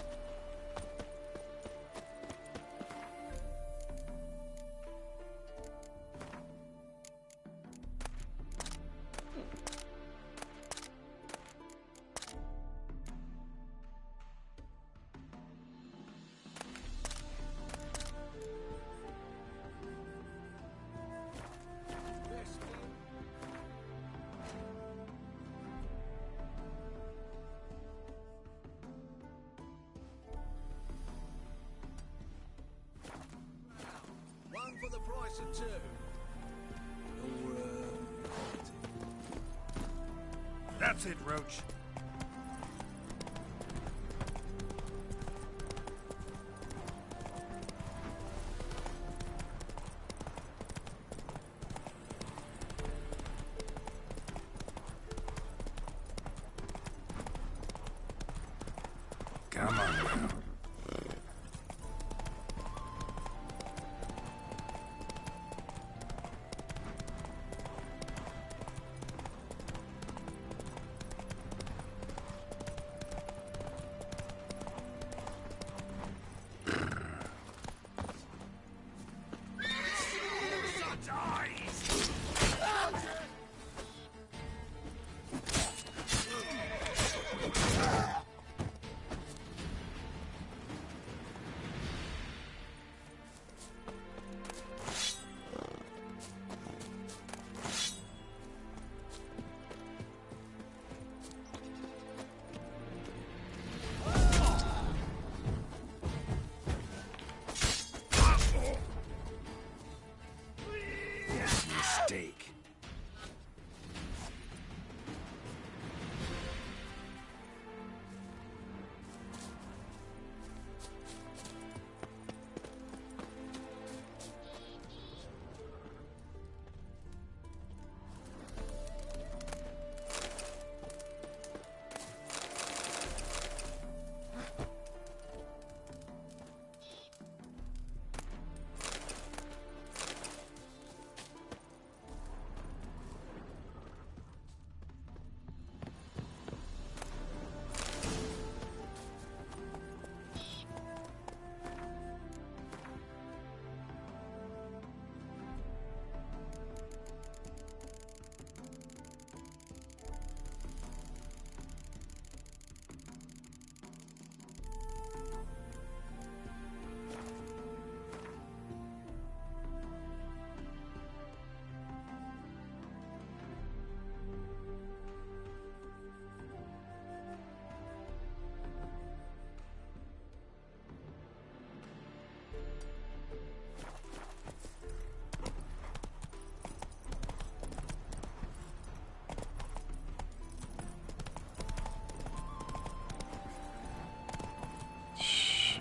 One for the price of two. That's it, Roach.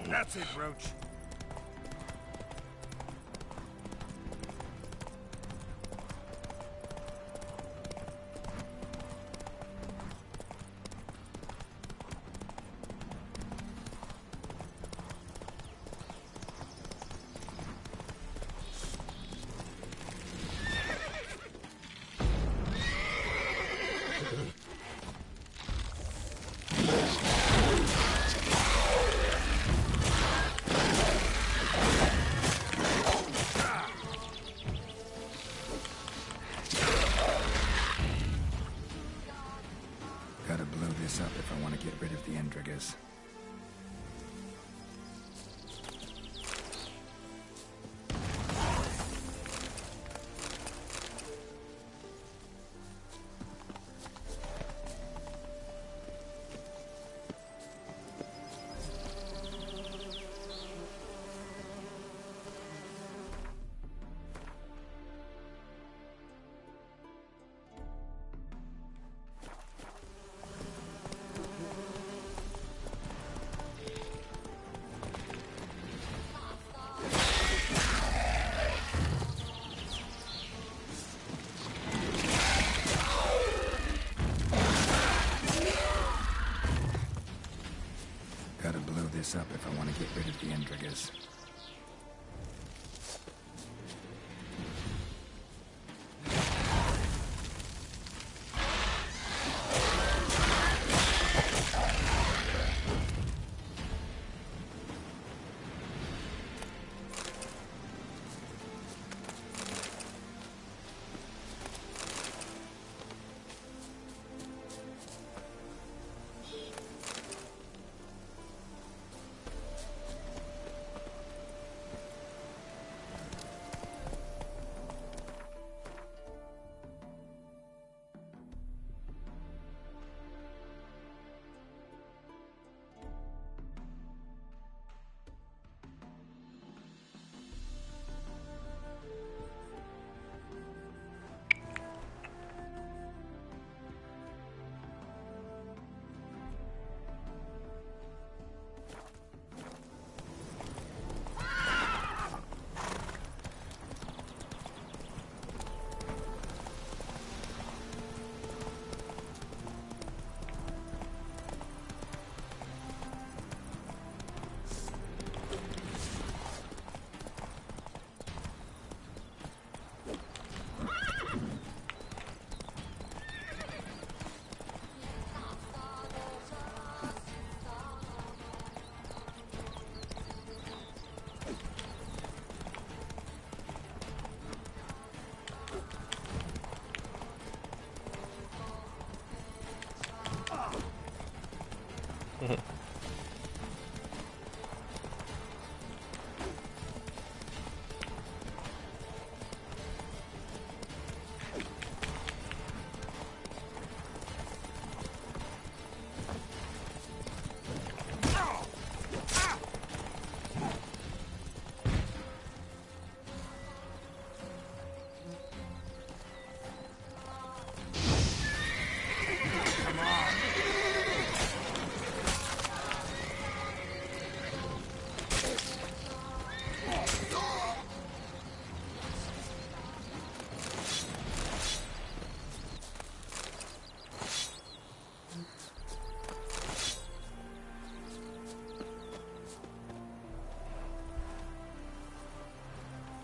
That's it, Roach. Gotta blow this up if I want to get rid of the Endriggers. Gotta blow this up if I want to get rid of the Endriggers.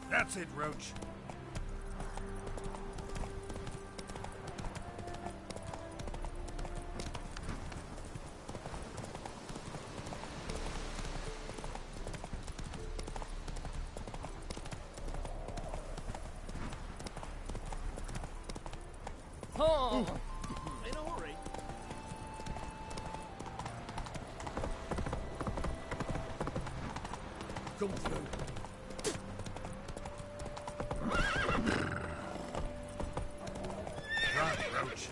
That's it, Roach. Oh! In a hurry. Come through. Run, Roach.